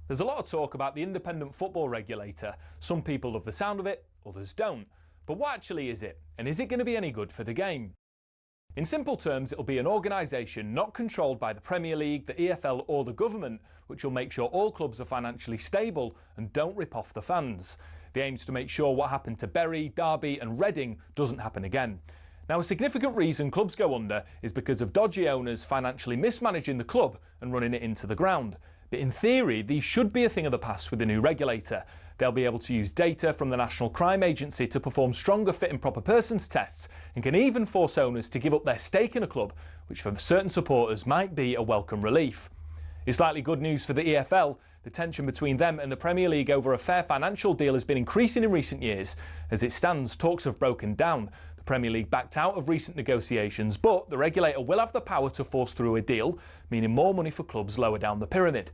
There's a lot of talk about the independent football regulator. Some people love the sound of it, others don't. But what actually is it? And is it going to be any good for the game? In simple terms, it'll be an organisation not controlled by the Premier League, the EFL or the government, which will make sure all clubs are financially stable and don't rip off the fans. The aim is to make sure what happened to Bury, Derby and Reading doesn't happen again. Now, a significant reason clubs go under is because of dodgy owners financially mismanaging the club and running it into the ground. But in theory, these should be a thing of the past with the new regulator. They'll be able to use data from the National Crime Agency to perform stronger fit and proper persons tests and can even force owners to give up their stake in a club, which for certain supporters might be a welcome relief. It's likely good news for the EFL. The tension between them and the Premier League over a fair financial deal has been increasing in recent years. As it stands, talks have broken down. The Premier League backed out of recent negotiations, but the regulator will have the power to force through a deal, meaning more money for clubs lower down the pyramid.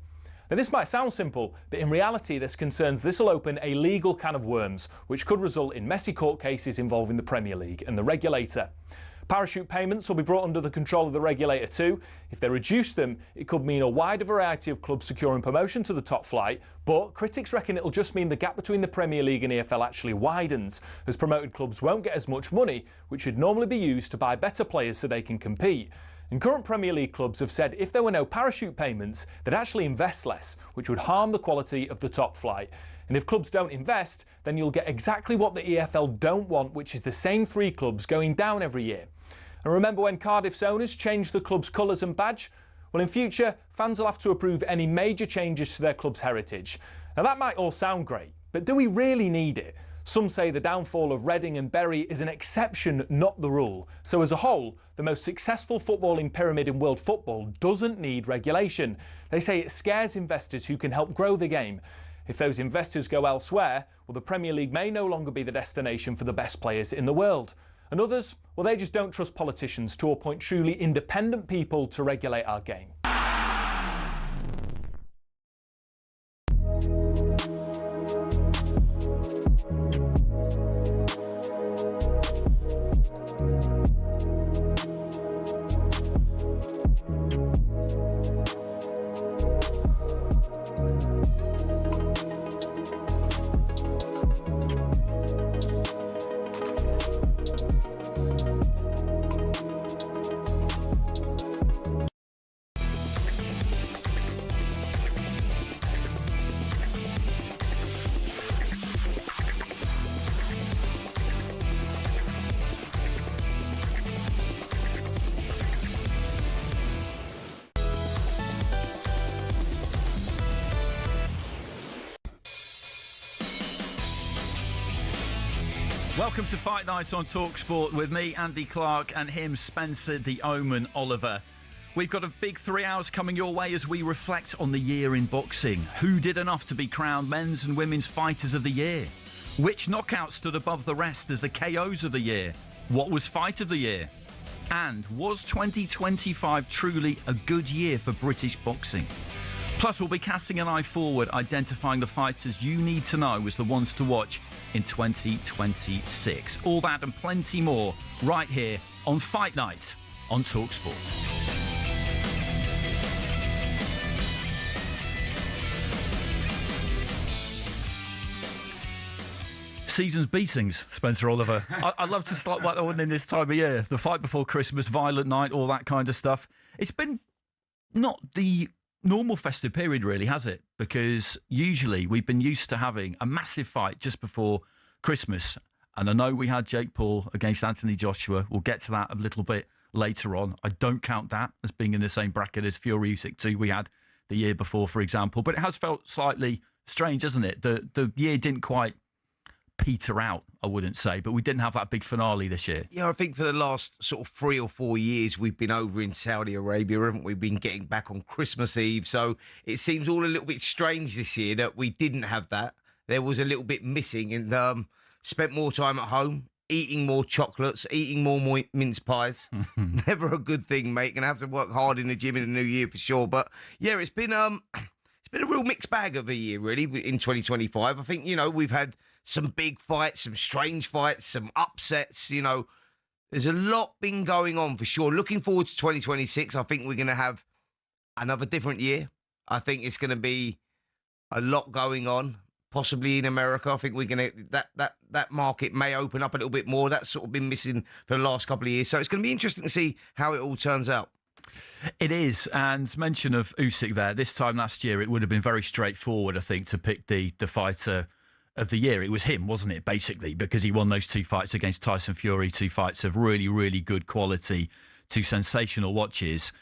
Now, this might sound simple, but in reality there's concerns this will open a legal can of worms, which could result in messy court cases involving the Premier League and the regulator. Parachute payments will be brought under the control of the regulator too. If they reduce them, it could mean a wider variety of clubs securing promotion to the top flight, but critics reckon it'll just mean the gap between the Premier League and EFL actually widens, as promoted clubs won't get as much money, which should normally be used to buy better players so they can compete. And current Premier League clubs have said if there were no parachute payments, they'd actually invest less, which would harm the quality of the top flight. And if clubs don't invest, then you'll get exactly what the EFL don't want, which is the same three clubs going down every year. And remember when Cardiff's owners changed the club's colours and badge? Well, in future, fans will have to approve any major changes to their club's heritage. Now, that might all sound great, but do we really need it? Some say the downfall of Reading and Bury is an exception, not the rule. So as a whole, the most successful footballing pyramid in world football doesn't need regulation. They say it scares investors who can help grow the game. If those investors go elsewhere, well, the Premier League may no longer be the destination for the best players in the world. And others, well, they just don't trust politicians to appoint truly independent people to regulate our game. Welcome to Fight Night on talkSPORT with me, Andy Clark, and him, Spencer the Omen Oliver. We've got a big 3 hours coming your way as we reflect on the year in boxing. Who did enough to be crowned men's and women's fighters of the year? Which knockout stood above the rest as the KOs of the year? What was fight of the year? And was 2025 truly a good year for British boxing? Plus, we'll be casting an eye forward, identifying the fighters you need to know as the ones to watch in 2026. All that and plenty more right here on Fight Night on talkSPORT. Season's beatings, Spencer Oliver. I'd love to start like that one in this time of year. The fight before Christmas, violent night, all that kind of stuff. It's been not the normal festive period, really, has it? Because usually we've been used to having a massive fight just before Christmas. And I know we had Jake Paul against Anthony Joshua. We'll get to that a little bit later on. I don't count that as being in the same bracket as Fury Usyk 2 we had the year before, for example. But it has felt slightly strange, hasn't it? The year didn't quite peter out, I wouldn't say, but we didn't have that big finale this year. Yeah, I think for the last sort of 3 or 4 years, we've been over in Saudi Arabia, haven't we? Been getting back on Christmas Eve. So it seems all a little bit strange this year that we didn't have that. There was a little bit missing and spent more time at home, eating more chocolates, eating more mince pies. Never a good thing, mate. Gonna have to work hard in the gym in the new year for sure. But yeah, it's been a real mixed bag of a year, really, in 2025. I think, we've had some big fights, some strange fights, some upsets, There's a lot been going on for sure. Looking forward to 2026, I think we're going to have another different year. I think it's going to be a lot going on, possibly in America. I think we're going to, that market may open up a little bit more. That's sort of been missing for the last couple of years. So it's going to be interesting to see how it all turns out. It is, and mention of Usyk there. This time last year, it would have been very straightforward, I think, to pick the fighter of the year. It was him, wasn't it, basically, because he won those 2 fights against Tyson Fury, 2 fights of really, really good quality, 2 sensational watches.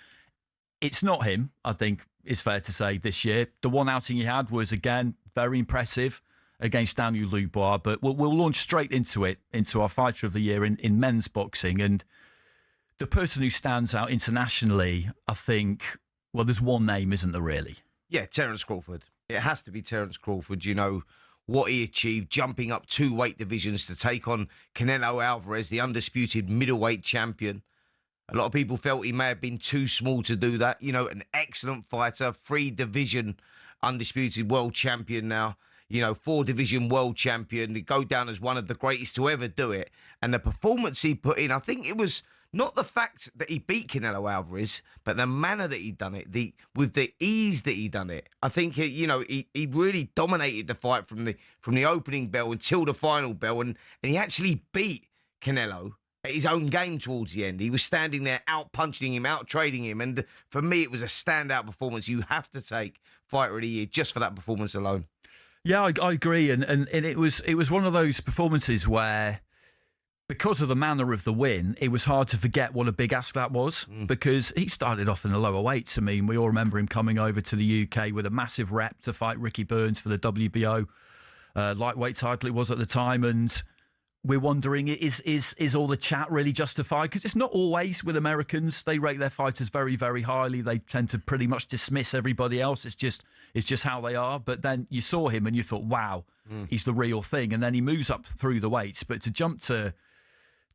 It's not him, I think it's fair to say, this year. The one outing he had was, again, very impressive against Daniel Dubois, but we'll launch straight into it, into our fighter of the year in men's boxing. And the person who stands out internationally, I think, well, there's one name, isn't there, really? Yeah, Terence Crawford. It has to be Terence Crawford. You know, what he achieved, jumping up 2 weight divisions to take on Canelo Alvarez, the undisputed middleweight champion. A lot of people felt he may have been too small to do that. You know, an excellent fighter, 3-division undisputed world champion now. You know, 4-division world champion. He'd go down as one of the greatest to ever do it. And the performance he put in, I think it was not the fact that he beat Canelo Alvarez, but the manner that he'd done it, with the ease that he'd done it. I think, you know, he really dominated the fight from the opening bell until the final bell, and he actually beat Canelo at his own game towards the end. He was standing there out-punching him, out-trading him, and for me, it was a standout performance. You have to take Fighter of the Year just for that performance alone. Yeah, I agree, and it was one of those performances where, because of the manner of the win, it was hard to forget what a big ask that was, because he started off in the lower weights. I mean, we all remember him coming over to the UK with a massive rep to fight Ricky Burns for the WBO lightweight title it was at the time, and we're wondering, is all the chat really justified? Because it's not always with Americans. They rate their fighters very, very highly. They tend to pretty much dismiss everybody else. It's just how they are. But then you saw him and you thought, wow, he's the real thing. And then he moves up through the weights. But to jump to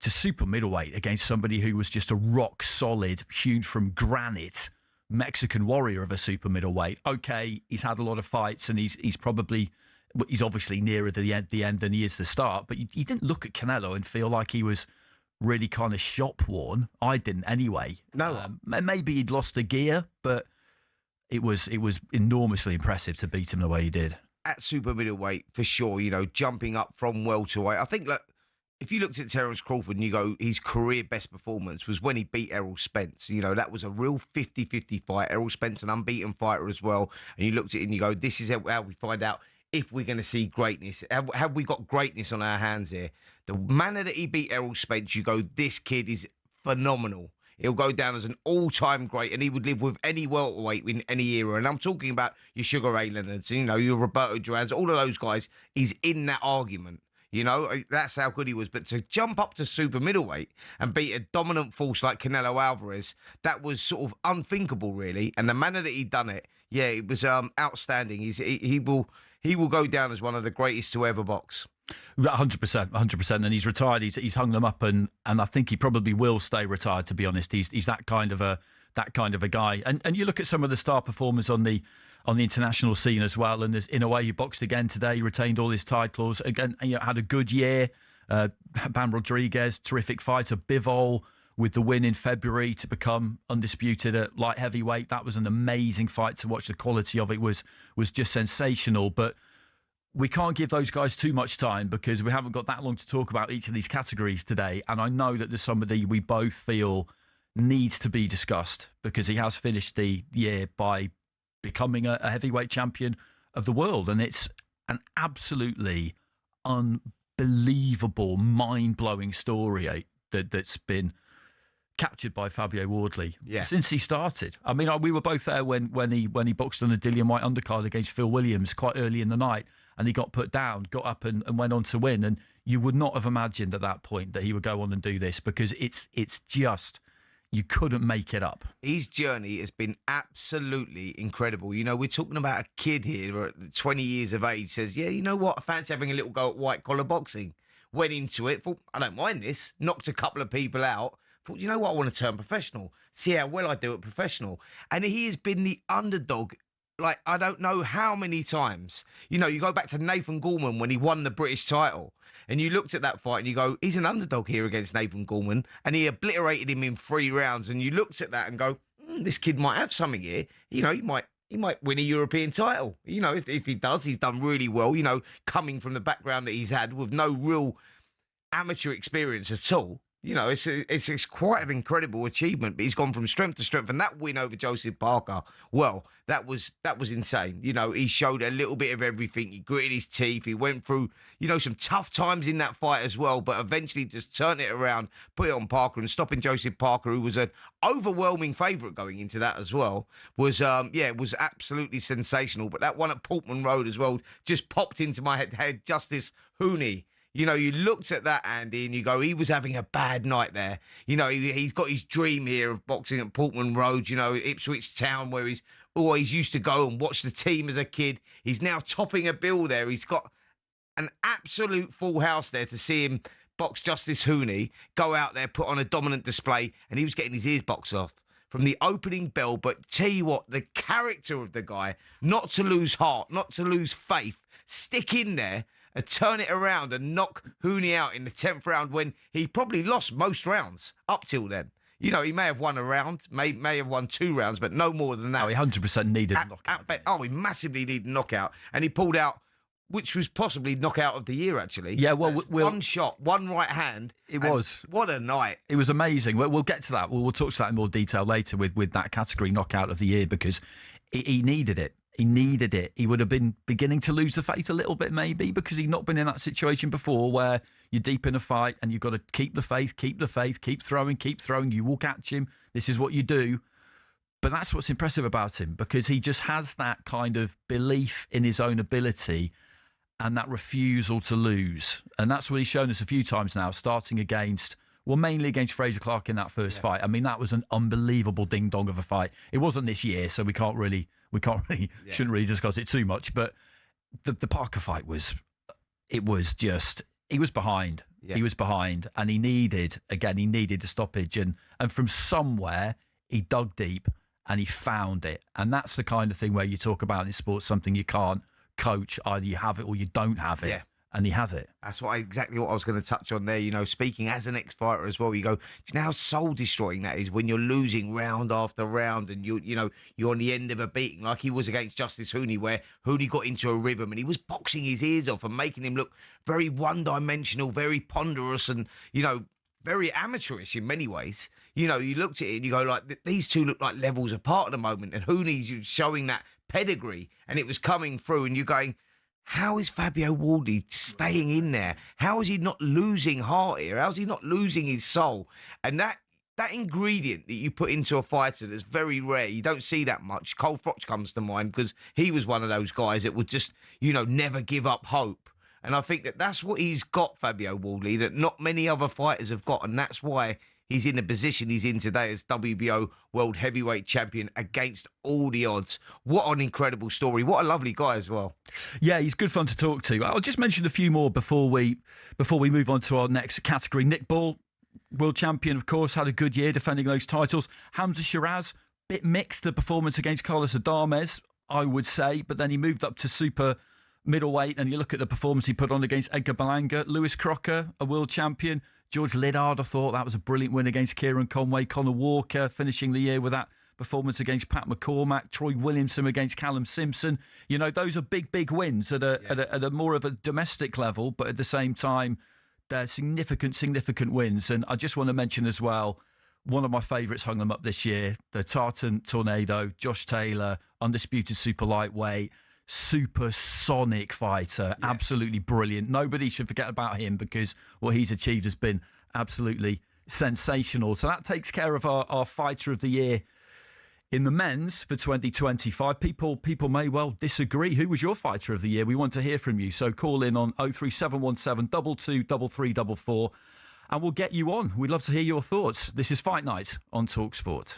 super middleweight against somebody who was just a rock solid, hewn from granite Mexican warrior of a super middleweight. Okay, he's had a lot of fights and he's obviously nearer the end than he is the start. But you didn't look at Canelo and feel like he was really kind of shop worn. I didn't anyway. No, maybe he'd lost the gear, but it was enormously impressive to beat him the way he did at super middleweight for sure. You know, jumping up from welterweight. I think that if you looked at Terence Crawford and you go, his career best performance was when he beat Errol Spence. You know, that was a real 50-50 fight. Errol Spence, an unbeaten fighter as well. And you looked at it and you go, this is how we find out if we're going to see greatness. Have we got greatness on our hands here? The manner that he beat Errol Spence, you go, this kid is phenomenal. He'll go down as an all-time great, and he would live with any welterweight in any era. And I'm talking about your Sugar Ray Leonards, you know, your Roberto Durans, all of those guys. He's in that argument. You know, that's how good he was. But to jump up to super middleweight and beat a dominant force like Canelo Alvarez, that was sort of unthinkable, really. And the manner that he'd done it, yeah, it was outstanding. He will go down as one of the greatest to ever box. 100%. And he's retired. He's hung them up, and I think he probably will stay retired. To be honest, he's that kind of a guy. And you look at some of the star performers on the international scene as well. And there's, in a way, he boxed again today. He retained all his titles again. Had a good year. Bam Rodriguez, terrific fighter. Bivol with the win in February to become undisputed at light heavyweight. That was an amazing fight to watch. The quality of it was just sensational. But we can't give those guys too much time because we haven't got that long to talk about each of these categories today. And I know that there's somebody we both feel needs to be discussed because he has finished the year by becoming a heavyweight champion of the world. And it's an absolutely unbelievable, mind-blowing story that's been captured by Fabio Wardley since he started. I mean, we were both there when he boxed on a Dillian White undercard against Phil Williams quite early in the night, and he got put down, got up and went on to win. And you would not have imagined at that point that he would go on and do this because it's just, you couldn't make it up. His journey has been absolutely incredible. You know, we're talking about a kid here at 20 years of age says, yeah, you know what? I fancy having a little go at white collar boxing. Went into it, thought, I don't mind this. Knocked a couple of people out. Thought, you know what? I want to turn professional. See how well I do at professional. And he has been the underdog, like, I don't know how many times. You know, you go back to Nathan Gorman when he won the British title. And you looked at that fight and you go, he's an underdog here against Nathan Gorman. And he obliterated him in 3 rounds. And you looked at that and go, this kid might have something here. You know, he might he might win a European title. You know, if he does, he's done really well, you know, coming from the background that he's had with no real amateur experience at all. You know, it's quite an incredible achievement, but he's gone from strength to strength. And that win over Joseph Parker, well, that was insane. You know, he showed a little bit of everything. He gritted his teeth. He went through, you know, some tough times in that fight as well, but eventually just turned it around, put it on Parker, and stopping Joseph Parker, who was an overwhelming favourite going into that as well, was it was absolutely sensational. But that one at Portman Road as well just popped into my head. Justice Hooney. You know, you looked at that, Andy, and you go, he was having a bad night there. You know, he's got his dream here of boxing at Portman Road, you know, Ipswich Town, where he's always used to go and watch the team as a kid. He's now topping a bill there. He's got an absolute full house there to see him box Justice Hooney, go out there, put on a dominant display, and he was getting his ears boxed off from the opening bell. But tell you what, the character of the guy, not to lose heart, not to lose faith, stick in there, and turn it around and knock Hooney out in the 10th round when he probably lost most rounds up till then. You know, he may have won a round, may have won 2 rounds, but no more than that. Oh, he 100% needed a knockout. He massively needed a knockout. And he pulled out, which was possibly knockout of the year, actually. Yeah, well, one shot, one right hand. It was. What a night. It was amazing. We'll get to that. We'll talk to that in more detail later with that category, knockout of the year, because he needed it. He needed it. He would have been beginning to lose the faith a little bit, maybe, because he'd not been in that situation before where you're deep in a fight and you've got to keep the faith, keep throwing. You will catch him. This is what you do. But that's what's impressive about him, because he just has that kind of belief in his own ability and that refusal to lose. And that's what he's shown us a few times now, starting against, well, mainly against Fraser Clark in that first fight. I mean, that was an unbelievable ding-dong of a fight. It wasn't this year, so we shouldn't really discuss it too much. But the Parker fight was he was behind. Yeah. He was behind, and he needed a stoppage. And from somewhere, he dug deep and he found it. And that's the kind of thing where you talk about in sports, something you can't coach. Either you have it or you don't have it. Yeah. And he has it. That's exactly what I was going to touch on there. You know, speaking as an ex-fighter as well, you go, do you know how soul-destroying that is when you're losing round after round and you're on the end of a beating, like he was against Justice Hooney, where Hooney got into a rhythm and he was boxing his ears off and making him look very one-dimensional, very ponderous, and, you know, very amateurish in many ways. You know, you looked at it and you go, like, these two look like levels apart at the moment, and Hooney's showing that pedigree and it was coming through, and you're going, how is Fabio Wardley staying in there? How is he not losing heart here? How is he not losing his soul? And that ingredient that you put into a fighter that's very rare, you don't see that much. Cole Froch comes to mind because he was one of those guys that would just, you know, never give up hope. And I think that's what he's got, Fabio Wardley, that not many other fighters have got. And that's why he's in the position he's in today as WBO World Heavyweight Champion against all the odds. What an incredible story. What a lovely guy as well. Yeah, he's good fun to talk to. I'll just mention a few more before we move on to our next category. Nick Ball, World Champion, of course, had a good year defending those titles. Hamza Shiraz, bit mixed, the performance against Carlos Adames, I would say, but then he moved up to super middleweight, and you look at the performance he put on against Edgar Berlanga. Lewis Crocker, a world champion. George Liddard, I thought that was a brilliant win against Kieran Conway. Conor Walker finishing the year with that performance against Pat McCormack. Troy Williamson against Callum Simpson. You know, those are big wins at a more of a domestic level, but at the same time, they're significant wins. And I just want to mention as well, one of my favourites hung them up this year, the Tartan Tornado, Josh Taylor, undisputed super lightweight, supersonic fighter, absolutely brilliant. Nobody should forget about him because what he's achieved has been absolutely sensational. So that takes care of our fighter of the year in the men's for 2025. People may well disagree. Who was your fighter of the year? We want to hear from you. So call in on 03717 223344 and we'll get you on. We'd love to hear your thoughts. This is Fight Night on talkSPORT.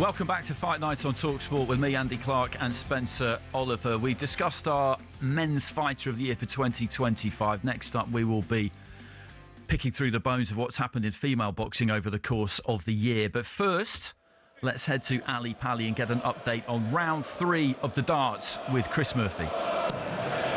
Welcome back to Fight Night on talkSPORT with me, Andy Clark, and Spencer Oliver. We've discussed our men's fighter of the year for 2025. Next up, we will be picking through the bones of what's happened in female boxing over the course of the year. But first, let's head to Ali Pali and get an update on round 3 of the darts with Chris Murphy.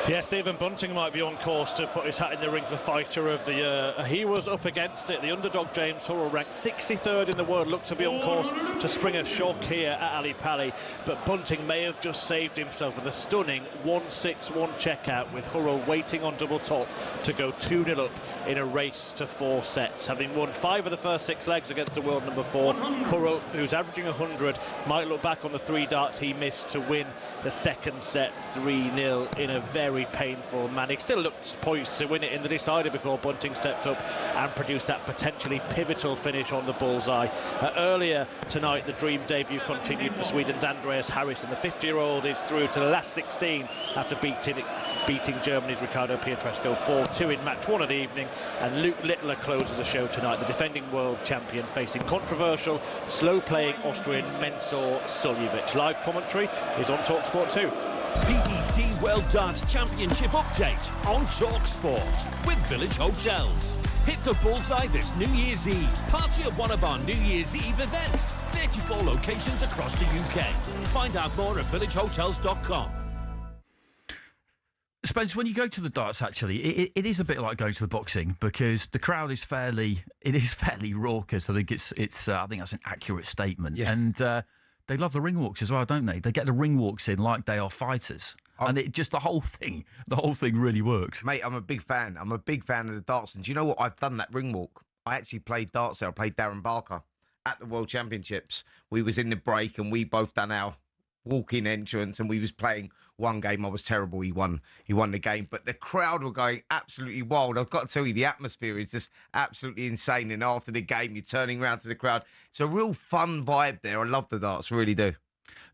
Yeah, Stephen Bunting might be on course to put his hat in the ring for fighter of the year. He was up against it. The underdog James Hurrell, ranked 63rd in the world, looked to be on course to spring a shock here at Ali Pali. But Bunting may have just saved himself with a stunning 1-6-1 checkout, with Hurrell waiting on double top to go 2-0 up in a race to 4 sets. Having won 5 of the first 6 legs against the world number 4, Hurrell, who's averaging 100, might look back on the 3 darts he missed to win the second set 3-0 in a very painful manner. He still looked poised to win it in the decider before Bunting stepped up and produced that potentially pivotal finish on the bullseye. Earlier tonight, the dream debut continued for Sweden's Andreas Harrison. The 50-year-old is through to the last 16 after beating Germany's Ricardo Pietrasco 4-2 in match 1 of the evening. And Luke Littler closes the show tonight, the defending world champion, facing controversial, slow-playing Austrian Mensur Suljovic. Live commentary is on talkSPORT 2. PDC World Darts Championship update on talkSPORT with Village Hotels. Hit the bullseye this New Year's Eve. Party at one of our New Year's Eve events. 34 locations across the UK. Find out more at villagehotels.com. Spence, when you go to the darts, actually, it is a bit like going to the boxing, because the crowd is fairly raucous. I think I think that's an accurate statement. Yeah. And they love the ring walks as well, don't they? They get the ring walks in like they are fighters. And the whole thing really works. Mate, I'm a big fan. I'm a big fan of the darts. And do you know what? I've done that ring walk. I actually played darts there. I played Darren Barker at the World Championships. We was in the break and we both done our walk-in entrance, and we was playing one game. I was terrible. He won the game. But the crowd were going absolutely wild. I've got to tell you, the atmosphere is just absolutely insane. And after the game, you're turning around to the crowd. It's a real fun vibe there. I love the darts, really do.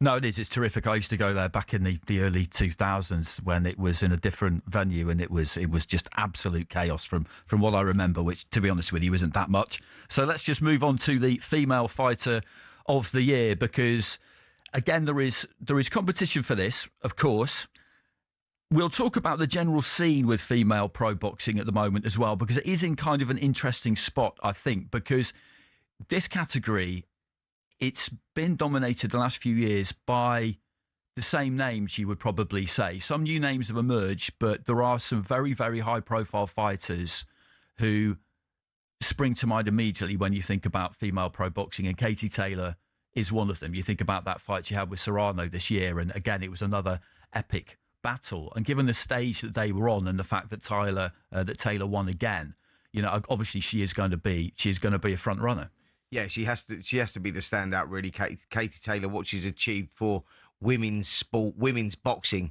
No, it is. It's terrific. I used to go there back in the early 2000s when it was in a different venue, and it was just absolute chaos from what I remember, which, to be honest with you, isn't that much. So let's just move on to the female fighter of the year, because again, there is competition for this, of course. We'll talk about the general scene with female pro boxing at the moment as well, because it is in kind of an interesting spot, I think, because this category, it's been dominated the last few years by the same names, you would probably say. Some new names have emerged, but there are some very, very high-profile fighters who spring to mind immediately when you think about female pro boxing, and Katie Taylor is one of them. You think about that fight she had with Serrano this year, and again, it was another epic battle. And given the stage that they were on, and the fact that Taylor won again, you know, obviously she is going to be a front runner. Yeah, she has to be the standout, really. Katie Taylor, what she's achieved for women's sport, women's boxing,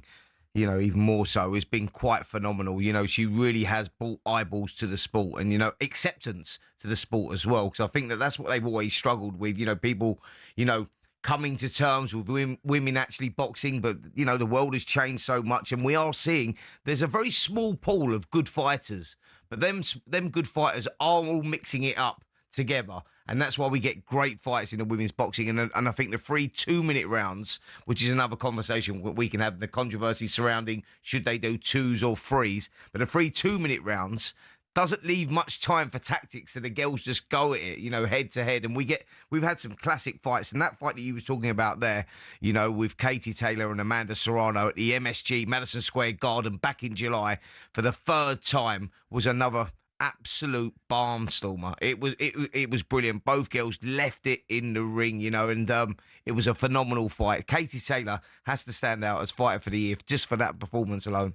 you know, even more so, has been quite phenomenal. You know, she really has brought eyeballs to the sport, and, you know, acceptance to the sport as well. Because I think that's what they've always struggled with, you know, people, you know, coming to terms with women actually boxing. But, you know, the world has changed so much, and we are seeing there's a very small pool of good fighters, but them good fighters are all mixing it up together, and that's why we get great fights in the women's boxing. And I think the 3 2-minute rounds, which is another conversation we can have, the controversy surrounding should they do 2s or 3s, but the 3 2-minute rounds doesn't leave much time for tactics, so the girls just go at it, you know, head to head. And we've had some classic fights, and that fight that you were talking about there, you know, with Katie Taylor and Amanda Serrano at the MSG Madison Square Garden back in July for the 3rd time, was another absolute barnstormer. It was brilliant. Both girls left it in the ring, you know, and it was a phenomenal fight. Katie Taylor has to stand out as fighter for the year just for that performance alone.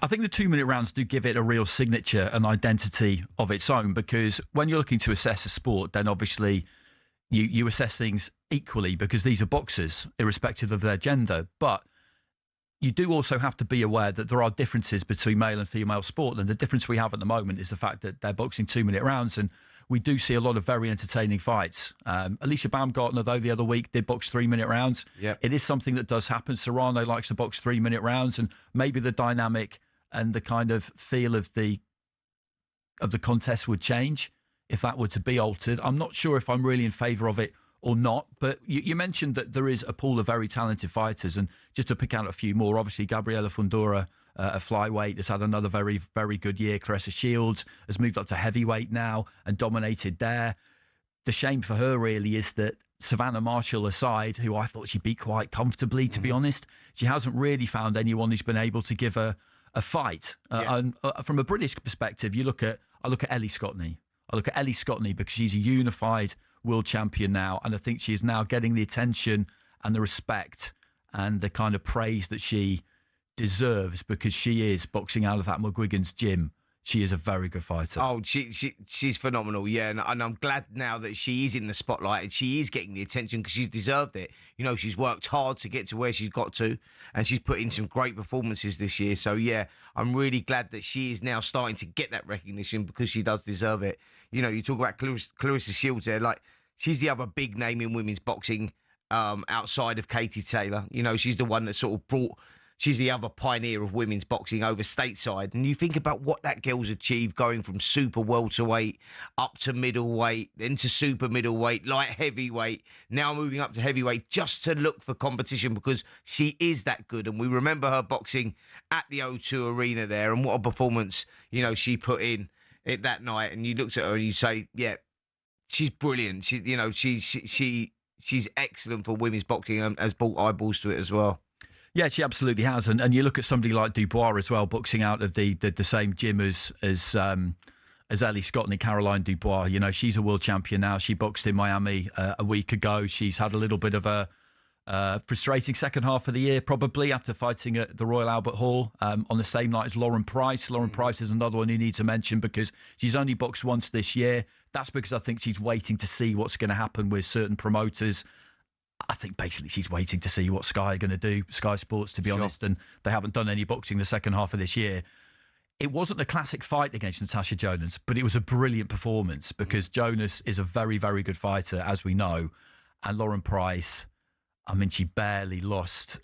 I think the 2-minute rounds do give it a real signature and identity of its own, because when you're looking to assess a sport, then obviously you assess things equally, because these are boxers, irrespective of their gender. But you do also have to be aware that there are differences between male and female sport. And the difference we have at the moment is the fact that they're boxing 2-minute rounds. And we do see a lot of very entertaining fights. Alicia Baumgartner, though, the other week did box 3-minute rounds. Yep. It is something that does happen. Serrano likes to box 3-minute rounds, and maybe the dynamic and the kind of feel of the contest would change if that were to be altered. I'm not sure if I'm really in favour of it or not. But you mentioned that there is a pool of very talented fighters, and just to pick out a few more, obviously Gabriela Fundora at flyweight has had another very, very good year. Claressa Shields has moved up to heavyweight now and dominated there. The shame for her really is that Savannah Marshall aside, who I thought she beat quite comfortably, to be honest, she hasn't really found anyone who's been able to give her a fight. And from a British perspective, I look at Ellie Scotney. I look at Ellie Scotney because she's a unified world champion now, and I think she is now getting the attention and the respect and the kind of praise that she deserves, because she is boxing out of that McGuigan's gym. She is a very good fighter. Oh, she's phenomenal, yeah. And I'm glad now that she is in the spotlight and she is getting the attention, because she's deserved it. You know, she's worked hard to get to where she's got to, and she's put in some great performances this year. So, yeah, I'm really glad that she is now starting to get that recognition, because she does deserve it. You know, you talk about Claressa Shields there, like, she's the other big name in women's boxing outside of Katie Taylor. You know, she's the one that sort of brought... She's the other pioneer of women's boxing over stateside. And you think about what that girl's achieved, going from super welterweight up to middleweight, then to super middleweight, light heavyweight, now moving up to heavyweight, just to look for competition, because she is that good. And we remember her boxing at the O2 Arena there, and what a performance, you know, she put in it that night. And you looked at her and you say, yeah, she's brilliant. She's excellent for women's boxing, and has brought eyeballs to it as well. Yeah, she absolutely has, and you look at somebody like Dubois as well, boxing out of the same gym as Ellie Scotney, Caroline Dubois. You know, she's a world champion now. She boxed in Miami a week ago. She's had a little bit of a frustrating second half of the year, probably, after fighting at the Royal Albert Hall on the same night as Lauren Price. Lauren Price is another one you need to mention, because she's only boxed once this year. That's because I think she's waiting to see what's going to happen with certain promoters. I think basically she's waiting to see what Sky are going to do, Sky Sports, to be honest, and they haven't done any boxing the second half of this year. It wasn't the classic fight against Natasha Jonas, but it was a brilliant performance, because Jonas is a very, very good fighter, as we know, and Lauren Price, I mean, she barely lost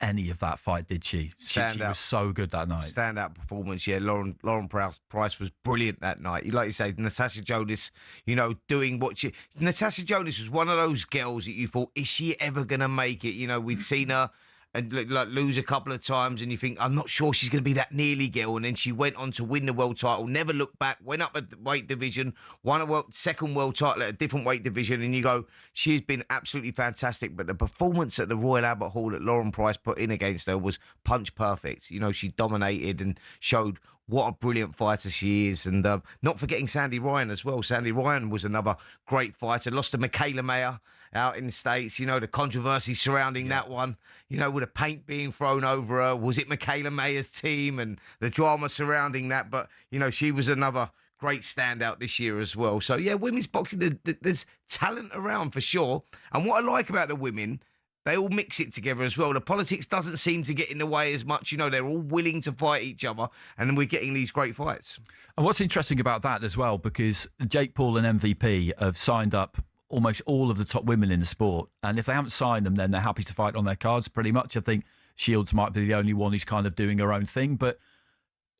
any of that fight, did she? She was so good that night. Standout performance, yeah. Lauren Price was brilliant that night. Like you say, Natasha Jonas, you know, doing what she... Natasha Jonas was one of those girls that you thought, is she ever going to make it? You know, we'd seen her and like lose a couple of times, and you think, I'm not sure she's going to be that nearly girl. And then she went on to win the world title, never looked back, went up a weight division, won a second world title at a different weight division, and you go, she's been absolutely fantastic. But the performance at the Royal Albert Hall that Lauren Price put in against her was punch perfect. You know, she dominated and showed what a brilliant fighter she is. And not forgetting Sandy Ryan as well. Sandy Ryan was another great fighter. Lost to Michaela Mayer out in the States. You know, the controversy surrounding that one, you know, with the paint being thrown over her. Was it Michaela Mayer's team, and the drama surrounding that? But, you know, she was another great standout this year as well. So, yeah, women's boxing, there's talent around for sure. And what I like about the women, they all mix it together as well. The politics doesn't seem to get in the way as much. You know, they're all willing to fight each other, and then we're getting these great fights. And what's interesting about that as well, because Jake Paul and MVP have signed up almost all of the top women in the sport. And if they haven't signed them, then they're happy to fight on their cards, pretty much. I think Shields might be the only one who's kind of doing her own thing. But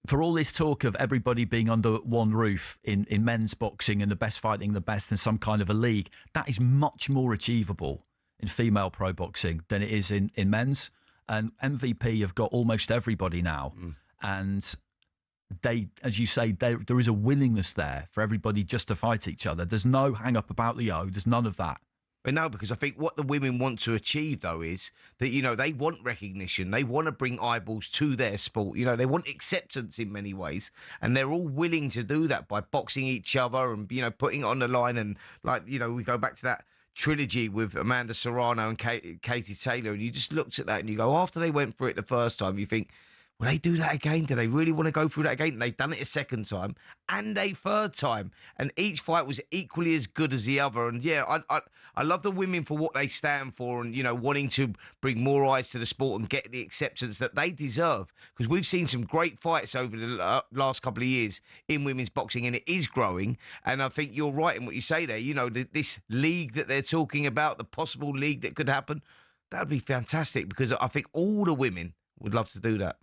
for all this talk of everybody being under one roof in men's boxing and the best fighting the best in some kind of a league, that is much more achievable in female pro boxing than it is in men's. And MVP have got almost everybody now. And they, as you say, there is a willingness there for everybody just to fight each other. There's no hang up about the O. There's none of that. But no, because I think what the women want to achieve, though, is that, you know, they want recognition. They want to bring eyeballs to their sport. You know, they want acceptance in many ways. And they're all willing to do that by boxing each other and, you know, putting it on the line. And, like, you know, we go back to that trilogy with Amanda Serrano and Katie Taylor. And you just looked at that and you go, after they went for it the first time, you think, will they do that again? Do they really want to go through that again? And they've done it a second time and a third time. And each fight was equally as good as the other. And, yeah, I love the women for what they stand for and, you know, wanting to bring more eyes to the sport and get the acceptance that they deserve. Because we've seen some great fights over the last couple of years in women's boxing, and it is growing. And I think you're right in what you say there. You know, this league that they're talking about, the possible league that could happen, that would be fantastic, because I think all the women would love to do that.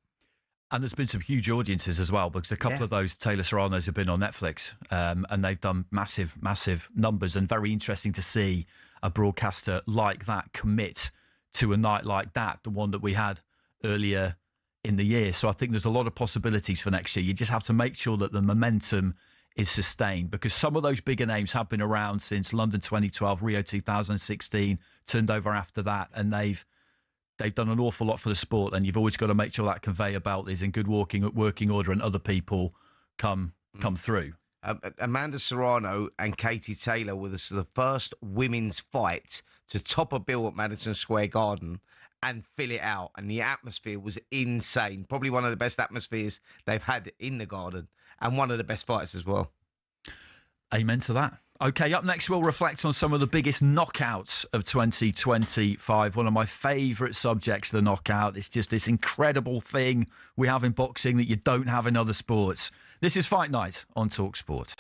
And there's been some huge audiences as well, because a couple of those Taylor Serranos have been on Netflix, and they've done massive, massive numbers. And very interesting to see a broadcaster like that commit to a night like that, the one that we had earlier in the year. So I think there's a lot of possibilities for next year. You just have to make sure that the momentum is sustained, because some of those bigger names have been around since London 2012, Rio 2016, turned over after that, and they've done an awful lot for the sport, and you've always got to make sure that conveyor belt is in good working order and other people come through. Amanda Serrano and Katie Taylor were the first women's fight to top a bill at Madison Square Garden and fill it out, and the atmosphere was insane. Probably one of the best atmospheres they've had in the Garden, and one of the best fights as well. Amen to that. Okay, up next, we'll reflect on some of the biggest knockouts of 2025. One of my favourite subjects, the knockout. It's just this incredible thing we have in boxing that you don't have in other sports. This is Fight Night on talkSPORT.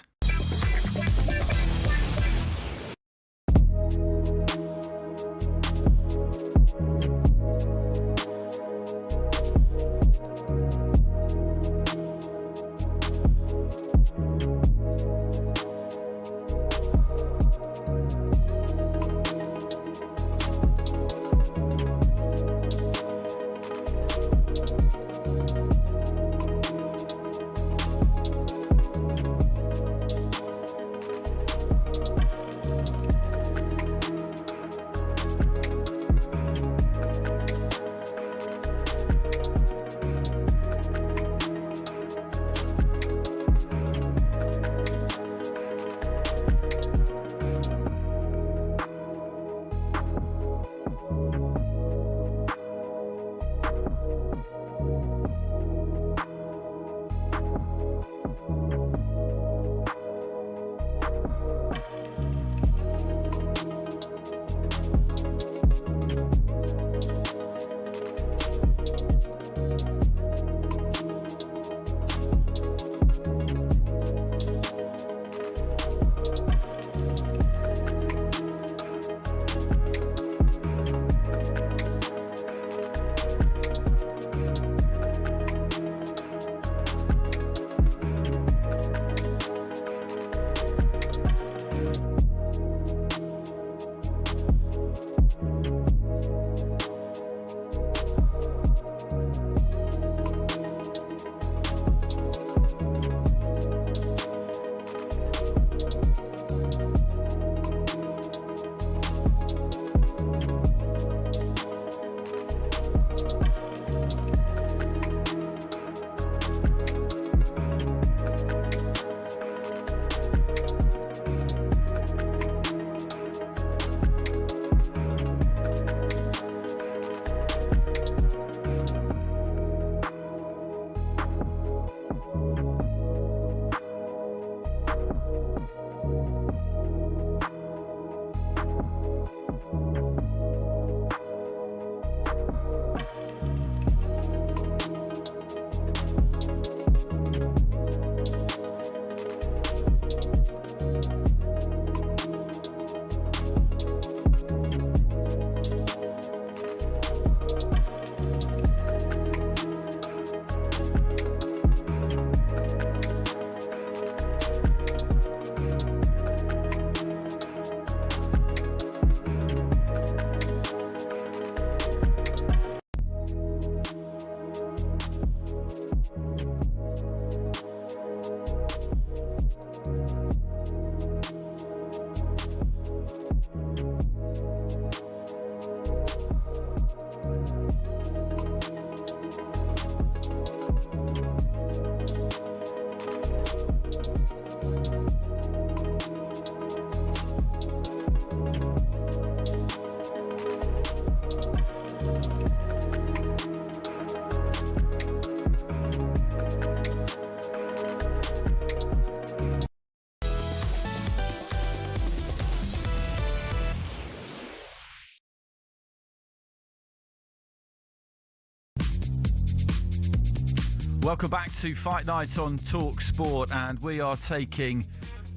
Welcome back to Fight Night on talkSPORT, and we are taking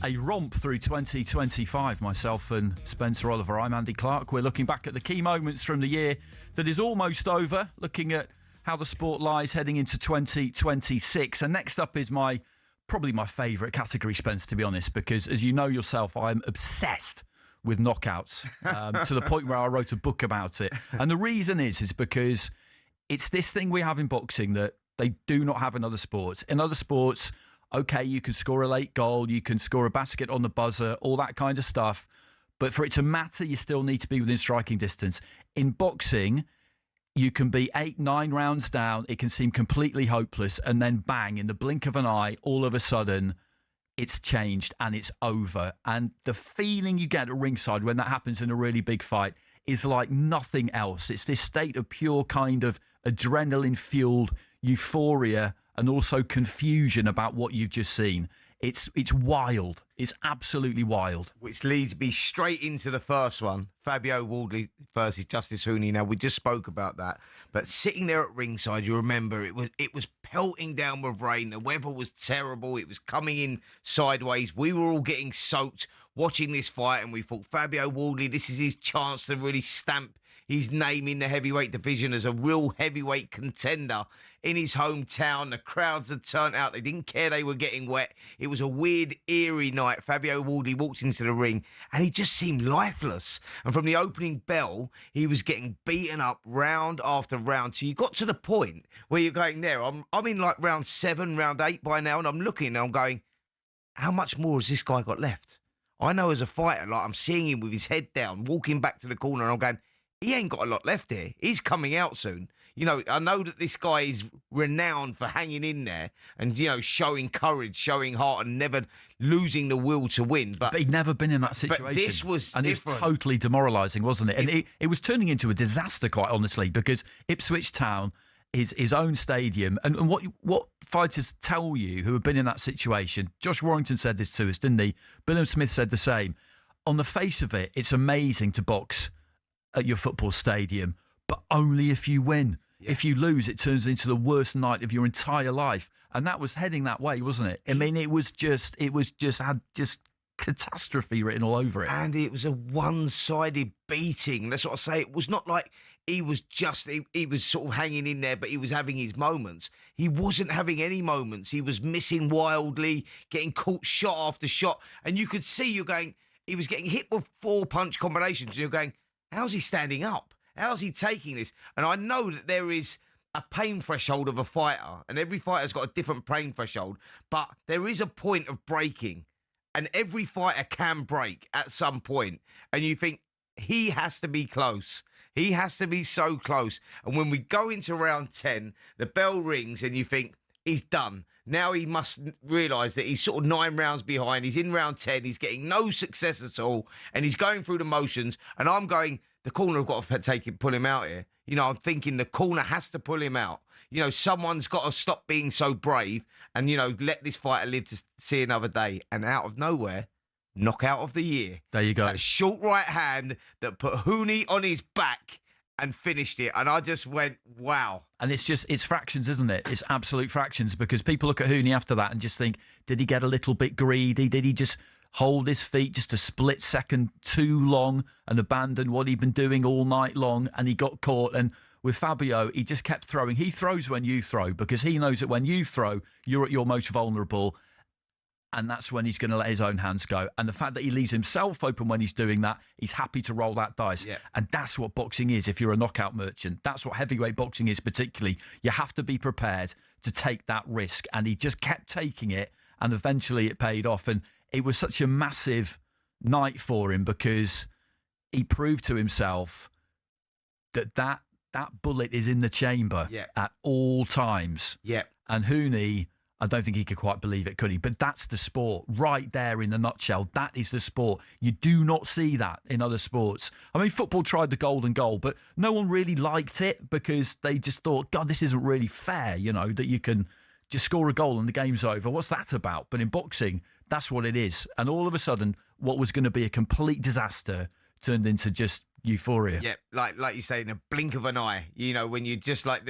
a romp through 2025, myself and Spencer Oliver. I'm Andy Clark. We're looking back at the key moments from the year that is almost over, looking at how the sport lies heading into 2026. And next up is probably my favourite category, Spence, to be honest, because as you know yourself, I'm obsessed with knockouts to the point where I wrote a book about it. And the reason is because it's this thing we have in boxing that they do not have in other sports. In other sports, okay, you can score a late goal, you can score a basket on the buzzer, all that kind of stuff. But for it to matter, you still need to be within striking distance. In boxing, you can be 8-9 rounds down. It can seem completely hopeless. And then bang, in the blink of an eye, all of a sudden, it's changed and it's over. And the feeling you get at ringside when that happens in a really big fight is like nothing else. It's this state of pure kind of adrenaline-fueled euphoria and also confusion about what you've just seen. It's wild. It's absolutely wild. Which leads me straight into the first one. Fabio Wardley versus Justice Hooney. Now, we just spoke about that. But sitting there at ringside, you remember, it was pelting down with rain. The weather was terrible. It was coming in sideways. We were all getting soaked watching this fight, and we thought, Fabio Wardley, this is his chance to really stamp his name in the heavyweight division as a real heavyweight contender in his hometown. The crowds had turned out. They didn't care they were getting wet. It was a weird, eerie night. Fabio Wardley walked into the ring and he just seemed lifeless. And from the opening bell, he was getting beaten up round after round. So you got to the point where you're going there. I'm in like round 7, round 8 by now, and I'm looking and I'm going, how much more has this guy got left? I know as a fighter, like I'm seeing him with his head down, walking back to the corner, and I'm going, he ain't got a lot left here. He's coming out soon. You know, I know that this guy is renowned for hanging in there and, you know, showing courage, showing heart and never losing the will to win. But he'd never been in that situation. But this was and different. It was totally demoralising, wasn't it? And it was turning into a disaster, quite honestly, because Ipswich Town is his own stadium. And what fighters tell you who have been in that situation, Josh Warrington said this to us, didn't he? Bilham Smith said the same. On the face of it, it's amazing to box at your football stadium, but only if you win. Yeah. If you lose, it turns into the worst night of your entire life. And that was heading that way, wasn't it? I mean, it had catastrophe written all over it. And it was a one-sided beating. That's what I say. It was not like he was sort of hanging in there, but he was having his moments. He wasn't having any moments. He was missing wildly, getting caught shot after shot. And you could see he was getting hit with 4-punch combinations. And you're going, how's he standing up? How's he taking this? And I know that there is a pain threshold of a fighter, and every fighter's got a different pain threshold, but there is a point of breaking, and every fighter can break at some point. And you think, he has to be close. He has to be so close. And when we go into round 10, the bell rings and you think, he's done. Now he must realise that he's sort of 9 rounds behind. He's in round 10. He's getting no success at all. And he's going through the motions. And I'm going, the corner have got to pull him out here. You know, I'm thinking the corner has to pull him out. You know, someone's got to stop being so brave and, you know, let this fighter live to see another day. And out of nowhere, knockout of the year. There you go. That short right hand that put Hooney on his back and finished it. And I just went, wow. And it's fractions, isn't it? It's absolute fractions, because people look at Hooney after that and just think, did he get a little bit greedy? Did he just hold his feet just a split second too long and abandon what he'd been doing all night long, and he got caught? And with Fabio, he just kept throwing. He throws when you throw, because he knows that when you throw, you're at your most vulnerable. And that's when he's going to let his own hands go. And the fact that he leaves himself open when he's doing that, he's happy to roll that dice. Yeah. And that's what boxing is if you're a knockout merchant. That's what heavyweight boxing is particularly. You have to be prepared to take that risk. And he just kept taking it, and eventually it paid off. And it was such a massive night for him, because he proved to himself that bullet is in the chamber at all times. Yeah. And Hooney, I don't think he could quite believe it, could he? But that's the sport right there in a nutshell. That is the sport. You do not see that in other sports. I mean, football tried the golden goal, but no one really liked it, because they just thought, God, this isn't really fair, you know, that you can just score a goal and the game's over. What's that about? But in boxing, that's what it is. And all of a sudden, what was going to be a complete disaster turned into just euphoria. Yeah, like you say, in a blink of an eye, you know, when you just like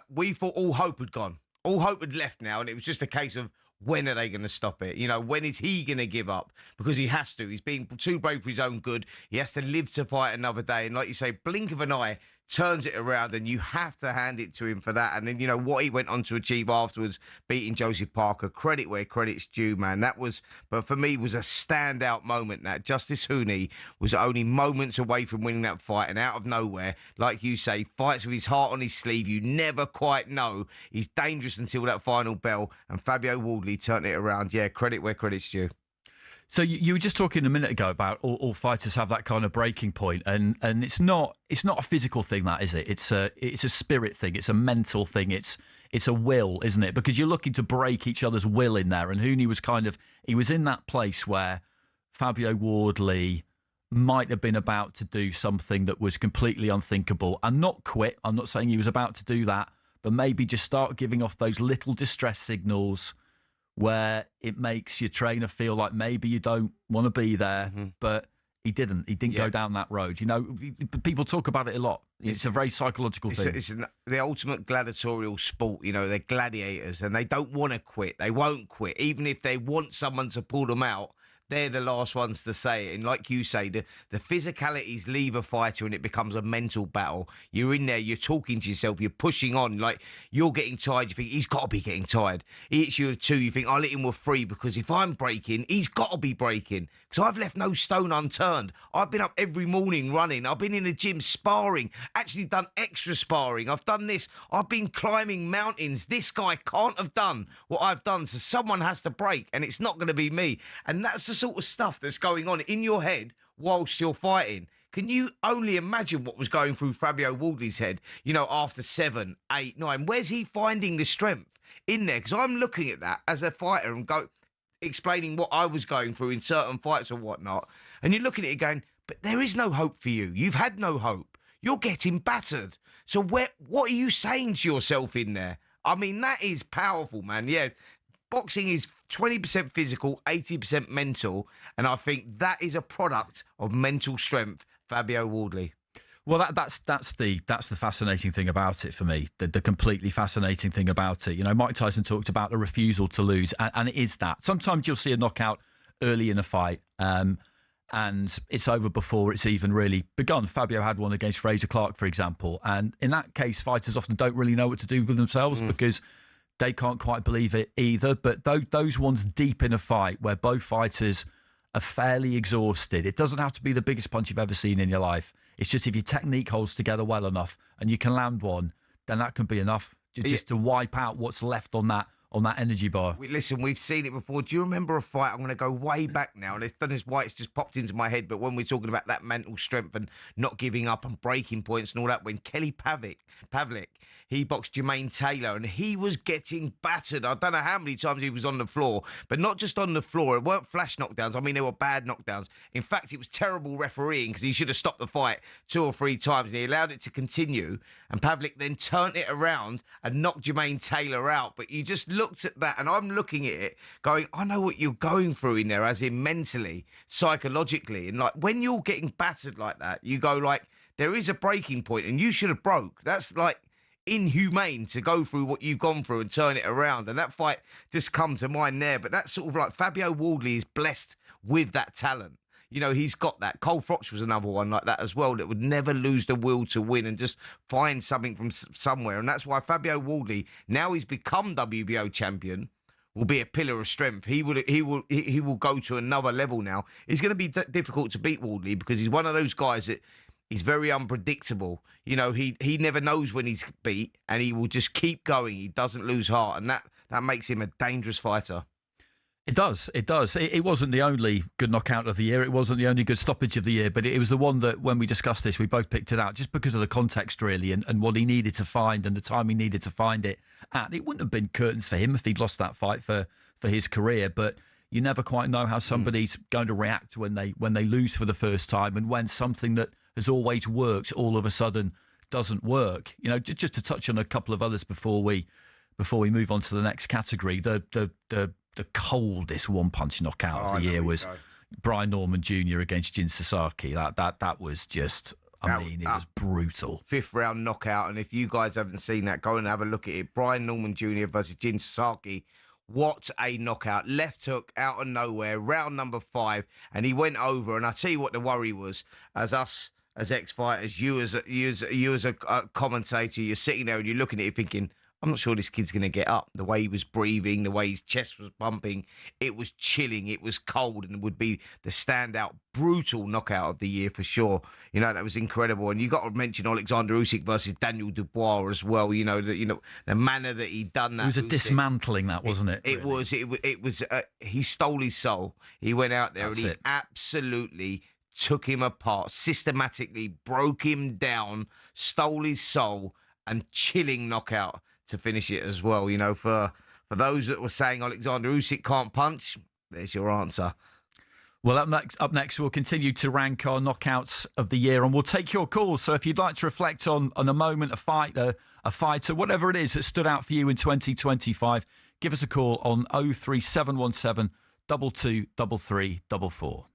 we thought all hope had gone. All hope had left now, and it was just a case of, when are they going to stop it? You know, when is he going to give up? Because he has to. He's being too brave for his own good. He has to live to fight another day. And like you say, blink of an eye, turns it around, and you have to hand it to him for that. And then, you know, what he went on to achieve afterwards, beating Joseph Parker, credit where credit's due, man. That was, but for me, was a standout moment. That Justice Hooney was only moments away from winning that fight, and out of nowhere, like you say, fights with his heart on his sleeve. You never quite know. He's dangerous until that final bell, and Fabio Wardley turned it around. Yeah, credit where credit's due. So you were just talking a minute ago about all fighters have that kind of breaking point, and it's not a physical thing, that is it? It's a spirit thing, it's a mental thing, it's a will, isn't it? Because you're looking to break each other's will in there, and Hooney was he was in that place where Fabio Wardley might have been about to do something that was completely unthinkable and not quit. I'm not saying he was about to do that, but maybe just start giving off those little distress signals where it makes your trainer feel like maybe you don't want to be there, but he didn't. He didn't go down that road. You know, people talk about it a lot. It's a very psychological thing. It's the ultimate gladiatorial sport. You know, they're gladiators, and they don't want to quit. They won't quit. Even if they want someone to pull them out, they're the last ones to say it. And like you say, the physicalities leave a fighter and it becomes a mental battle. You're in there, you're talking to yourself, you're pushing on. Like, you're getting tired, you think, he's got to be getting tired. He hits you with 2, you think, I'll hit him with 3, because if I'm breaking, he's got to be breaking. Because I've left no stone unturned. I've been up every morning running. I've been in the gym sparring, actually done extra sparring. I've done this. I've been climbing mountains. This guy can't have done what I've done, so someone has to break, and it's not going to be me. And that's the sort of stuff that's going on in your head whilst you're fighting. Can you only imagine what was going through Fabio Wardley's head, you know, after 7, 8, 9? Where's he finding the strength in there? Because I'm looking at that as a fighter and explaining what I was going through in certain fights or whatnot. And you're looking at it going, but there is no hope for you. You've had no hope. You're getting battered. So what are you saying to yourself in there? I mean, that is powerful, man. Yeah. Boxing is 20% physical, 80% mental, and I think that is a product of mental strength, Fabio Wardley. Well, that's the fascinating thing about it for me. The completely fascinating thing about it. You know, Mike Tyson talked about the refusal to lose, and it is that. Sometimes you'll see a knockout early in a fight, and it's over before it's even really begun. Fabio had one against Fraser Clark, for example, and in that case, fighters often don't really know what to do with themselves because they can't quite believe it either. But those ones deep in a fight where both fighters are fairly exhausted, it doesn't have to be the biggest punch you've ever seen in your life. It's just if your technique holds together well enough and you can land one, then that can be enough just to wipe out what's left on that energy bar. Listen, we've seen it before. Do you remember a fight? I'm going to go way back now, and it's why it's just popped into my head. But when we're talking about that mental strength and not giving up and breaking points and all that, when Kelly Pavlik, he boxed Jermaine Taylor, and he was getting battered. I don't know how many times he was on the floor, but not just on the floor. It weren't flash knockdowns. I mean, they were bad knockdowns. In fact, it was terrible refereeing because he should have stopped the fight 2 or 3 times, and he allowed it to continue. And Pavlik then turned it around and knocked Jermaine Taylor out. But you just looked at that, and I'm looking at it going, I know what you're going through in there, as in mentally, psychologically. And like, when you're getting battered like that, you go like, there is a breaking point, and you should have broke. That's like inhumane to go through what you've gone through and turn it around. And that fight just comes to mind there. But that's sort of like Fabio Wardley is blessed with that talent. You know, he's got that. Cole Froch was another one like that as well, that would never lose the will to win and just find something from somewhere. And that's why Fabio Wardley, now he's become WBO champion, will be a pillar of strength. He will go to another level now. It's going to be difficult to beat Wardley because he's one of those guys that he's very unpredictable. You know, he never knows when he's beat, and he will just keep going. He doesn't lose heart, and that makes him a dangerous fighter. It does. It wasn't the only good knockout of the year. It wasn't the only good stoppage of the year, but it was the one that when we discussed this, we both picked it out just because of the context, really, and what he needed to find and the time he needed to find it at. It wouldn't have been curtains for him if he'd lost that fight for his career, but you never quite know how somebody's going to react when they lose for the first time, and when something that has always worked all of a sudden doesn't work. You know, just to touch on a couple of others before we move on to the next category, the coldest one-punch knockout of the year was Brian Norman Jr. against Jin Sasaki. That was just, it was brutal. 5th round knockout, and if you guys haven't seen that, go and have a look at it. Brian Norman Jr. versus Jin Sasaki. What a knockout. Left hook out of nowhere, round number 5, and he went over. And I tell you what the worry was, as as ex-fighters, you as a commentator, you're sitting there and you're looking at it thinking, I'm not sure this kid's going to get up. The way he was breathing, the way his chest was pumping, it was chilling, it was cold, and would be the standout, brutal knockout of the year for sure. You know, that was incredible. And you got to mention Alexander Usyk versus Daniel Dubois as well. You know, the manner that he'd done that. It was a dismantling, that wasn't it? It was. He stole his soul. He went out there and he absolutely took him apart, systematically broke him down, stole his soul, and chilling knockout to finish it as well. You know, for those that were saying Alexander Usyk can't punch, there's your answer. Well, up next, we'll continue to rank our knockouts of the year, and we'll take your calls. So if you'd like to reflect on a moment, a fight, a fighter, whatever it is that stood out for you in 2025, give us a call on 03717 223344.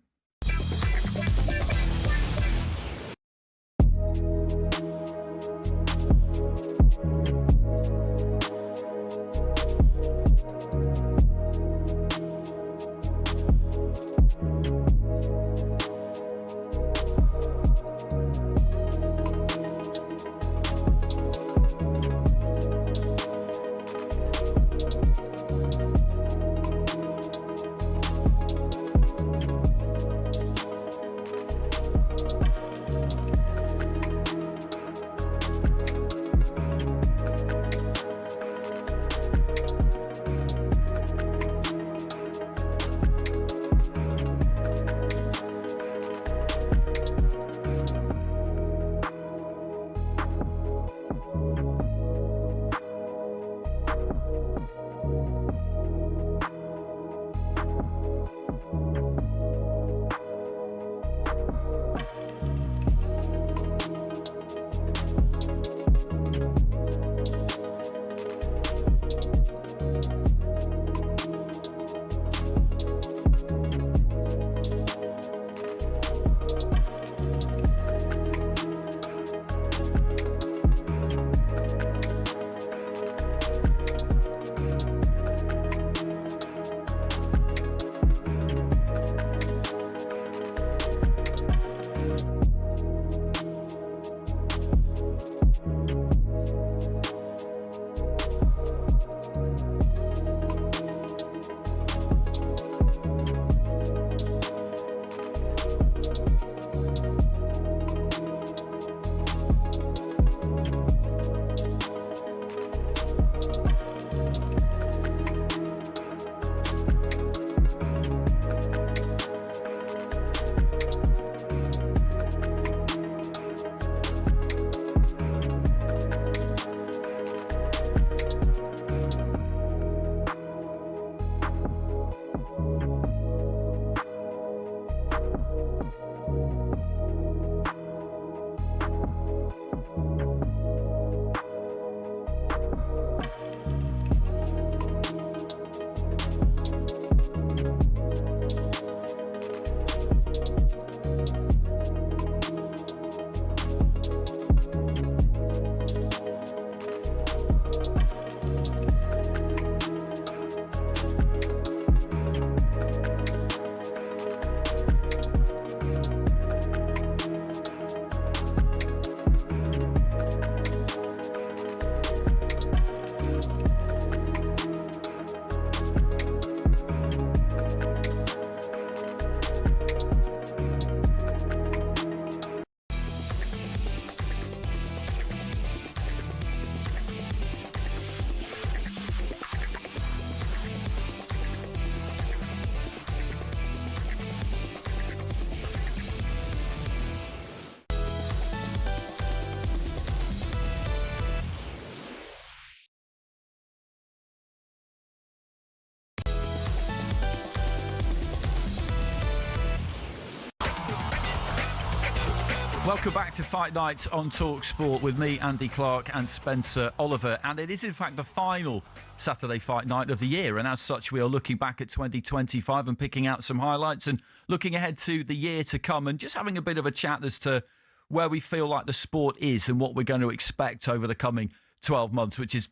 Welcome back to Fight Night on talkSPORT with me, Andy Clark, and Spencer Oliver. And it is, in fact, the final Saturday Fight Night of the year. And as such, we are looking back at 2025 and picking out some highlights and looking ahead to the year to come and just having a bit of a chat as to where we feel like the sport is and what we're going to expect over the coming 12 months, which is,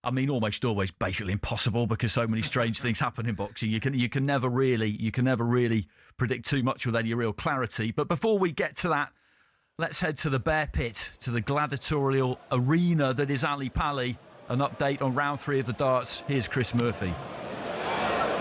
I mean, almost always basically impossible because so many strange things happen in boxing. You can never really predict too much with any real clarity. But before we get to that, Let's head to the Bear Pit, to the gladiatorial arena that is Ali Pali. An update on round 3 of the darts. Here's Chris Murphy.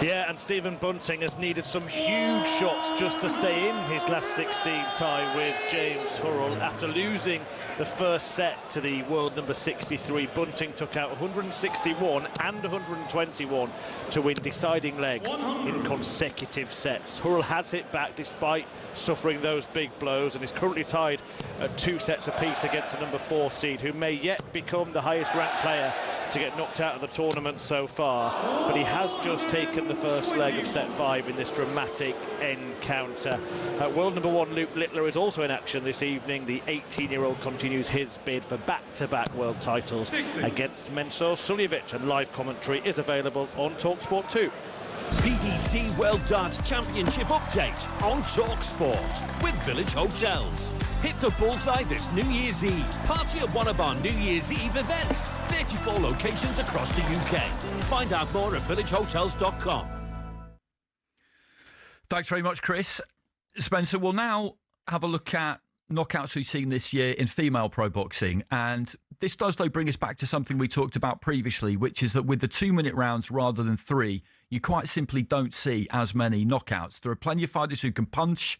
Yeah, and Stephen Bunting has needed some huge shots just to stay in his last 16 tie with James Hurrell. After losing the first set to the world number 63, Bunting took out 161 and 121 to win deciding legs in consecutive sets. Hurrell has hit back despite suffering those big blows and is currently tied at 2 sets apiece against the number 4 seed, who may yet become the highest ranked player to get knocked out of the tournament so far, but he has just taken the first leg of set 5 in this dramatic encounter. World number 1 Luke Littler is also in action this evening. The 18-year-old continues his bid for back-to-back world titles against Mensur Suljovic, and live commentary is available on talkSPORT 2. PDC World Darts Championship update on talkSPORT with Village Hotels. Hit the bullseye this New Year's Eve. Party at one of our New Year's Eve events. 34 locations across the UK. Find out more at villagehotels.com. Thanks very much, Chris. Spencer, we'll now have a look at knockouts we've seen this year in female pro boxing. And this does, though, bring us back to something we talked about previously, which is that with the 2-minute rounds rather than 3, you quite simply don't see as many knockouts. There are plenty of fighters who can punch.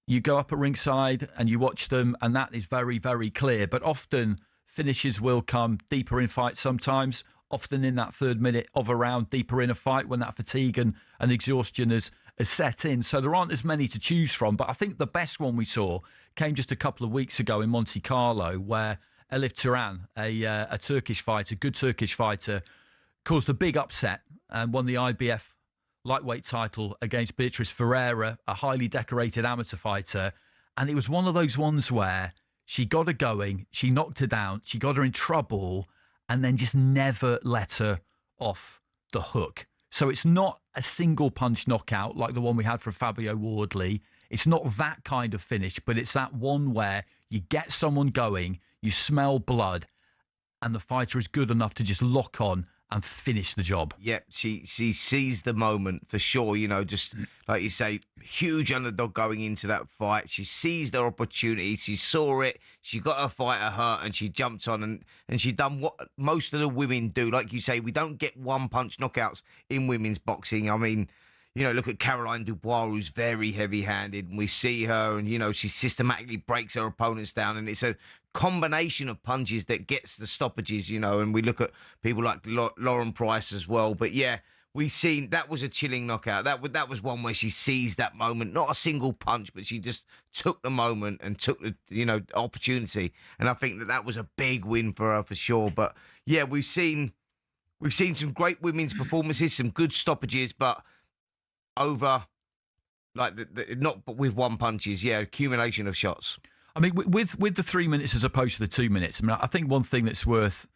You go up at ringside and you watch them, and that is very, very clear. But often finishes will come deeper in fights sometimes, often in that 3rd minute of a round, deeper in a fight when that fatigue and exhaustion has set in. So there aren't as many to choose from. But I think the best one we saw came just a couple of weeks ago in Monte Carlo, where Elif Turan, a Turkish fighter, good Turkish fighter, caused a big upset and won the IBF lightweight title against Beatrice Ferreira, a highly decorated amateur fighter. And it was one of those ones where she got her going, she knocked her down, she got her in trouble, and then just never let her off the hook. So it's not a single punch knockout like the one we had for Fabio Wardley. It's not that kind of finish, but it's that one where you get someone going, you smell blood, and the fighter is good enough to just lock on and finish the job. Yeah, she sees the moment for sure. You know, just like you say, huge underdog going into that fight. She seized her opportunity. She saw it. She got her fighter hurt, and she jumped on and she done what most of the women do. Like you say, we don't get one-punch knockouts in women's boxing. I mean, you know, look at Caroline Dubois, who's very heavy-handed, and we see her, and, you know, she systematically breaks her opponents down, and it's a combination of punches that gets the stoppages, you know, and we look at people like Lauren Price as well. But, yeah, we seen that was a chilling knockout. That was one where she seized that moment, not a single punch, but she just took the moment and took the, you know, opportunity. And I think that was a big win for her for sure. But, yeah, we've seen some great women's performances, some good stoppages, but over, like, not with one punches, yeah, accumulation of shots. I mean, with the 3 minutes as opposed to the 2 minutes, I mean, I think one thing that's worth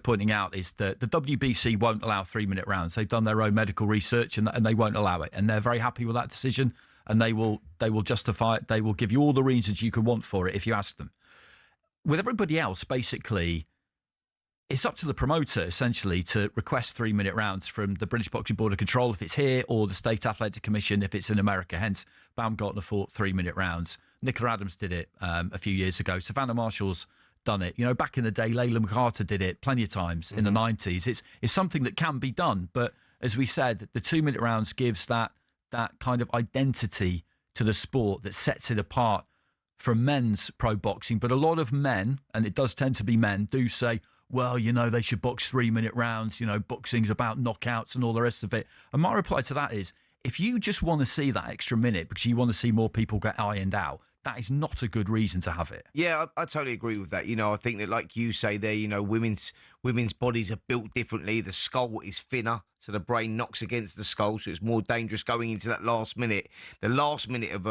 pointing out is that the WBC won't allow 3-minute rounds. They've done their own medical research and they won't allow it, and they're very happy with that decision. And they will justify it. They will give you all the reasons you could want for it if you ask them. With everybody else, basically, it's up to the promoter, essentially, to request 3-minute rounds from the British Boxing Board of Control if it's here, or the State Athletic Commission if it's in America. Hence, Baumgartner fought 3-minute rounds. Nicola Adams did it a few years ago. Savannah Marshall's done it. You know, back in the day, Layla McCarter did it plenty of times in the 90s. It's something that can be done. But as we said, the 2-minute rounds gives that kind of identity to the sport that sets it apart from men's pro boxing. But a lot of men, and it does tend to be men, do say, well, you know, they should box 3-minute rounds. You know, boxing's about knockouts and all the rest of it. And my reply to that is, if you just want to see that extra minute because you want to see more people get ironed out, that is not a good reason to have it. Yeah, I totally agree with that. You know, I think that, like you say there, you know, women's bodies are built differently. The skull is thinner, so the brain knocks against the skull, so it's more dangerous going into that last minute. The last minute of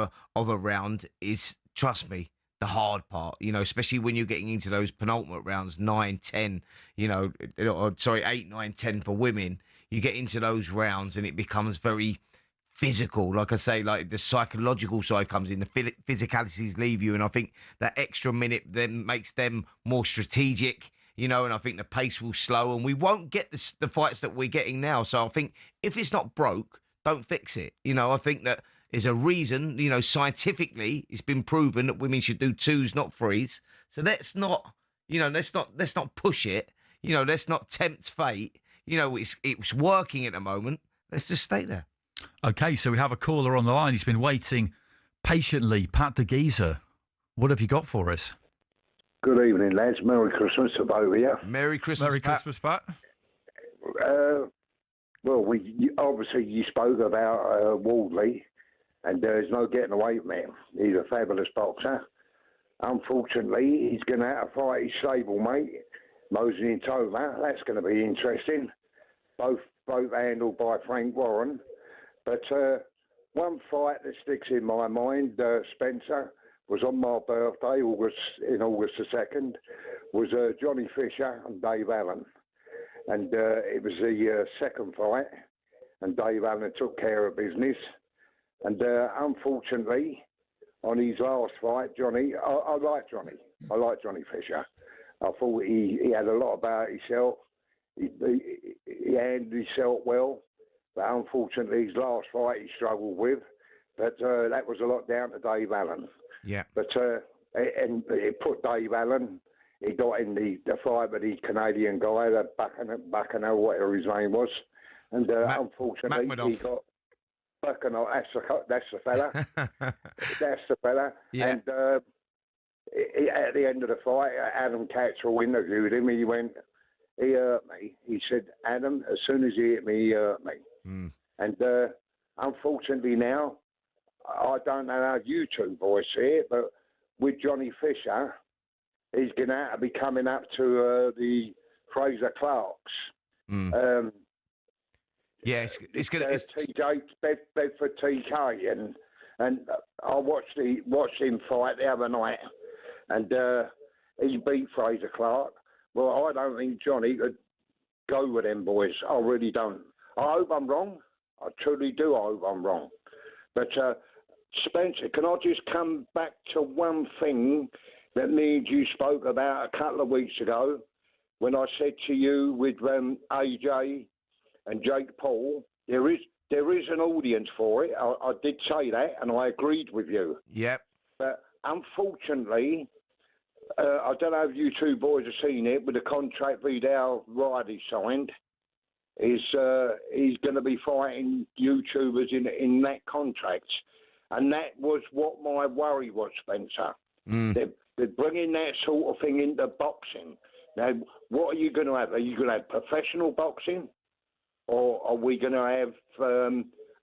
a round is, trust me, the hard part, you know, especially when you're getting into those penultimate rounds, 9, 10, you know, 8, 9, 10 for women. You get into those rounds and it becomes very physical. Like I say, like the psychological side comes in, the physicalities leave you. And I think that extra minute then makes them more strategic, you know, and I think the pace will slow and we won't get the fights that we're getting now. So I think if it's not broke, don't fix it. You know, I think that There's a reason, scientifically, it's been proven that women should do 2s, not 3s. So let's not, let's not push it. Let's not tempt fate. It's working at the moment. Let's just stay there. Okay, so we have a caller on the line. He's been waiting patiently. Pat the Geezer, what have you got for us? Good evening, lads. Merry Christmas to both of you. Merry Christmas, Merry Pat. Christmas, Pat. Well, obviously you spoke about Wardley, and there's no getting away from him. He's a fabulous boxer. Unfortunately, he's going to have to fight his stablemate, Mosley and Toma. That's going to be interesting. Both handled by Frank Warren. But one fight that sticks in my mind, Spencer, was on my birthday, August the 2nd, was Johnny Fisher and Dave Allen. And it was the second fight, and Dave Allen took care of business. And unfortunately, on his last fight, Johnny, I like Johnny. I like Johnny Fisher. I thought he had a lot about himself. He handled himself well, but unfortunately, his last fight he struggled with. But that was a lot down to Dave Allen. Yeah. But and it put Dave Allen. He got in the fight with the Canadian guy, that Baccano, whatever his name was, and unfortunately he got Baccano. That's the fella. That's the fella. Yeah. And at the end of the fight, Adam Cattrall interviewed him. He went, "He hurt me." He said, "Adam, as soon as he hit me, he hurt me." Mm. And unfortunately now, I don't know how you two boys see it, but with Johnny Fisher, he's going to have to be coming up to the Fraser Clarks. Mm. It's going to... TJ Bedford TK, and I watched him fight the other night, and he beat Fraser Clark. Well, I don't think Johnny could go with them boys. I really don't. I hope I'm wrong. I truly do. I hope I'm wrong. But Spencer, can I just come back to one thing that me and you spoke about a couple of weeks ago when I said to you with AJ and Jake Paul, there is an audience for it. I did say that, and I agreed with you. Yep. But unfortunately, I don't know if you two boys have seen it, with the contract Vidal Riley signed, he's going to be fighting YouTubers in that contract. And that was what my worry was, Spencer. Mm. They're bringing that sort of thing into boxing. Now, what are you going to have? Are you going to have professional boxing? Or are we going to have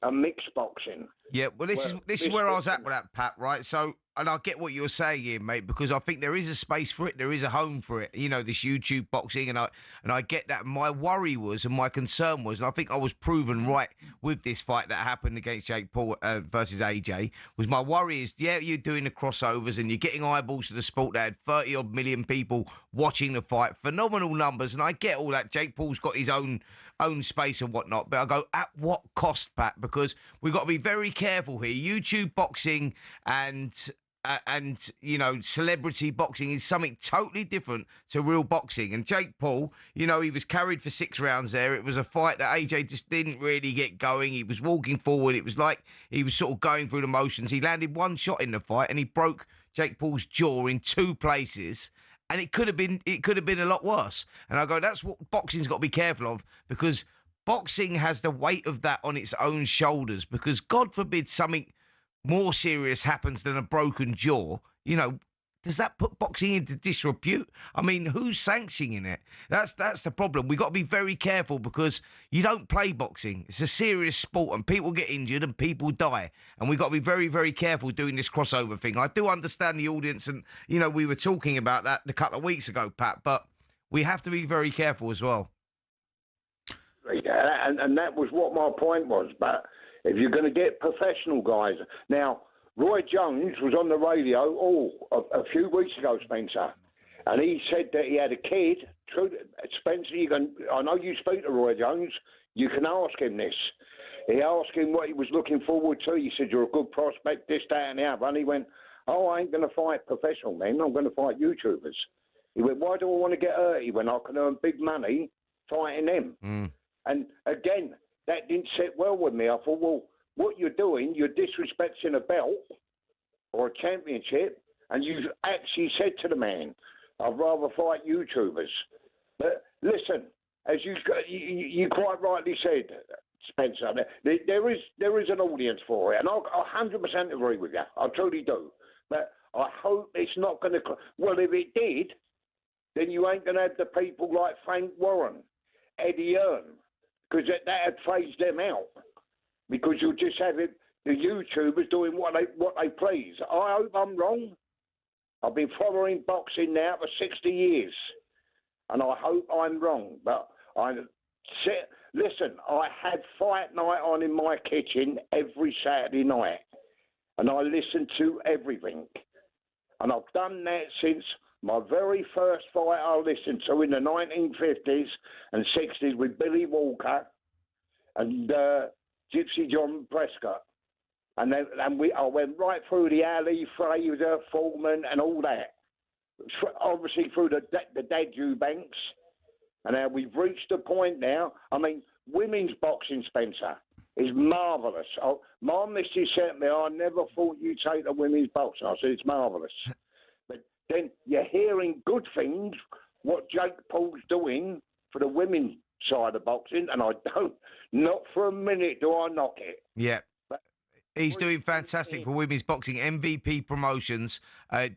a mixed boxing? Yeah, well, this is where I was at with that, Pat, right? So, and I get what you're saying here, mate, because I think there is a space for it. There is a home for it, this YouTube boxing, and I get that. My worry was, and my concern was, and I think I was proven right with this fight that happened against Jake Paul versus AJ, was my worry is, yeah, you're doing the crossovers and you're getting eyeballs to the sport. They had 30-odd million people watching the fight, phenomenal numbers, and I get all that. Jake Paul's got his own space and whatnot, but I go, at what cost, Pat? Because we've got to be very careful here. YouTube boxing and celebrity boxing is something totally different to real boxing. And Jake Paul, he was carried for 6 rounds there. It was a fight that AJ just didn't really get going. He was walking forward. It was like he was sort of going through the motions. He landed one shot in the fight and he broke Jake Paul's jaw in 2 places. And it could have been a lot worse. And I go, that's what boxing's got to be careful of, because boxing has the weight of that on its own shoulders, because God forbid something more serious happens than a broken jaw. Does that put boxing into disrepute? I mean, who's sanctioning it? That's the problem. We've got to be very careful, because you don't play boxing. It's a serious sport and people get injured and people die. And we've got to be very, very careful doing this crossover thing. I do understand the audience, and, we were talking about that a couple of weeks ago, Pat, but we have to be very careful as well. Yeah, and that was what my point was. But if you're going to get professional guys... Now, Roy Jones was on the radio a few weeks ago, Spencer, and he said that he had a kid. Spencer, I know you speak to Roy Jones. You can ask him this. He asked him what he was looking forward to. He said, "You're a good prospect, this, that, and the other." And he went, "Oh, I ain't going to fight professional men. I'm going to fight YouTubers." He went, "Why do I want to get hurt?" He went, "I can earn big money fighting them." Mm. And again, that didn't sit well with me. I thought, well, what you're doing, you're disrespecting a belt or a championship, and you actually said to the man, I'd rather fight YouTubers. But listen, as you quite rightly said, Spencer, there is an audience for it, and I 100% agree with you. I truly do. But I hope it's not going to... Well, if it did, then you ain't going to have the people like Frank Warren, Eddie Earn, because that had phased them out. Because you'll just have the YouTubers doing what they please. I hope I'm wrong. I've been following boxing now for 60 years, and I hope I'm wrong. But listen, I had Fight Night on in my kitchen every Saturday night, and I listened to everything. And I've done that since my very first fight I listened to in the 1950s and 60s with Billy Walker and Gypsy John Prescott. And then I went right through the Ali, Fraser, Foreman, and all that. Obviously through the dead Eubanks. And now we've reached a point now. I mean, women's boxing, Spencer, is marvellous. My missus said to me, I never thought you'd take the women's boxing. I said, it's marvellous. But then you're hearing good things, what Jake Paul's doing for the women's side of boxing, and not for a minute do I knock it. Yeah. He's doing fantastic for women's boxing. MVP Promotions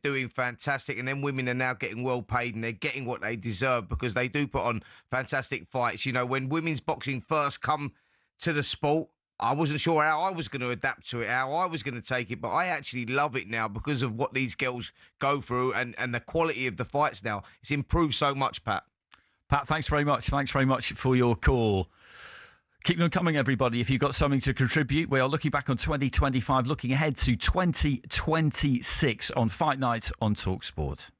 doing fantastic. And then women are now getting well paid and they're getting what they deserve because they do put on fantastic fights. You know, when women's boxing first come to the sport, I wasn't sure how I was going to adapt to it, how I was going to take it. But I actually love it now because of what these girls go through and the quality of the fights now. It's improved so much, Pat. Pat, thanks very much. Thanks very much for your call. Keep them coming, everybody. If you've got something to contribute, we are looking back on 2025, looking ahead to 2026 on Fight Night on talkSPORT.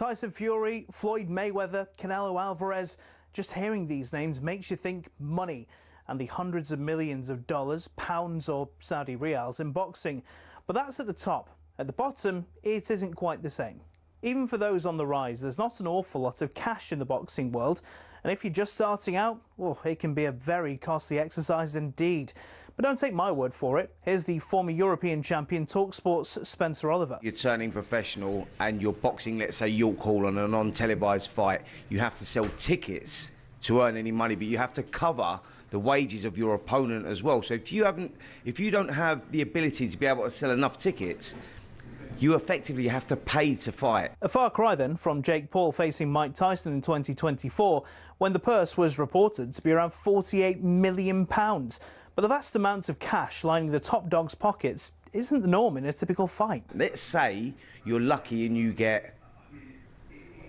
Tyson Fury, Floyd Mayweather, Canelo Alvarez. Just hearing these names makes you think money and the hundreds of millions of dollars, pounds or Saudi riyals in boxing. But that's at the top. At the bottom, it isn't quite the same. Even for those on the rise, there's not an awful lot of cash in the boxing world. And if you're just starting out, well, it can be a very costly exercise indeed. But don't take my word for it. Here's the former European champion, talkSPORT's Spencer Oliver. You're turning professional and you're boxing, let's say, York Hall on a non-televised fight. You have to sell tickets to earn any money, but you have to cover the wages of your opponent as well. So if you don't have the ability to be able to sell enough tickets, you effectively have to pay to fight. A far cry then from Jake Paul facing Mike Tyson in 2024, when the purse was reported to be around £48 million. But the vast amounts of cash lining the top dog's pockets isn't the norm in a typical fight. Let's say you're lucky and you get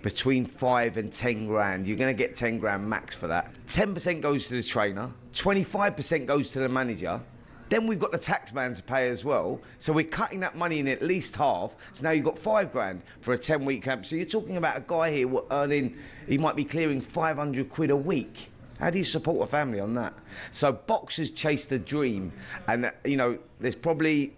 between 5 and 10 grand. You're going to get 10 grand max for that. 10% goes to the trainer, 25% goes to the manager. Then we've got the tax man to pay as well. So we're cutting that money in at least half. So now you've got 5 grand for a 10-week camp. So you're talking about a guy here earning, he might be clearing 500 quid a week. How do you support a family on that? So boxers chase the dream. And, you know, there's probably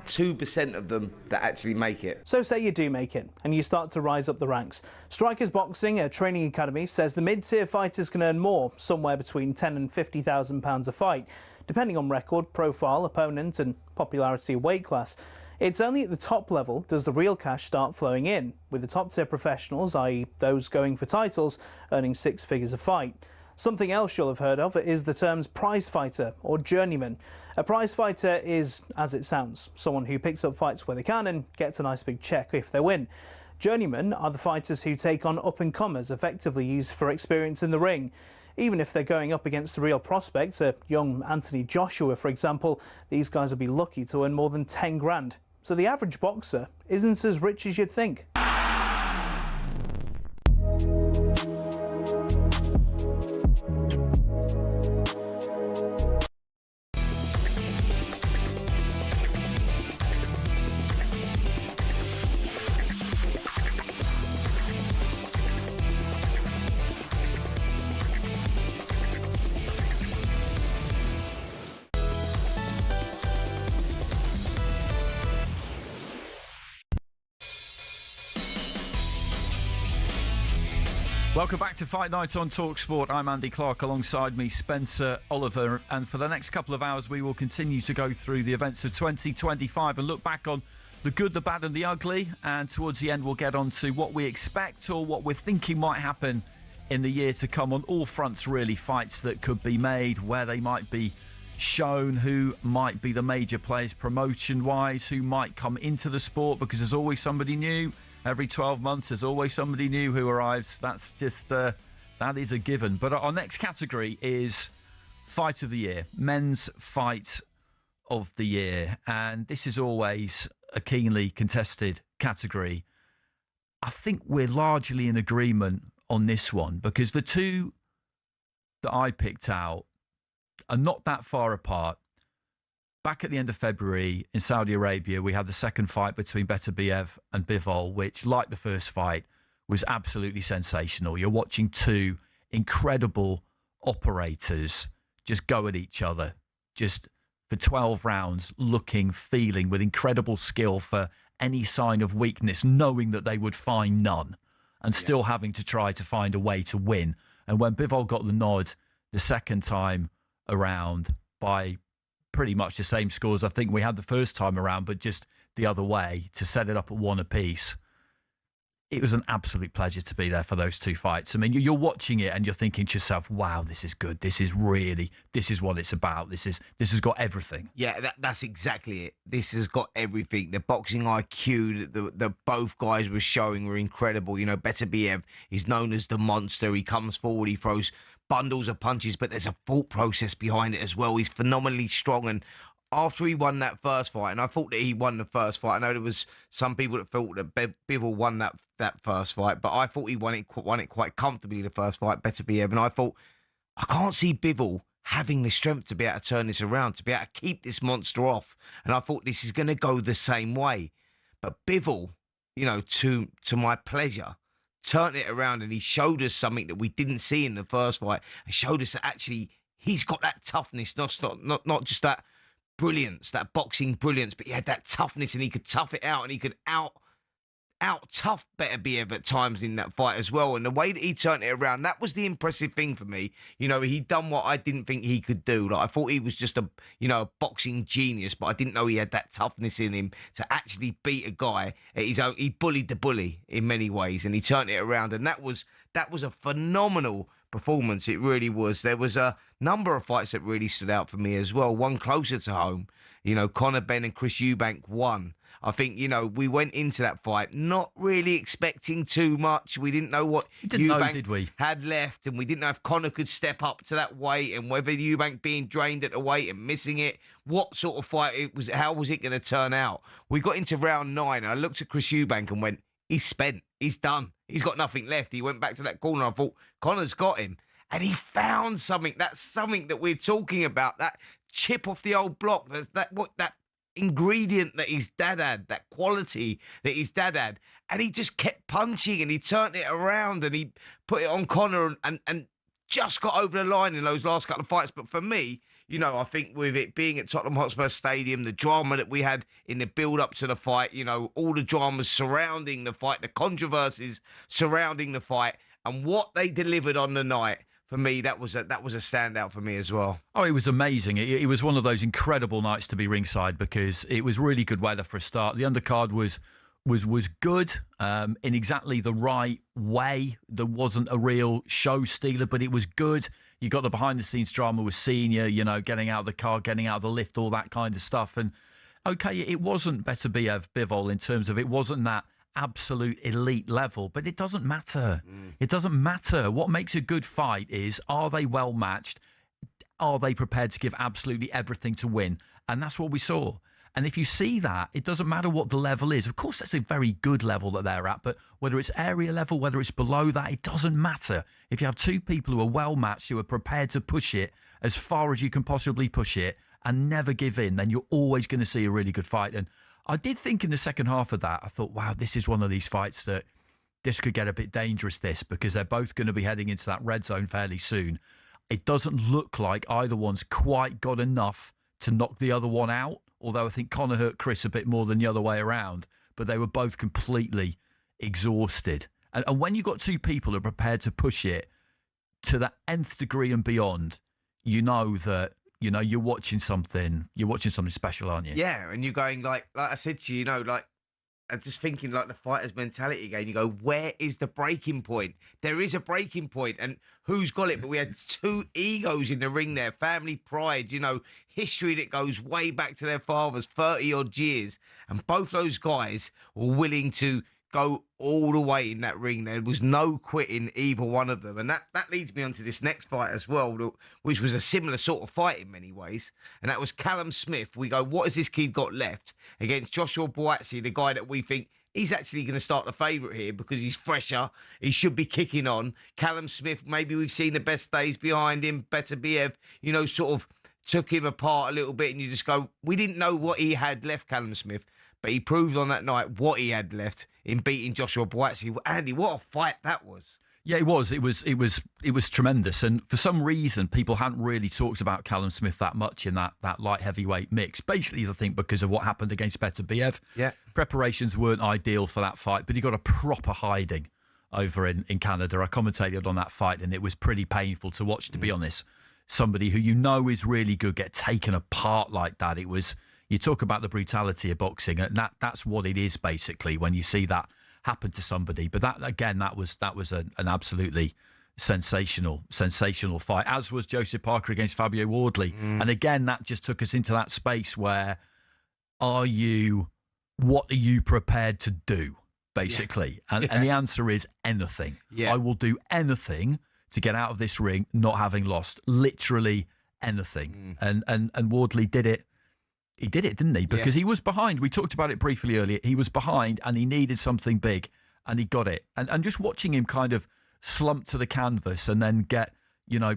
2% of them that actually make it. So say you do make it and you start to rise up the ranks. Strikers Boxing, a training academy, says the mid-tier fighters can earn more, somewhere between £10,000 and £50,000 a fight, depending on record, profile, opponent and popularity of weight class. It's only at the top level does the real cash start flowing in, with the top-tier professionals, i.e. those going for titles, earning 6 figures a fight. Something else you'll have heard of is the terms prize fighter or journeyman. A prize fighter is, as it sounds, someone who picks up fights where they can and gets a nice big check if they win. Journeymen are the fighters who take on up-and-comers, effectively used for experience in the ring. Even if they're going up against the real prospects, a young Anthony Joshua, for example, these guys will be lucky to earn more than 10 grand. So the average boxer isn't as rich as you'd think. Welcome back to Fight Night on talkSPORT. I'm Andy Clark, alongside me Spencer Oliver, and for the next couple of hours we will continue to go through the events of 2025 and look back on the good, the bad and the ugly, and towards the end we'll get on to what we expect or what we're thinking might happen in the year to come on all fronts really. Fights that could be made, where they might be shown, who might be the major players promotion wise, who might come into the sport, because there's always somebody new. Every 12 months, there's always somebody new who arrives. That's just, that is a given. But our next category is Fight of the Year, Men's Fight of the Year. And this is always a keenly contested category. I think we're largely in agreement on this one, because the two that I picked out are not that far apart. Back at the end of February in Saudi Arabia, we had the second fight between Beterbiev and Bivol, which, like the first fight, was absolutely sensational. You're watching two incredible operators just go at each other, just for 12 rounds, looking, feeling with incredible skill for any sign of weakness, knowing that they would find none, and still having to try to find a way to win. And when Bivol got the nod the second time around by pretty much the same scores I think we had the first time around, but just the other way, to set it up at 1 apiece. It was an absolute pleasure to be there for those two fights. I mean, you're watching it and you're thinking to yourself, wow, this is good. This is what it's about. This has got everything. Yeah, that's exactly it. This has got everything. The boxing IQ that the both guys were showing were incredible. You know, Beterbiev is known as the monster. He comes forward, he throws bundles of punches, but there's a thought process behind it as well. He's phenomenally strong. And after he won that first fight, and I thought that he won the first fight, I know there was some people that thought that Bivol won that first fight, but I thought he won it quite comfortably the first fight, Beterbiev. And I thought, I can't see Bivol having the strength to be able to turn this around, to be able to keep this monster off. And I thought this is going to go the same way. But Bivol to my pleasure, turned it around, and he showed us something that we didn't see in the first fight. And showed us that actually he's got that toughness, not just that brilliance, that boxing brilliance, but he had that toughness, and he could tough it out, and he could out tough Beterbiev at times in that fight as well. And the way that he turned it around, that was the impressive thing for me. He'd done what I didn't think he could do. Like, I thought he was just a boxing genius, but I didn't know he had that toughness in him to actually beat a guy at his own. He bullied the bully in many ways, and he turned it around. And that was a phenomenal performance. It really was. There was a number of fights that really stood out for me as well. One closer to home, Conor Benn and Chris Eubank won. I think, we went into that fight not really expecting too much. We didn't know what Eubank had left, and we didn't know if Conor could step up to that weight, and whether Eubank being drained at the weight and missing it, what sort of fight it was, how was it going to turn out? We got into round 9, and I looked at Chris Eubank and went, he's spent, he's done, he's got nothing left. He went back to that corner. I thought, Conor's got him. And he found something. That's something that we're talking about, that chip off the old block, that ingredient that his dad had, that quality that his dad had, and he just kept punching, and he turned it around, and he put it on Conor, and just got over the line in those last couple of fights. But for me, I think with it being at Tottenham Hotspur Stadium, the drama that we had in the build-up to the fight, all the dramas surrounding the fight, the controversies surrounding the fight, and what they delivered on the night, for me, that was a standout for me as well. Oh, it was amazing. It was one of those incredible nights to be ringside, because it was really good weather for a start. The undercard was good in exactly the right way. There wasn't a real show stealer, but it was good. You got the behind-the-scenes drama with Senior, getting out of the car, getting out of the lift, all that kind of stuff. And, okay, it wasn't Beterbiev Bivol in terms of, it wasn't that absolute elite level, but it doesn't matter. It doesn't matter. What makes a good fight is, are they well matched? Are they prepared to give absolutely everything to win? And that's what we saw. And if you see that, it doesn't matter what the level is. Of course, that's a very good level that they're at, but whether it's area level, whether it's below that, it doesn't matter. If you have two people who are well matched, who are prepared to push it as far as you can possibly push it and never give in, then you're always going to see a really good fight. And I did think in the second half of that, I thought, wow, this is one of these fights that this could get a bit dangerous, because they're both going to be heading into that red zone fairly soon. It doesn't look like either one's quite got enough to knock the other one out, although I think Conor hurt Chris a bit more than the other way around, but they were both completely exhausted. And when you've got two people who are prepared to push it to the nth degree and beyond, you know that you're watching something special, aren't you? Yeah, and you're going, like I said to you, I'm just thinking like the fighter's mentality again. You go, where is the breaking point? There is a breaking point, and who's got it? But we had two egos in the ring there, family pride, history that goes way back to their fathers, 30-odd years. And both those guys were willing to go all the way in that ring. There was no quitting either one of them. And that leads me on to this next fight as well, which was a similar sort of fight in many ways. And that was Callum Smith. We go, what has this kid got left against Joshua Buatsi, the guy that we think he's actually going to start the favourite here because he's fresher. He should be kicking on. Callum Smith, maybe we've seen the best days behind him. Beterbiev, sort of took him apart a little bit, and you just go, we didn't know what he had left, Callum Smith. But he proved on that night what he had left in beating Joshua Buatsi. Andy, what a fight that was. Yeah, it was. It was tremendous. And for some reason, people hadn't really talked about Callum Smith that much in that light heavyweight mix. Basically, I think because of what happened against Beterbiev. Yeah. Preparations weren't ideal for that fight, but he got a proper hiding over in Canada. I commentated on that fight, and it was pretty painful to watch, to be honest. Somebody who is really good get taken apart like that. It was... You talk about the brutality of boxing, and that's what it is basically when you see that happen to somebody. But that was an absolutely sensational fight, as was Joseph Parker against Fabio Wardley. And again, that just took us into that space where what are you prepared to do, basically? Yeah. And the answer is anything. Yeah. I will do anything to get out of this ring not having lost. Literally anything. And Wardley did it. He did it, didn't he? Because he was behind. We talked about it briefly earlier. He was behind and he needed something big and he got it. And just watching him kind of slump to the canvas and then get,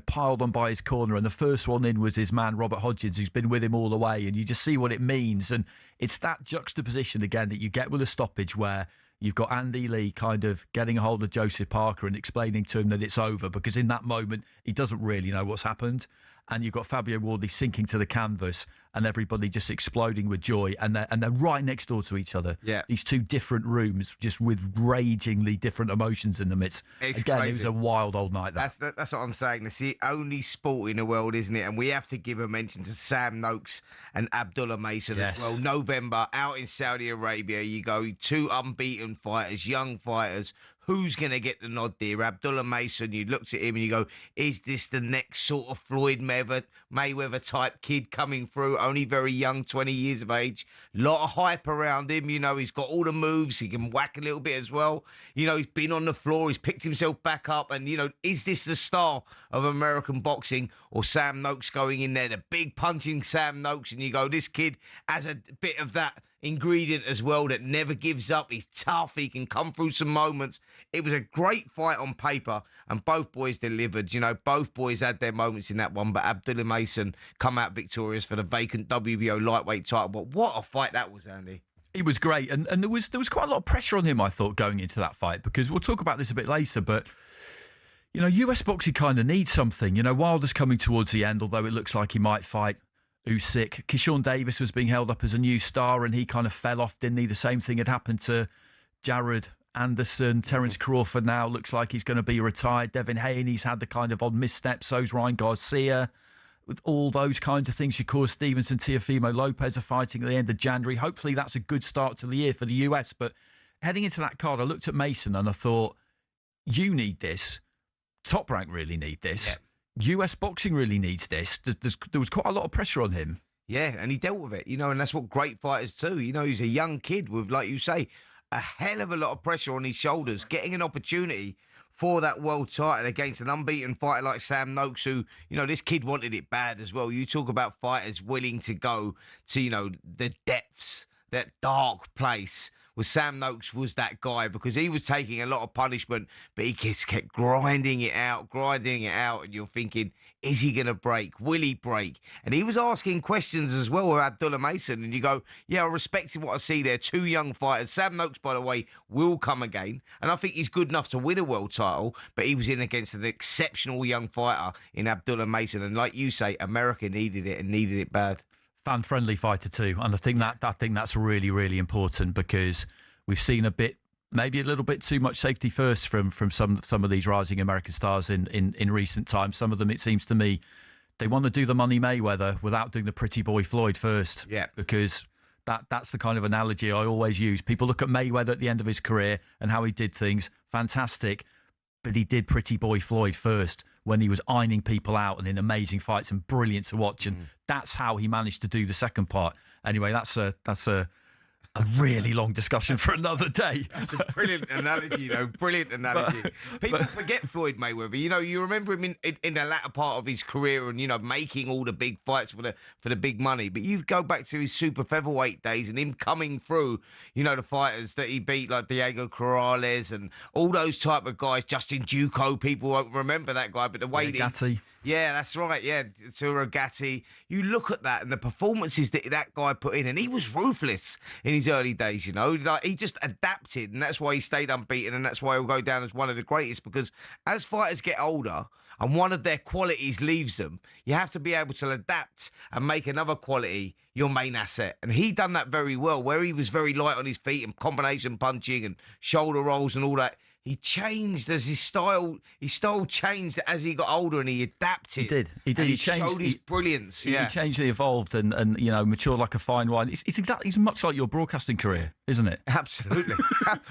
piled on by his corner. And the first one in was his man, Robert Hodgins, who's been with him all the way. And you just see what it means. And it's that juxtaposition again that you get with a stoppage where, you've got Andy Lee kind of getting a hold of Joseph Parker and explaining to him that it's over, because in that moment he doesn't really know what's happened. And you've got Fabio Wardley sinking to the canvas and everybody just exploding with joy. And they're right next door to each other. Yeah. These two different rooms, just with ragingly different emotions in the midst. Again, crazy. it was a wild old night. That's what I'm saying. It's the only sport in the world, isn't it? And we have to give a mention to Sam Noakes and Abdullah Mason as well. November, out in Saudi Arabia, you go, two unbeaten fighters, young fighters. Who's going to get the nod there? Abdullah Mason, you looked at him and you go, is this the next sort of Floyd Mayweather type kid coming through? Only very young, 20 years of age. Lot of hype around him. You know, he's got all the moves. He can whack a little bit as well. You know, he's been on the floor. He's picked himself back up. And, you know, is this the star of American boxing, or Sam Noakes going in there, the big punching Sam Noakes? And you go, this kid has a bit of that ingredient as well, that never gives up. He's tough. He can come through some moments. It was a great fight on paper, and both boys delivered. You know, both boys had their moments in that one, but Abdullah Mason come out victorious for the vacant WBO lightweight title. But what a fight that was, Andy. It was great, and there was quite a lot of pressure on him, I thought, going into that fight, because we'll talk about this a bit later, but you know, US boxing kind of needs something. You know, Wilder's coming towards the end, although it looks like he might fight Usyk. Keyshawn Davis was being held up as a new star, and he kind of fell off, didn't he? The same thing had happened to Jared Anderson. Terence Crawford now looks like he's going to be retired. Devin Haney's had the kind of odd missteps. So's Ryan Garcia. With all those kinds of things, Shakur Stevenson, Teofimo Lopez are fighting at the end of January. Hopefully that's a good start to the year for the US. But heading into that card, I looked at Mason and I thought, you need this. Top Rank really need this. Yeah. US boxing really needs this. There was quite a lot of pressure on him. Yeah, and he dealt with it, you know, and that's what great fighters do. You know, he's a young kid with, like you say, a hell of a lot of pressure on his shoulders, getting an opportunity for that world title against an unbeaten fighter like Sam Noakes, who, you know, this kid wanted it bad as well. You talk about fighters willing to go to, you know, the depths, that dark place. Well, Sam Noakes was that guy, because he was taking a lot of punishment, but he just kept grinding it out, and you're thinking, is he going to break? Will he break? And he was asking questions as well with Abdullah Mason, and you go, yeah, I respect what I see there. Two young fighters. Sam Noakes, by the way, will come again, and I think he's good enough to win a world title, but he was in against an exceptional young fighter in Abdullah Mason, and like you say, America needed it, and needed it bad. Fan-friendly fighter too, and I think that's really, really important, because we've seen maybe a little bit too much safety first from some of these rising American stars in recent times. Some of them, it seems to me, they want to do the money Mayweather without doing the pretty boy Floyd first. Yeah, because that's the kind of analogy I always use. People look at Mayweather at the end of his career and how he did things, fantastic, but he did pretty boy Floyd first, when he was ironing people out and in amazing fights and brilliant to watch. And that's how he managed to do the second part. Anyway, that's a really long discussion for another day. That's a brilliant analogy, though. Brilliant analogy. People forget Floyd Mayweather. You know, you remember him in the latter part of his career, and, you know, making all the big fights for the big money. But you go back to his super featherweight days and him coming through, you know, the fighters that he beat, like Diego Corrales and all those type of guys. Justin Duco, people won't remember that guy, but the way Gatti. Yeah, that's right. Yeah, Turo Gatti. You look at that and the performances that guy put in, and he was ruthless in his early days, you know. Like, he just adapted, and that's why he stayed unbeaten, and that's why he'll go down as one of the greatest, because as fighters get older and one of their qualities leaves them, you have to be able to adapt and make another quality your main asset. And he done that very well, where he was very light on his feet and combination punching and shoulder rolls and all that. He changed as his style changed as he got older, and he adapted. He did. He changed, showed his brilliance. He changed, he evolved, and you know, matured like a fine wine. It's much like your broadcasting career, isn't it? Absolutely.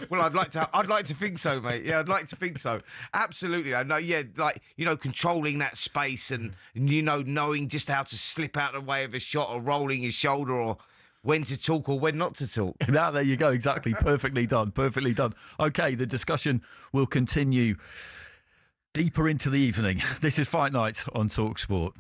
Well, I'd like to think so, mate. Yeah, I'd like to think so. Absolutely. I know. Yeah, like, you know, controlling that space and you know, knowing just how to slip out of the way of a shot, or rolling his shoulder, or when to talk or when not to talk. Now, there you go. Exactly. Perfectly done. Perfectly done. Okay, the discussion will continue deeper into the evening. This is Fight Night on talkSPORT.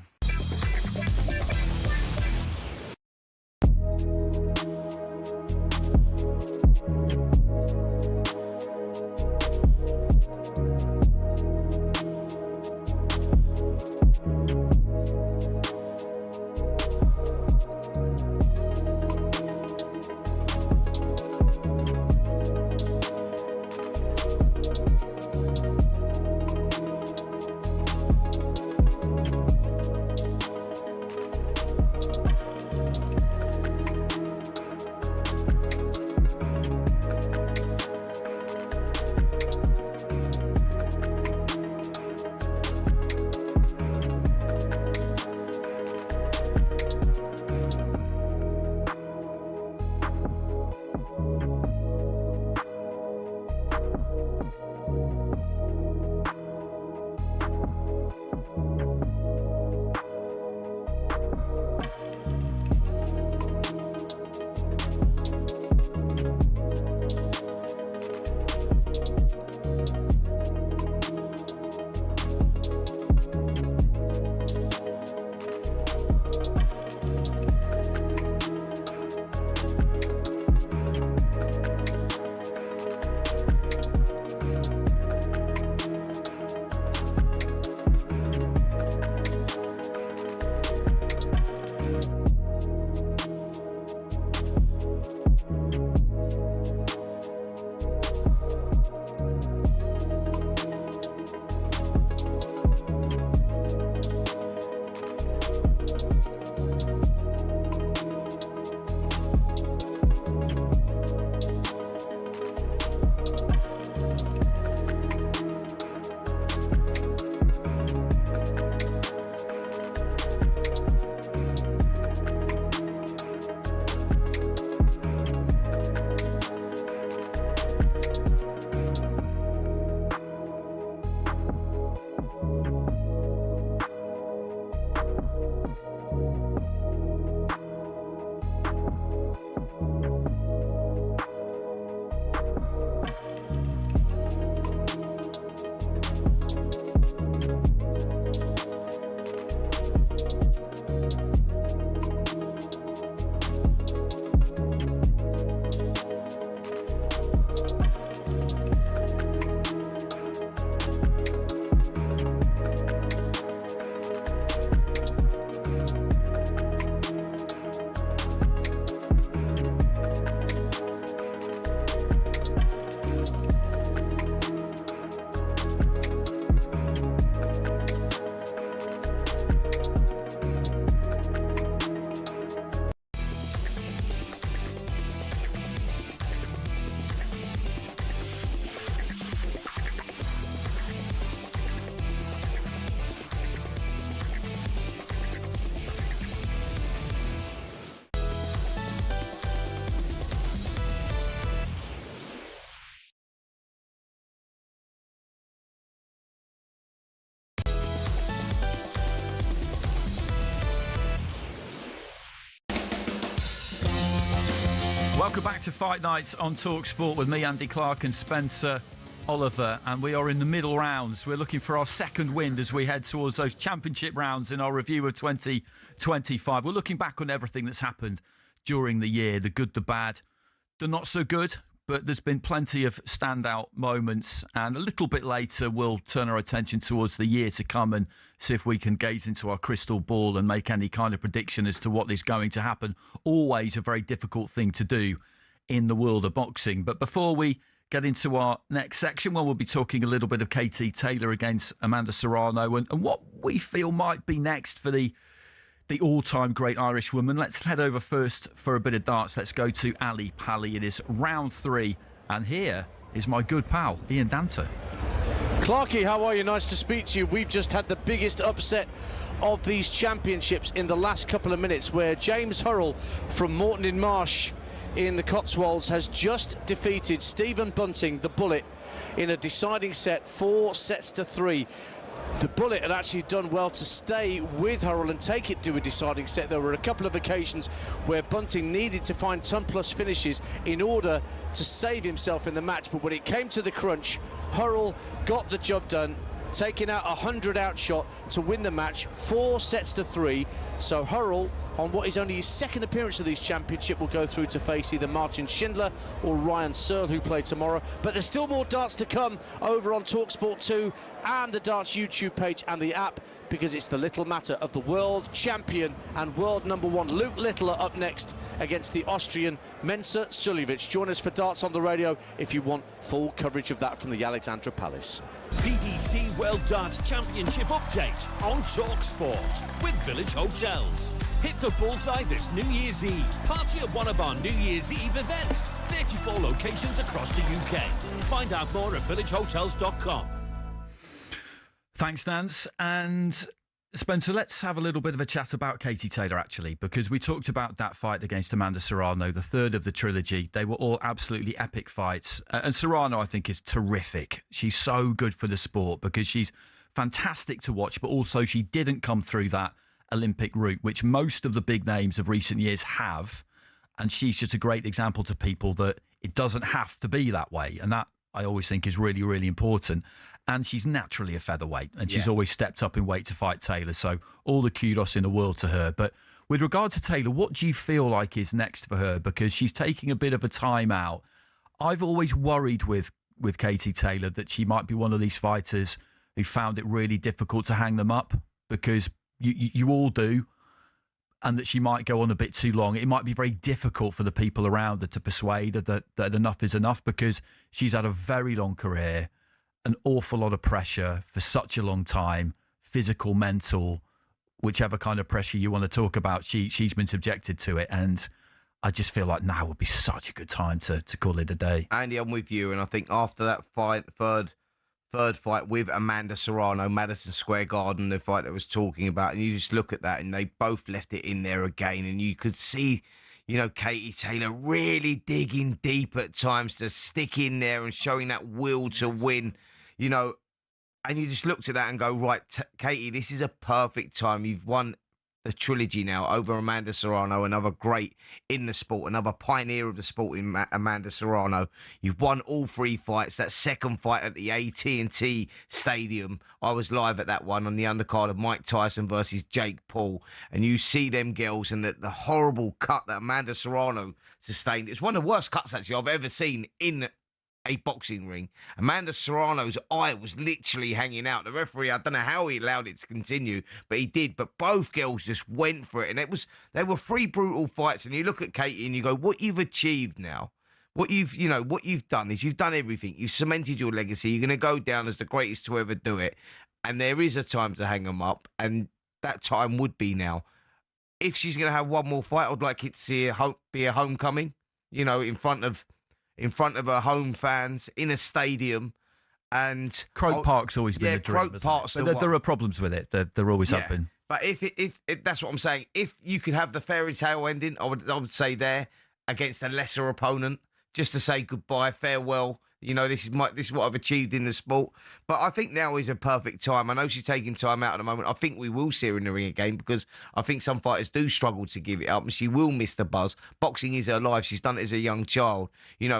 Welcome back to Fight Night on talkSPORT with me, Andy Clark, and Spencer Oliver. And we are in the middle rounds. We're looking for our second wind as we head towards those championship rounds in our review of 2025. We're looking back on everything that's happened during the year, the good, the bad, the not so good. But there's been plenty of standout moments. And a little bit later, we'll turn our attention towards the year to come and see if we can gaze into our crystal ball and make any kind of prediction as to what is going to happen. Always a very difficult thing to do in the world of boxing. But before we get into our next section, well, we'll be talking a little bit of Katie Taylor against Amanda Serrano and what we feel might be next for the all-time great Irish woman. Let's head over first for a bit of darts. Let's go to Ali Pally. It is round 3, and here is my good pal, Ian Danter. Clarky, how are you? Nice to speak to you. We've just had the biggest upset of these championships in the last couple of minutes, where James Hurrell from Morton in Marsh in the Cotswolds has just defeated Stephen Bunting, the Bullet, in a deciding set, 4-3. The Bullet had actually done well to stay with Hurrell and take it to a deciding set. There were a couple of occasions where Bunting needed to find ton-plus finishes in order to save himself in the match, but when it came to the crunch, Hurrell got the job done, taking out a 100-out shot to win the match, 4-3. So Hurrell, on what is only his second appearance of these championship, will go through to face either Martin Schindler or Ryan Searle, who play tomorrow. But there's still more darts to come over on talkSPORT 2 and the Darts YouTube page and the app, because it's the little matter of the world champion and world number 1 Luke Littler up next against the Austrian Mensa Suljovic. Join us for Darts on the Radio if you want full coverage of that from the Alexandra Palace. PDC World Darts Championship update on talkSPORT with Village Hotels. Hit the bullseye this New Year's Eve. Party at one of our New Year's Eve events. 34 locations across the UK. Find out more at villagehotels.com. Thanks, Nance. And Spencer, let's have a little bit of a chat about Katie Taylor, actually, because we talked about that fight against Amanda Serrano, the third of the trilogy. They were all absolutely epic fights. And Serrano, I think, is terrific. She's so good for the sport because she's fantastic to watch, but also she didn't come through that Olympic route, which most of the big names of recent years have. And she's just a great example to people that it doesn't have to be that way. And that I always think is really, really important. And she's naturally a featherweight, and she's always stepped up in weight to fight Taylor. So all the kudos in the world to her. But with regard to Taylor, what do you feel like is next for her? Because she's taking a bit of a time out. I've always worried with Katie Taylor that she might be one of these fighters who found it really difficult to hang them up, because you all do, and that she might go on a bit too long. It might be very difficult for the people around her to persuade her that enough is enough, because she's had a very long career, an awful lot of pressure for such a long time, physical, mental, whichever kind of pressure you want to talk about, she's been subjected to it. And I just feel like now would be such a good time to call it a day. Andy, I'm with you, and I think after that fight, third fight with Amanda Serrano, Madison Square Garden, the fight I was talking about, and you just look at that, and they both left it in there again, and you could see, Katie Taylor really digging deep at times to stick in there and showing that will to win, and you just looked at that and go, right, Katie, this is a perfect time. You've won the trilogy now over Amanda Serrano, another great in the sport, another pioneer of the sport in Amanda Serrano. You've won all 3 fights. That second fight at the AT&T Stadium, I was live at that one on the undercard of Mike Tyson versus Jake Paul, and you see them girls and the horrible cut that Amanda Serrano sustained. It's one of the worst cuts actually I've ever seen in a boxing ring. Amanda Serrano's eye was literally hanging out. The referee, I don't know how he allowed it to continue, but he did. But both girls just went for it, and they were 3 brutal fights. And you look at Katie and you go, what you've achieved now, what you've done is you've done everything. You've cemented your legacy. You're going to go down as the greatest to ever do it. And there is a time to hang them up, and that time would be now. If she's going to have one more fight, I'd like it to see be a homecoming, in front of her home fans in a stadium. And Croke Park's always been a dream. Croke Park's but there are problems with it. There always have been. But if that's what I'm saying, if you could have the fairy tale ending, I would say there against a lesser opponent, just to say goodbye, farewell. This is what I've achieved in the sport. But I think now is a perfect time. I know she's taking time out at the moment. I think we will see her in the ring again, because I think some fighters do struggle to give it up, and she will miss the buzz. Boxing is her life. She's done it as a young child.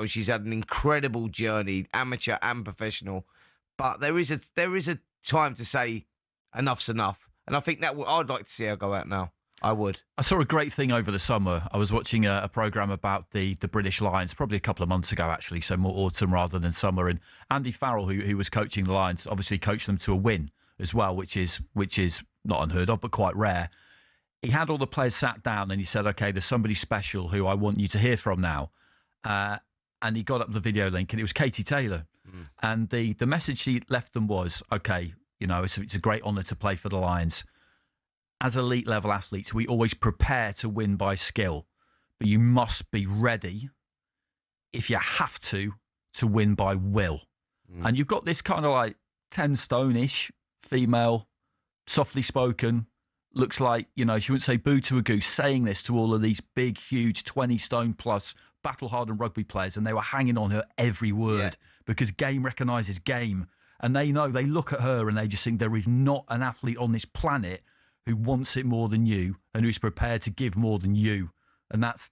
She's had an incredible journey, amateur and professional. But there is a time to say enough's enough. And I think that I'd like to see her go out now. I would. I saw a great thing over the summer. I was watching a programme about the British Lions, probably a couple of months ago, actually, so more autumn rather than summer. And Andy Farrell, who was coaching the Lions, obviously coached them to a win as well, which is not unheard of, but quite rare. He had all the players sat down and he said, OK, there's somebody special who I want you to hear from now. And he got up the video link, and it was Katie Taylor. And the message she left them was, OK, it's a great honour to play for the Lions. As elite level athletes, we always prepare to win by skill, but you must be ready, if you have to win by will. And you've got this kind of like 10 stone-ish female, softly spoken, looks like, she wouldn't say boo to a goose, saying this to all of these big, huge 20 stone plus battle-hardened rugby players, and they were hanging on her every word because game recognises game. And they look at her and they just think there is not an athlete on this planet who wants it more than you and who's prepared to give more than you. And that's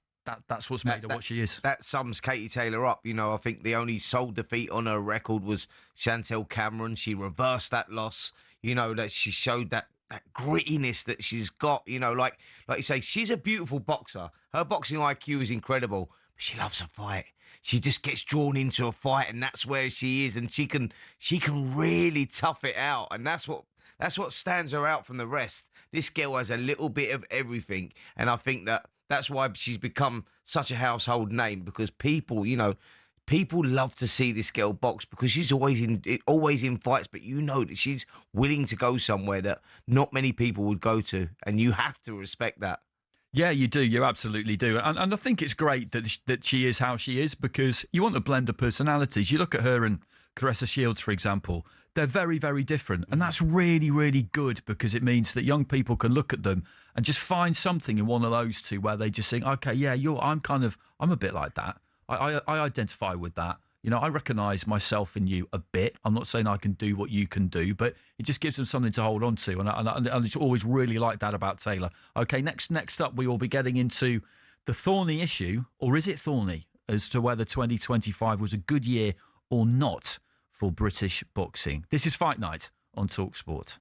what's made her what she is. That sums Katie Taylor up. I think the only sole defeat on her record was Chantel Cameron. She reversed that loss. That she showed that grittiness that she's got. Like you say, she's a beautiful boxer. Her boxing IQ is incredible, but she loves a fight. She just gets drawn into a fight, and that's where she is, and she can really tough it out, and that's what stands her out from the rest. This girl has a little bit of everything, and I think that's why she's become such a household name, because people love to see this girl box, because she's always in fights, but that she's willing to go somewhere that not many people would go to, and you have to respect that. Yeah, you do. You absolutely do. And I think it's great that she is how she is, because you want a blend of personalities. You look at her and Caressa Shields, for example. They're very, very different. And that's really, really good, because it means that young people can look at them and just find something in one of those two where they just think, OK, yeah, I'm a bit like that. I identify with that. You know, I recognise myself in you a bit. I'm not saying I can do what you can do, but it just gives them something to hold on to. And it's always really like that about Taylor. Okay, next up, we will be getting into the thorny issue, or is it thorny, as to whether 2025 was a good year or not for British boxing. This is Fight Night on talkSPORT.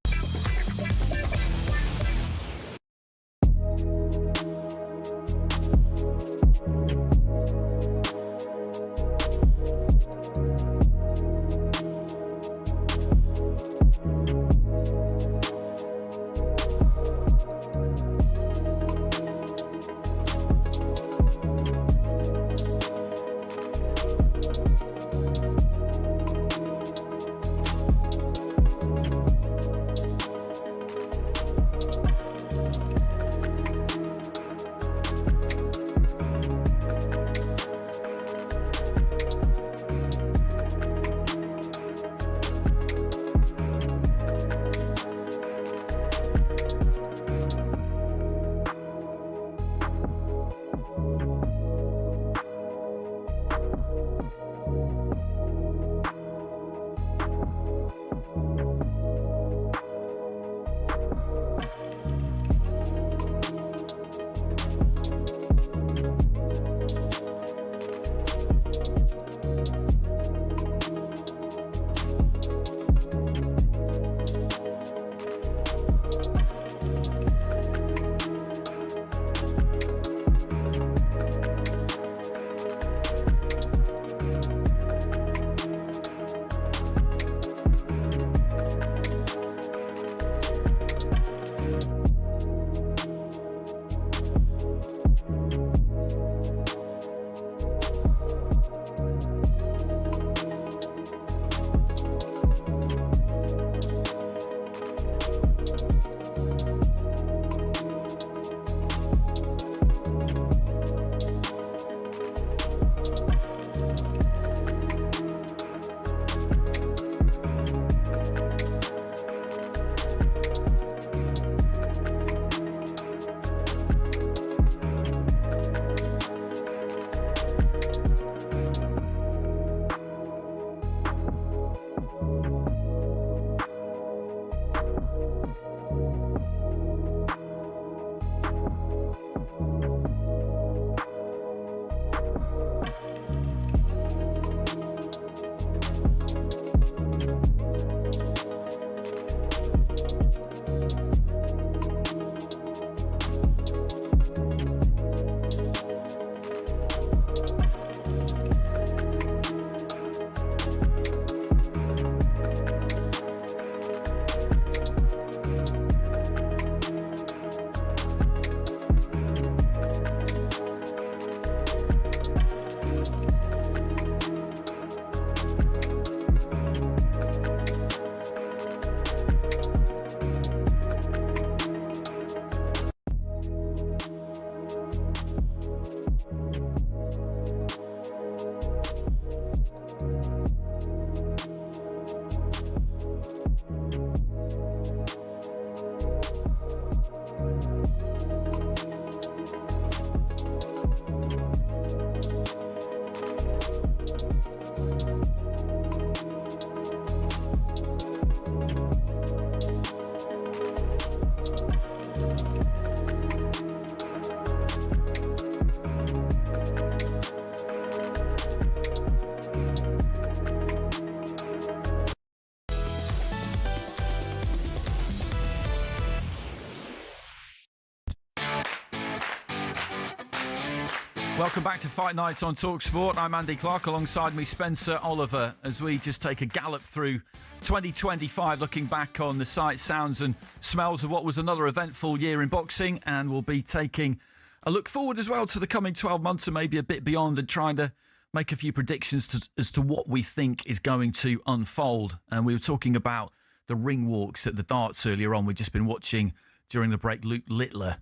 Welcome back to Fight Night on talkSPORT. I'm Andy Clark, alongside me Spencer Oliver, as we just take a gallop through 2025, looking back on the sights, sounds and smells of what was another eventful year in boxing, and we'll be taking a look forward as well to the coming 12 months and maybe a bit beyond, and trying to make a few predictions as to what we think is going to unfold. And we were talking about the ring walks at the darts earlier on. We've just been watching, during the break, Luke Littler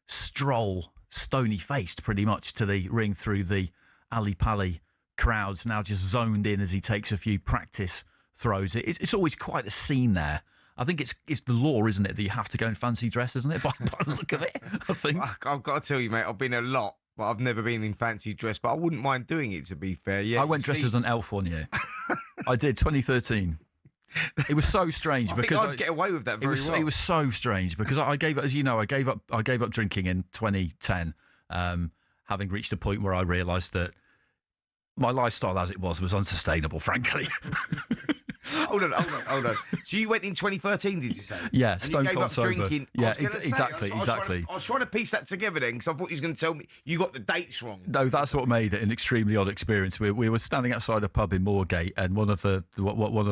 stroll stony-faced pretty much to the ring through the Ali Pali crowds, now just zoned in as he takes a few practice throws. It's always quite a scene there. I think it's the law, isn't it, that you have to go in fancy dress, isn't it? By the look of it, I think. I've got to tell you, mate, I've been a lot, but I've never been in fancy dress. But I wouldn't mind doing it, to be fair. Yeah, I went dressed as an elf one year. I did, 2013. It was so strange because I'd get away with that very well. It was so strange because I gave up, as you know, I gave up drinking in 2010, having reached a point where I realised that my lifestyle as it was unsustainable, frankly. Hold on. So you went in 2013, did you say? Yeah, and stone you gave cold up sober. drinking. Yeah, exactly. exactly. I was trying to piece that together then because I thought you were going to tell me you got the dates wrong. No, that's what made it an extremely odd experience. We were standing outside a pub in Moorgate, and one of the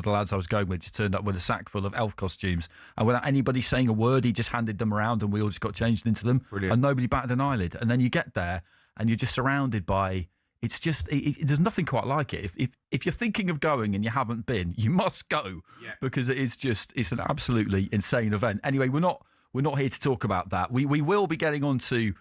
lads I was going with just turned up with a sack full of elf costumes, and without anybody saying a word, he just handed them around, and we all just got changed into them. Brilliant. And nobody batted an eyelid. And then you get there, and you're just surrounded by. It's just there's nothing quite like it. If you're thinking of going and you haven't been, you must go because it's an absolutely insane event. Anyway, we're not here to talk about that. We will be getting on to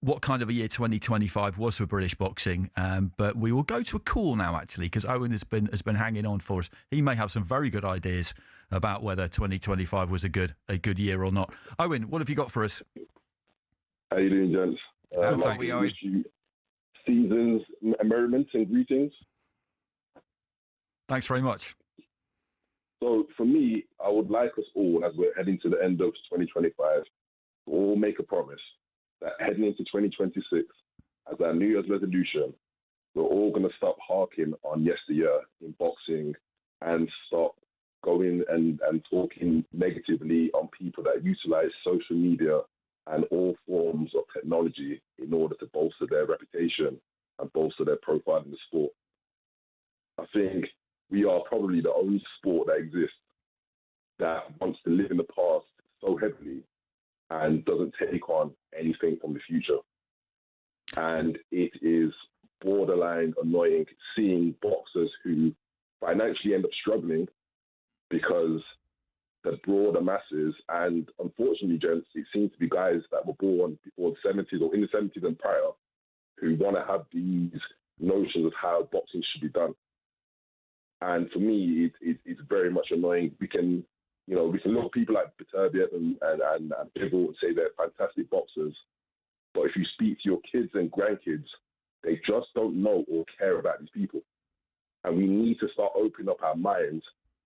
what kind of a year 2025 was for British boxing, but we will go to a call now actually because Owen has been hanging on for us. He may have some very good ideas about whether 2025 was a good year or not. Owen, what have you got for us? How you doing, gents? Seasons, merriment and greetings. Thanks very much. So for me, I would like us all, as we're heading to the end of 2025, to all make a promise that heading into 2026, as our New Year's resolution, we're all going to stop harking on yesteryear in boxing and stop going and talking negatively on people that utilize social media and all forms of technology in order to bolster their reputation and bolster their profile in the sport. I think we are probably the only sport that exists that wants to live in the past so heavily and doesn't take on anything from the future. And it is borderline annoying seeing boxers who financially end up struggling because the broader masses, and unfortunately, gents, it seems to be guys that were born before the 70s or in the 70s and prior who want to have these notions of how boxing should be done. And for me, it's very much annoying. We can look at people like Beterbiev and Bivol and say they're fantastic boxers, but if you speak to your kids and grandkids, they just don't know or care about these people. And we need to start opening up our minds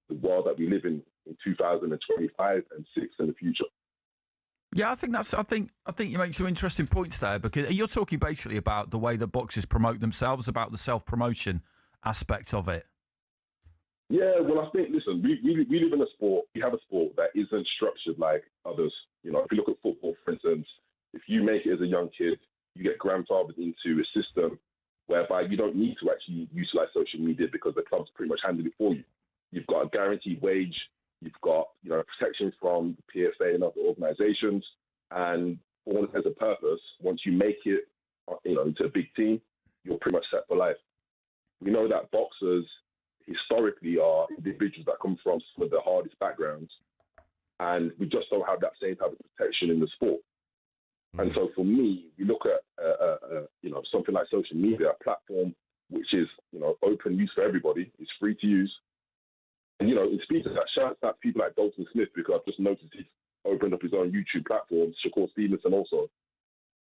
to the world that we live in 2025 and 6 in the future. Yeah, I think you make some interesting points there because you're talking basically about the way that boxers promote themselves, about the self-promotion aspect of it. Yeah, well, I think, listen, we live in a sport, we have a sport that isn't structured like others. You know, if you look at football, for instance, if you make it as a young kid, you get grandfathered into a system whereby you don't need to actually utilize social media because the club's pretty much handled it for you. You've got a guaranteed wage. You've got, protection from the PFA and other organizations. And for all intents and purpose, once you make it, into a big team, you're pretty much set for life. We know that boxers historically are individuals that come from some of the hardest backgrounds. And we just don't have that same type of protection in the sport. Mm-hmm. And so for me, we look at, something like social media, a platform which is, open use for everybody. It's free to use. And, in speaking of that, shout out to people like Dalton Smith, because I've just noticed he's opened up his own YouTube platform, Shakur Stevenson also.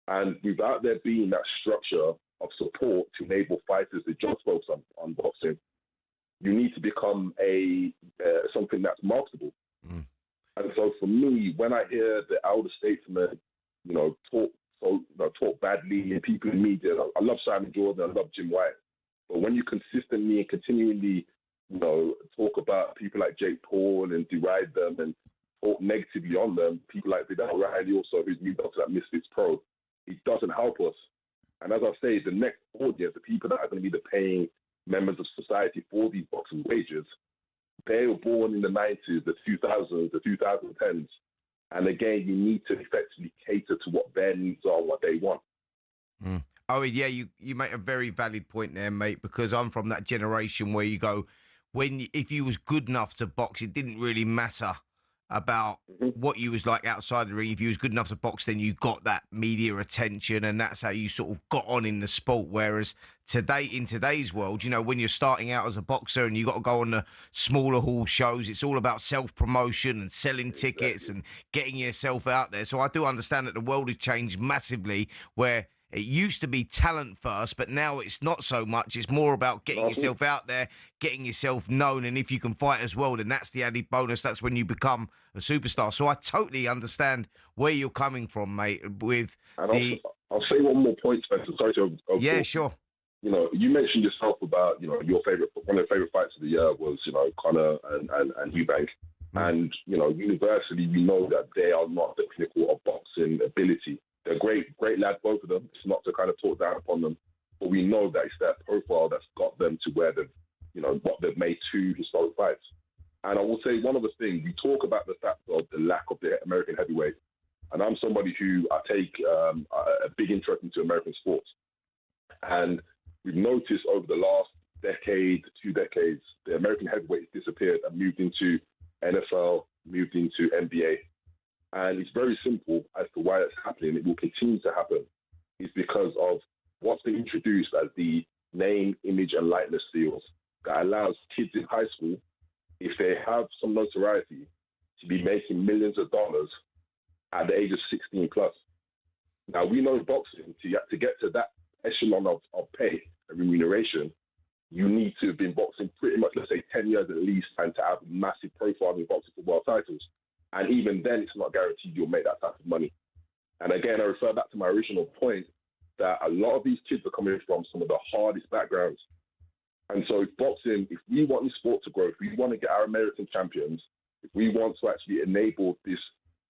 And without there being that structure of support to enable fighters to just focus on boxing, you need to become something that's marketable. Mm. And so for me, when I hear the elder statesmen, talk badly and people in media, I love Simon Jordan, I love Jim White. But when you consistently and continually talk about people like Jake Paul and deride them and talk negatively on them, people like Vidal O'Reilly also, who's moved up to that Misfits Pro, it doesn't help us. And as I say, the next audience, the people that are going to be the paying members of society for these boxing wages, they were born in the 90s, the 2000s, the 2010s. And again, you need to effectively cater to what their needs are, what they want. Mm. Oh, yeah, you make a very valid point there, mate, because I'm from that generation where you go, if you was good enough to box, it didn't really matter about what you was like outside the ring. If you was good enough to box, then you got that media attention, and that's how you sort of got on in the sport. Whereas in today's world, when you're starting out as a boxer and you got to go on the smaller hall shows, it's all about self-promotion and selling tickets and getting yourself out there. So I do understand that the world has changed massively, where it used to be talent first, but now it's not so much. It's more about getting yourself out there, getting yourself known, and if you can fight as well, then that's the added bonus. That's when you become a superstar. So I totally understand where you're coming from, mate. I'll say one more point, Spencer. Sorry to sure. You know, you mentioned yourself about, one of your favorite fights of the year was, Conor and Eubank. And, universally, we know that they are not the pinnacle of boxing ability. They're great lads, both of them. It's not to kind of talk down upon them, but we know that it's their profile that's got them to where they've made 2 historic fights. And I will say one other thing. We talk about the fact of the lack of the American heavyweight. And I'm somebody who I take a big interest into American sports. And we've noticed over the last decade, 2 decades, the American heavyweight has disappeared and moved into NFL, moved into NBA. And it's very simple as to why it's happening. It will continue to happen. It's because of what's been introduced as the name, image, and likeness deals that allows kids in high school, if they have some notoriety, to be making millions of dollars at the age of 16 plus. Now, we know boxing, to get to that echelon of pay and remuneration, you need to have been boxing pretty much, let's say, 10 years at least, and to have massive profile in boxing for world titles. And even then, it's not guaranteed you'll make that type of money. And again, I refer back to my original point that a lot of these kids are coming from some of the hardest backgrounds. And so boxing, if we want this sport to grow, if we want to get our American champions, if we want to actually enable this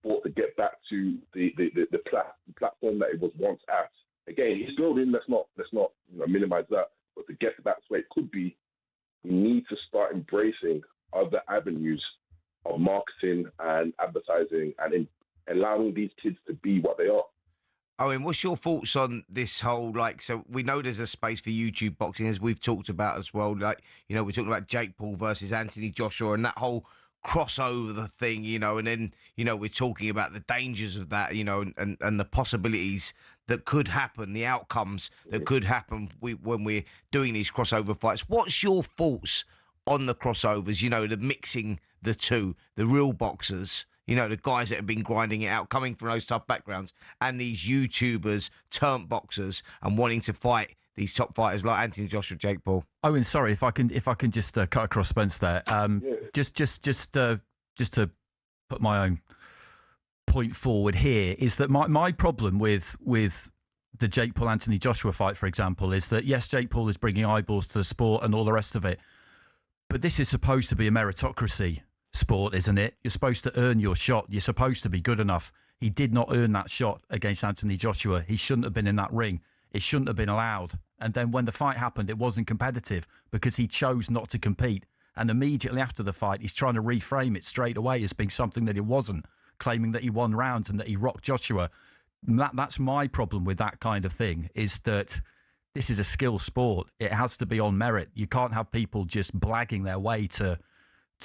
sport to get back to the platform that it was once at, again, it's building, let's not minimize that, but to get back to where it could be, we need to start embracing other avenues of marketing and advertising and allowing these kids to be what they are. Owen, what's your thoughts on this whole, so we know there's a space for YouTube boxing, as we've talked about as well. We're talking about Jake Paul versus Anthony Joshua and that whole crossover thing, and then, we're talking about the dangers of that, and the possibilities that could happen, the outcomes that could happen when we're doing these crossover fights. What's your thoughts on the crossovers, the mixing the two, the real boxers, the guys that have been grinding it out, coming from those tough backgrounds, and these YouTubers, turned boxers, and wanting to fight these top fighters like Anthony Joshua, Jake Paul? Owen, sorry, if I can just cut across Spence there. Just to put my own point forward here is that my problem with the Jake Paul Anthony Joshua fight, for example, is that yes, Jake Paul is bringing eyeballs to the sport and all the rest of it, but this is supposed to be a meritocracy sport, isn't it? You're supposed to earn your shot. You're supposed to be good enough. He did not earn that shot against Anthony Joshua. He shouldn't have been in that ring. It shouldn't have been allowed. And then when the fight happened, it wasn't competitive because he chose not to compete. And immediately after the fight, he's trying to reframe it straight away as being something that it wasn't, claiming that he won rounds and that he rocked Joshua. That's my problem with that kind of thing, is that this is a skill sport. It has to be on merit. You can't have people just blagging their way to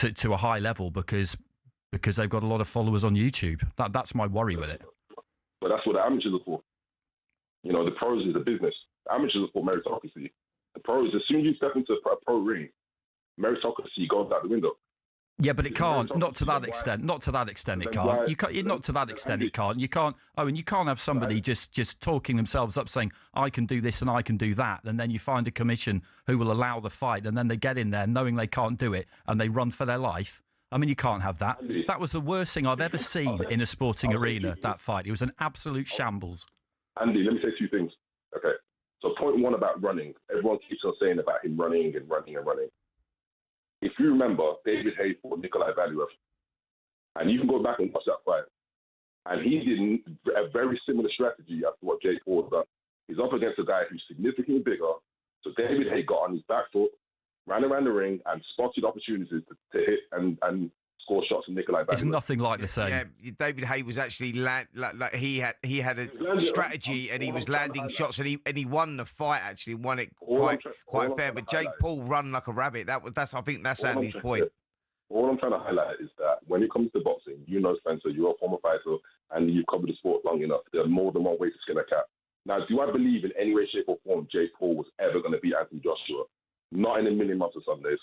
a high level because they've got a lot of followers on YouTube. That's my worry with it. But that's what the amateurs are for. The pros is a business. The amateurs are for meritocracy. The pros, as soon as you step into a pro ring, meritocracy goes out the window. Yeah, but it can't. Not to that extent. Not to that extent. It can't. You can't. Not to that extent. It can't. You can't. Owen, you can't have somebody just talking themselves up, saying I can do this and I can do that, and then you find a commission who will allow the fight, and then they get in there knowing they can't do it, and they run for their life. I mean, you can't have that. That was the worst thing I've ever seen in a sporting arena. That fight. It was an absolute shambles. Andy, let me say 2 things. Okay. So point 1 about running. Everyone keeps on saying about him running and running and running. If you remember, David Haye fought Nikolai Valuev, and you can go back and watch that fight, and he did a very similar strategy after what Jake Paul done. He's up against a guy who's significantly bigger, so David Haye got on his back foot, ran around the ring, and spotted opportunities to hit and score shots from Nikolai Valuev. It's nothing like the same. Yeah, David Haye was actually he had a strategy, and he was landing shots, and he won the fight. Actually, won it quite fair. But Jake Paul run like a rabbit. I think that's Andy's point. All I'm trying to highlight is that when it comes to boxing, Spencer, you're a former fighter, and you've covered the sport long enough. There are more than one way to skin a cat. Now, do I believe in any way, shape, or form Jake Paul was ever going to beat Anthony Joshua? Not in a million months of Sundays.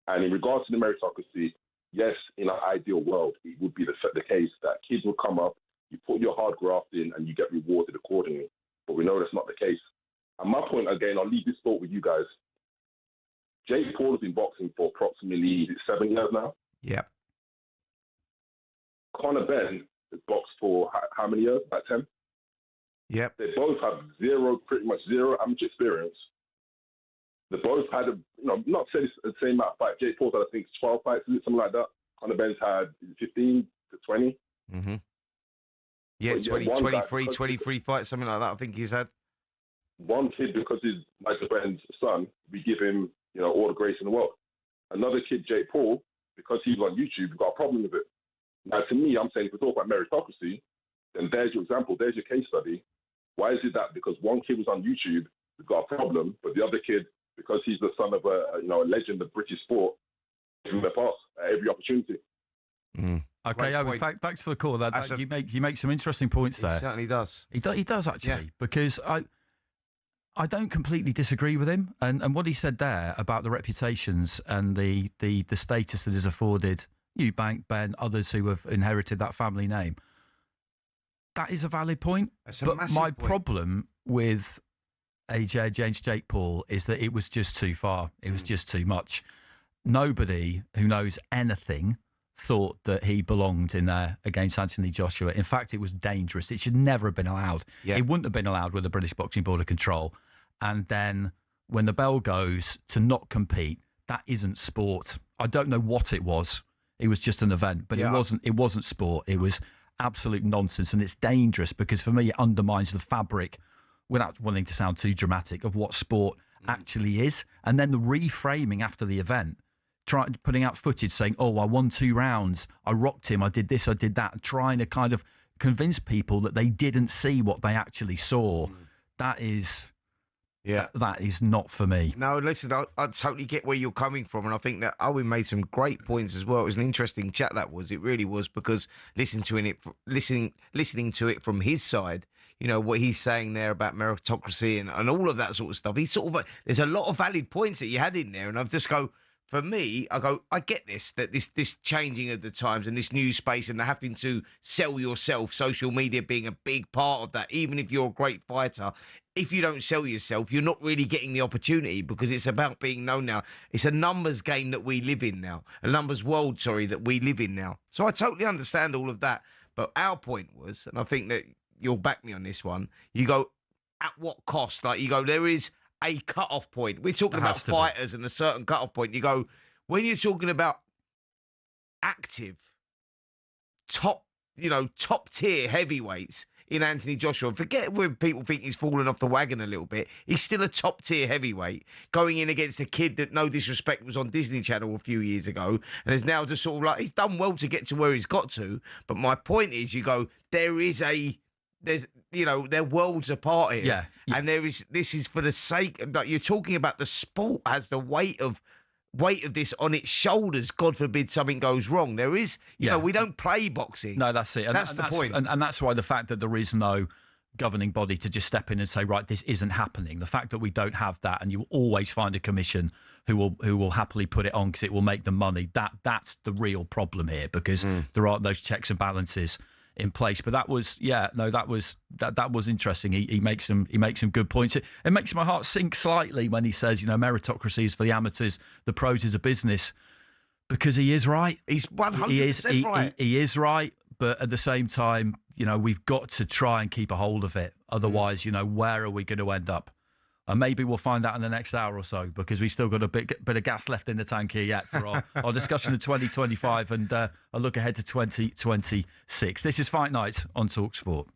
And in regards to the meritocracy, yes, in an ideal world, it would be the case that kids will come up, you put your hard graft in, and you get rewarded accordingly. But we know that's not the saying, I'll leave this thought with you guys. Jake Paul has been boxing for approximately 7 years now. Yeah. Conor Benn has boxed for how many years? About 10? Yep. They both have pretty much zero amateur experience. They both had, not say the same amount of fights. Jake Paul's had, I think, 12 fights, something like that. Conor Benn's had 15 to 20. Mm-hmm. Yeah, 23 fights, something like that, I think he's had. One kid, because he's Michael Ben's son, we give him, all the grace in the world. Another kid, Jake Paul, because he's on YouTube, we've got a problem with it. Now, to me, I'm saying, if we talk about meritocracy, then there's your example, there's your case study. Why is it that because one kid was on YouTube, we've got a problem, but the other kid, because he's the son of a legend of British sport, give him a pass at every opportunity. Mm. Okay, Owen, thanks for the call. You make some interesting points there. He certainly does. He does actually, because I don't completely disagree with him. And what he said there about the reputations and the status that is afforded Eubank, Ben, others who have inherited that family name, that is a valid point. But my problem with AJ against Jake Paul is that it was just too far. It was just too much. Nobody who knows anything thought that he belonged in there against Anthony Joshua. In fact, it was dangerous. It should never have been allowed. Yeah. It wouldn't have been allowed with the British Boxing Board of Control. And then when the bell goes to not compete, that isn't sport. I don't know what it was. It was just an event, but it wasn't sport. It was absolute nonsense, and it's dangerous because for me it undermines the fabric, without wanting to sound too dramatic, of what sport actually is. And then the reframing after the event, putting out footage saying, I won 2 rounds, I rocked him, I did this, I did that, trying to kind of convince people that they didn't see what they actually saw. That is not for me. No, listen, I totally get where you're coming from, and I think that Owen made some great points as well. It was an interesting chat, that was. It really was, because listening to it from his side, what he's saying there about meritocracy and all of that sort of stuff. There's a lot of valid points that you had in there, and I've just for me, I get that this changing of the times and this new space and having to sell yourself, social media being a big part of that. Even if you're a great fighter, if you don't sell yourself, you're not really getting the opportunity, because it's about being known now. It's a numbers game that we live in now, a numbers world, that we live in now. So I totally understand all of that. But our point was, and I think that you'll back me on this one, you go, at what cost? Like, you go, there is a cut-off point. We're talking about fighters and a certain cut-off point. You go, when you're talking about active, top-tier heavyweights in Anthony Joshua, forget when people think he's fallen off the wagon a little bit. He's still a top-tier heavyweight going in against a kid that, no disrespect, was on Disney Channel a few years ago and is now just sort of he's done well to get to where he's got to. But my point is, you go, their worlds apart here. Yeah. And this is for the sake of, you're talking about the sport has the weight of this on its shoulders. God forbid something goes wrong. There is, we don't play boxing. No, that's it. And that's the point. And that's why the fact that there is no governing body to just step in and say, right, this isn't happening. The fact that we don't have that, and you will always find a commission who will happily put it on because it will make them money. That's the real problem here, because there aren't those checks and balances in place. But that was interesting. He makes some good points. It makes my heart sink slightly when he says, meritocracy is for the amateurs, the pros is a business, because he is right. He's 100% right. He is right, but at the same time, we've got to try and keep a hold of it. Otherwise, where are we going to end up? And maybe we'll find out in the next hour or so, because we've still got a bit of gas left in the tank here yet for our discussion of 2025 and a look ahead to 2026. This is Fight Night on talkSPORT.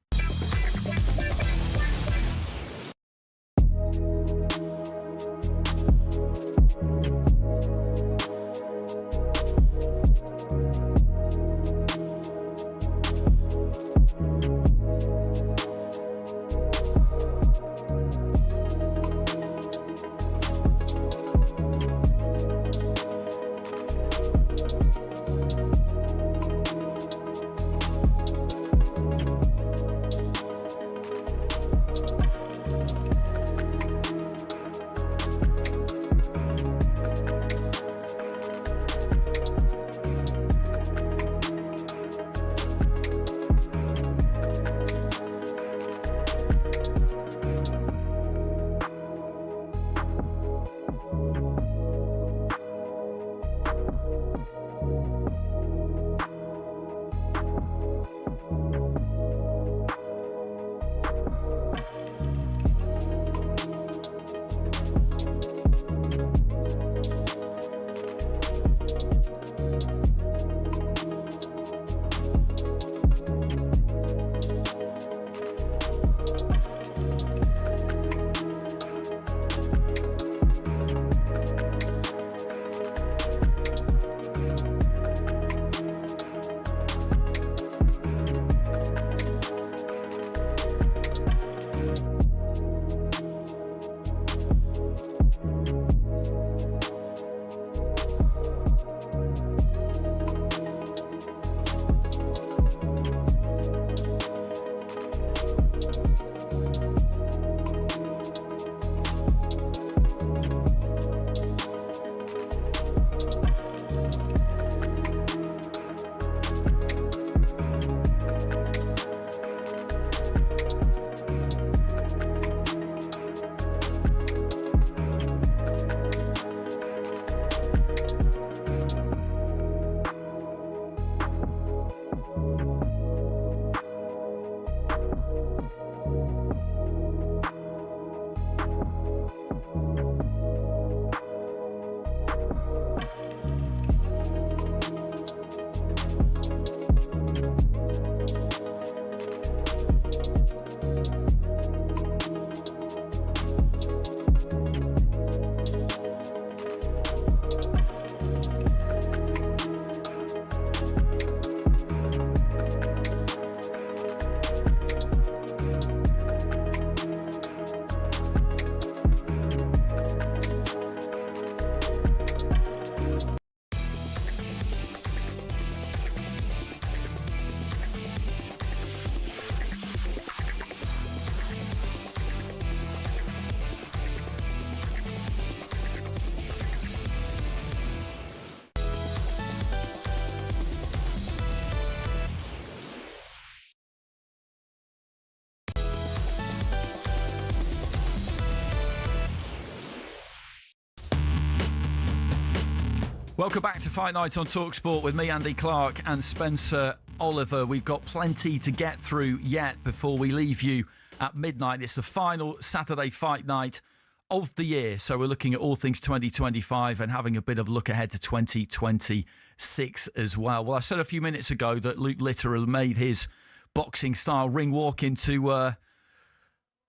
Welcome back to Fight Night on talkSPORT with me, Andy Clark, and Spencer Oliver. We've got plenty to get through yet before we leave you at midnight. It's the final Saturday fight night of the year, so we're looking at all things 2025 and having a bit of a look ahead to 2026 as well. Well, I said a few minutes ago that Luke Litter made his boxing-style ring walk into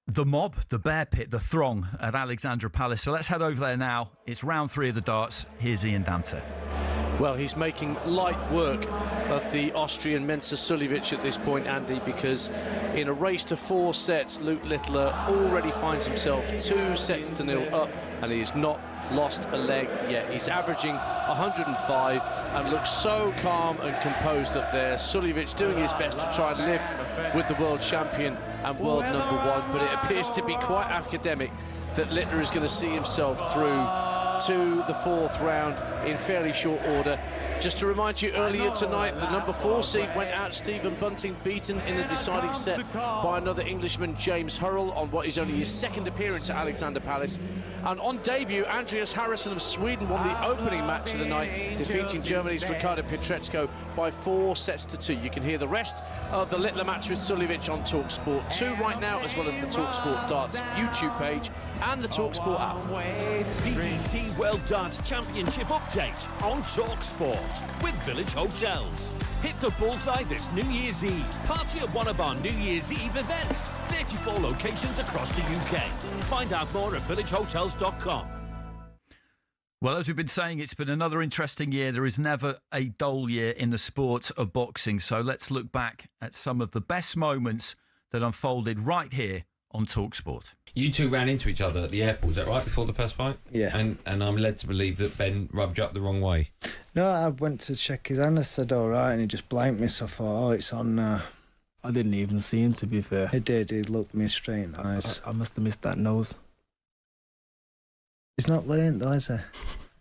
the mob, the bear pit, the throng at Alexandra Palace. So let's head over there now. It's round 3 of the darts. Here's Ian Dante. Well, he's making light work of the Austrian Mensah Suljovic at this point, Andy, because in a race to 4 sets, Luke Littler already finds himself 2-0 up, and he has not lost a leg yet. He's averaging 105 and looks so calm and composed up there. Suljovic doing his best to try and live with the world champion and world number 1, but it appears to be quite academic that Littler is going to see himself through to the 4th round in fairly short order. Just to remind you, earlier tonight, the number 4 seed went out. Stephen Bunting beaten in a deciding set by another Englishman, James Hurrell, on what is only his 2nd appearance at Alexander Palace. And on debut, Andreas Harrison of Sweden won the opening match of the night, defeating Germany's Ricardo Pietreczko by 4-2. You can hear the rest of the Littler match with Suljovic on talkSPORT 2 right now, as well as the talkSPORT Darts YouTube page and the talkSPORT app. BBC World Darts Championship update on talkSPORT with Village Hotels. Hit the bullseye this New Year's Eve. Party at one of our New Year's Eve events. 34 locations across the UK. Find out more at villagehotels.com. Well, as we've been saying, it's been another interesting year. There is never a dull year in the sport of boxing. So let's look back at some of the best moments that unfolded right here on talkSPORT. You two ran into each other at the airport, is that right, before the first fight? Yeah. And I'm led to believe that Ben rubbed you up the wrong way. No, I went to check his hand. I said, all right, and he just blanked me, so I thought, oh, it's on. I didn't even see him, to be fair. He did. He looked me straight in the eyes. I must have missed that nose. He's not learned, though, has he?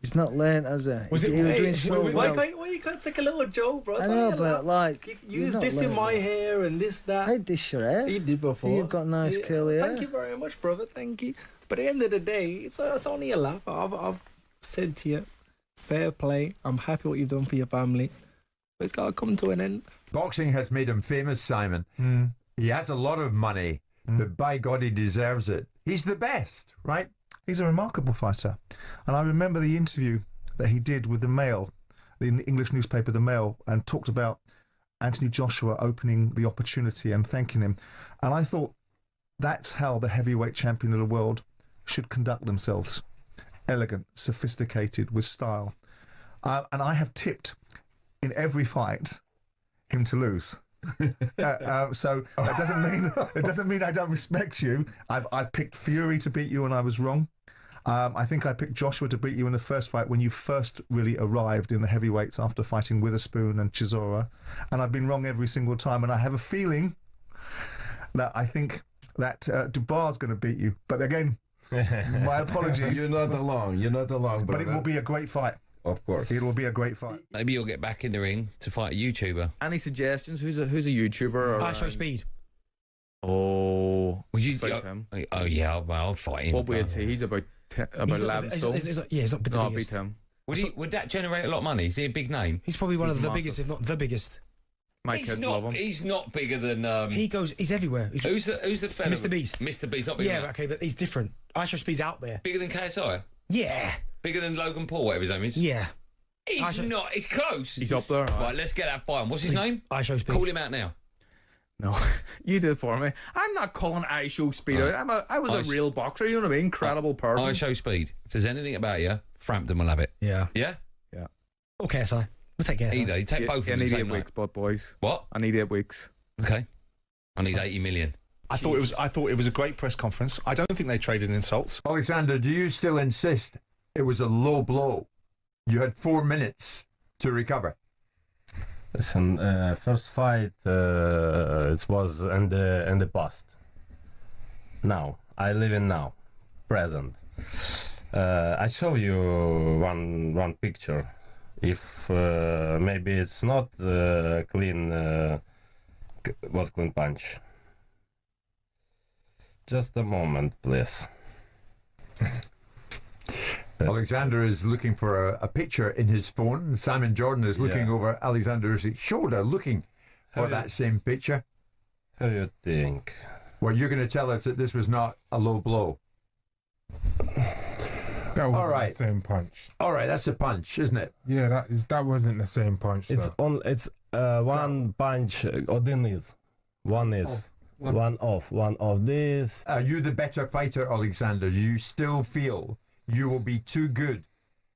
He's not learned, has he? Was he was doing so well. Why you can't take a little joke, bro? I know, but like... You use this in my hair and this, that. I dish your hair. You did before. You've got nice curly hair. Thank you very much, brother. Thank you. But at the end of the day, it's only a laugh. I've said to you, fair play. I'm happy what you've done for your family. But it's got to come to an end. Boxing has made him famous, Simon. He has a lot of money, but by God, he deserves it. He's the best, right? He's a remarkable fighter. And I remember the interview that he did with the Mail, the English newspaper The Mail, and talked about Anthony Joshua opening the opportunity and thanking him. And I thought that's how the heavyweight champion of the world should conduct themselves. Elegant, sophisticated, with style. And I have tipped in every fight him to lose. So that doesn't mean I don't respect you. I picked Fury to beat you and I was wrong. I think I picked Joshua to beat you in the first fight when you first really arrived in the heavyweights after fighting Witherspoon and Chisora, and I've been wrong every single time. And I have a feeling that I think that Dubar's going to beat you. But again, my apologies. You're not alone. But it will be a great fight. Of course. It will be a great fight. Maybe you'll get back in the ring to fight a YouTuber. Any suggestions? Who's a YouTuber? I Show Speed. Oh, would you? him? Oh yeah, well, I'll fight him. What weight is he? He's about 11 stone. He's not the biggest. Beat him. Would that generate a lot of money? Is he a big name? He's probably one of the biggest, if not the biggest. My kids love him. He's not bigger than. He's everywhere. Who's the fella? Mr. Beast. Mr. Beast, not bigger. Yeah, okay, but he's different. I Show Speed's out there. Bigger than KSI? Yeah. Bigger than Logan Paul, whatever his name is? Yeah. He's not. He's close. He's up there. Right, let's get that fight on. What's his name? I Show Speed. Call him out now. No, you do it for me. I'm not calling I Show Speed out. I was a real boxer, you know what I mean? Incredible person. I Show Speed. If there's anything about you, Frampton will have it. Yeah. Yeah? Yeah. Okay, so we'll take KSI. Either. You take both of them. I need the 8 same weeks, night. boys. What? I need 8 weeks. Okay. I need 80 million. I thought it was a great press conference. I don't think they traded insults. Alexander, do you still insist it was a low blow? You had 4 minutes to recover. Listen, first fight it was in the past. Now I live in now, present. I show you one picture. If maybe it's not clean, was clean punch. Just a moment, please. Alexander is looking for a picture in his phone. Simon Jordan is looking over Alexander's shoulder, looking for that same picture. How do you think? Well, you're going to tell us that this was not a low blow. That wasn't the same punch. All right, that's a punch, isn't it? Yeah, that wasn't the same punch. It's one punch. Один is. One is. One off. This. Are you the better fighter, Alexander? Do you still feel you will be too good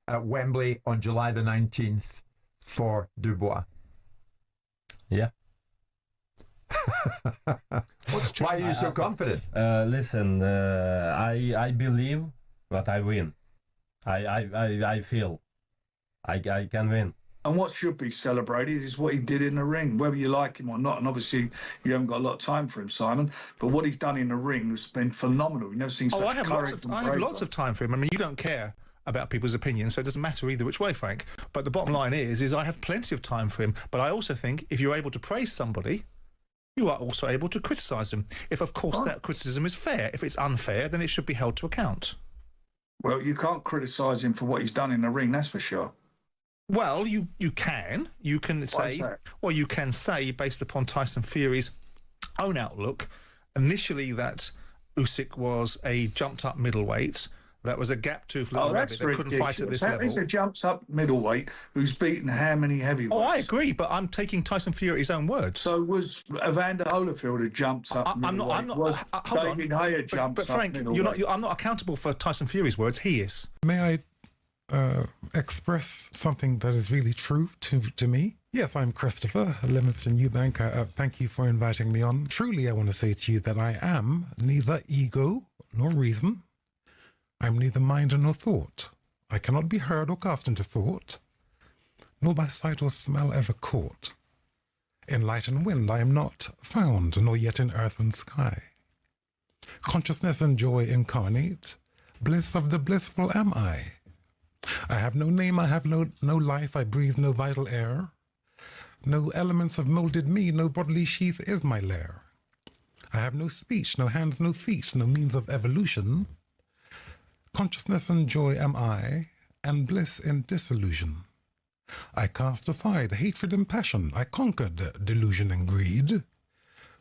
at Wembley on July the 19th for Dubois? Yeah. Why are you so confident? Listen, I believe that I win. I feel I can win. And what should be celebrated is what he did in the ring, whether you like him or not. And obviously, you haven't got a lot of time for him, Simon. But what he's done in the ring has been phenomenal. We've never seen such I have courage. I have lots of time for him. I mean, you don't care about people's opinions, so it doesn't matter either which way, Frank. But the bottom line is I have plenty of time for him. But I also think if you're able to praise somebody, you are also able to criticise them. If, of course, that criticism is fair. If it's unfair, then it should be held to account. Well, you can't criticise him for what he's done in the ring, that's for sure. Well, you can say, well, you can say, based upon Tyson Fury's own outlook, initially that Usyk was a jumped-up middleweight. That was a gap-toothed little rabbit that couldn't fight at this level. He's a jumps-up middleweight who's beaten how many heavyweights? Oh, I agree, but I'm taking Tyson Fury's own words. So was Evander Holyfield a jumped-up middleweight? I'm not. Was Hold David on. Hay a jumps-up But Frank, middleweight? I'm not accountable for Tyson Fury's words. He is. May I express something that is really true to me? Yes, I'm Christopher Livingston Eubank. Thank you for inviting me on. Truly, I want to say to you that I am neither ego nor reason. I'm neither mind nor thought. I cannot be heard or cast into thought, nor by sight or smell ever caught. In light and wind I am not found, nor yet in earth and sky. Consciousness and joy incarnate, bliss of the blissful am I. I have no name, I have no life, I breathe no vital air. No elements have moulded me, no bodily sheath is my lair. I have no speech, no hands, no feet, no means of evolution. Consciousness and joy am I, and bliss in disillusion. I cast aside hatred and passion, I conquered delusion and greed.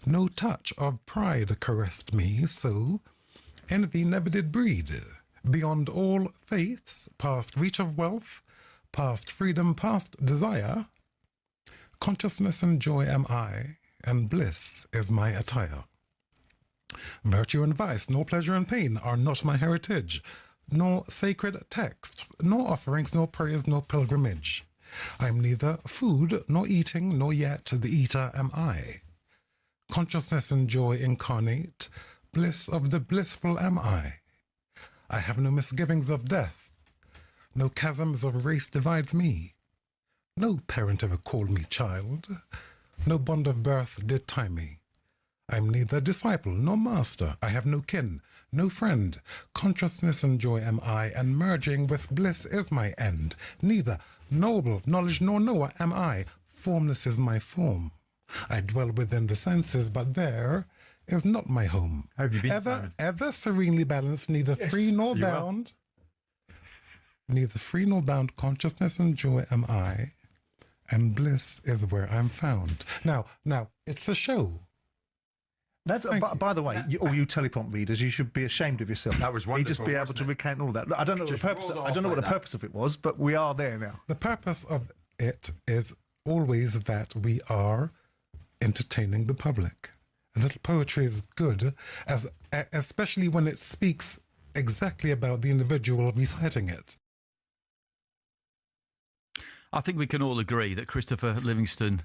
No touch of pride caressed me, so envy never did breed. Beyond all faiths, past reach of wealth, past freedom, past desire, consciousness and joy am I, and bliss is my attire. Virtue and vice, nor pleasure and pain are not my heritage, nor sacred texts, nor offerings, nor prayers, nor pilgrimage. I am neither food, nor eating, nor yet the eater am I. Consciousness and joy incarnate, bliss of the blissful am I. I have no misgivings of death, no chasms of race divides me. No parent ever called me child, no bond of birth did tie me. I'm neither disciple nor master, I have no kin, no friend. Consciousness and joy am I, and merging with bliss is my end. Neither noble, knowledge nor knower am I, formless is my form. I dwell within the senses, but there is not my home. How have you been, ever serenely balanced, neither free nor bound. Neither free nor bound, consciousness and joy am I, and bliss is where I'm found. Now, it's a show. That's by the way, all you teleprompt readers, you should be ashamed of yourself. That was wonderful. You just be able to recount all that. I don't know what the purpose. I don't know what the purpose of it was, but we are there now. The purpose of it is always that we are entertaining the public. A little poetry is good, especially when it speaks exactly about the individual reciting it. I think we can all agree that Christopher Livingston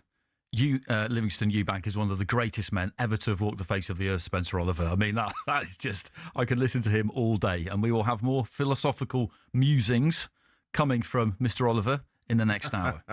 Eubank is one of the greatest men ever to have walked the face of the earth, Spencer Oliver. I mean, that is just, I could listen to him all day, and we will have more philosophical musings coming from Mr. Oliver in the next hour.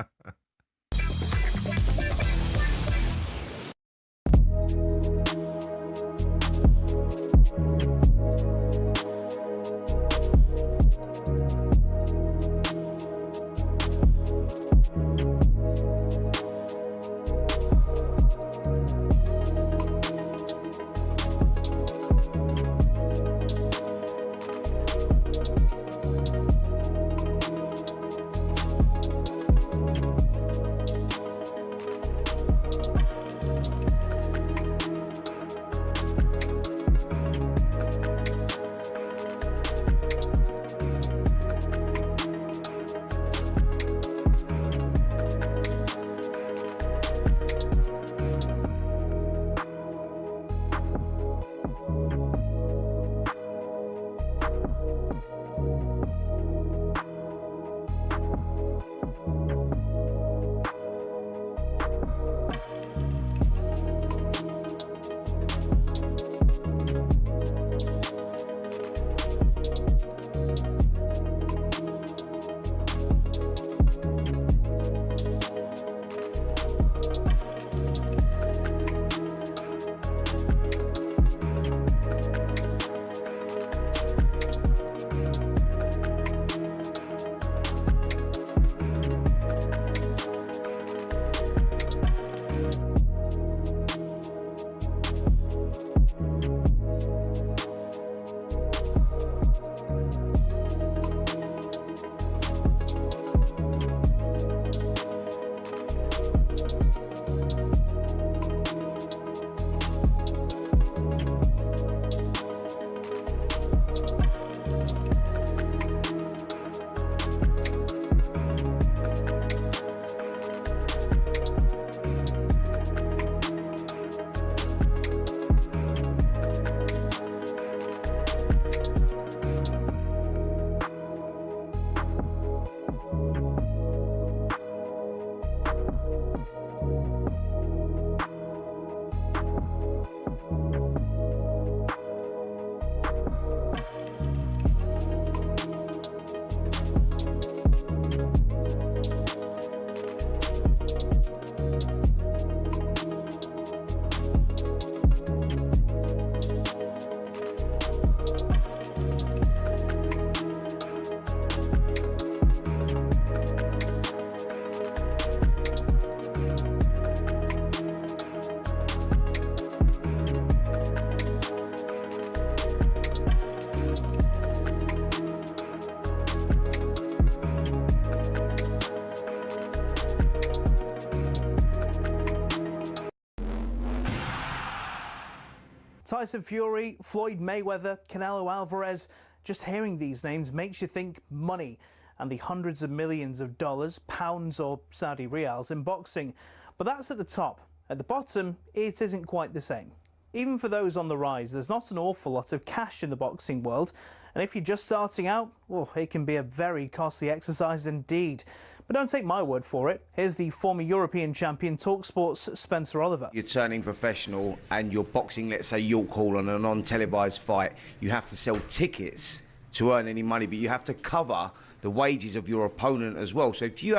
Tyson Fury, Floyd Mayweather, Canelo Alvarez. Just hearing these names makes you think money and the hundreds of millions of dollars, pounds or Saudi riyals in boxing. But that's at the top. At the bottom, it isn't quite the same. Even for those on the rise, there's not an awful lot of cash in the boxing world. And if you're just starting out, well, it can be a very costly exercise indeed. But don't take my word for it. Here's the former European champion, talkSPORT's Spencer Oliver. You're turning professional and you're boxing, let's say, York Hall on a non-televised fight. You have to sell tickets to earn any money, but you have to cover the wages of your opponent as well. So if you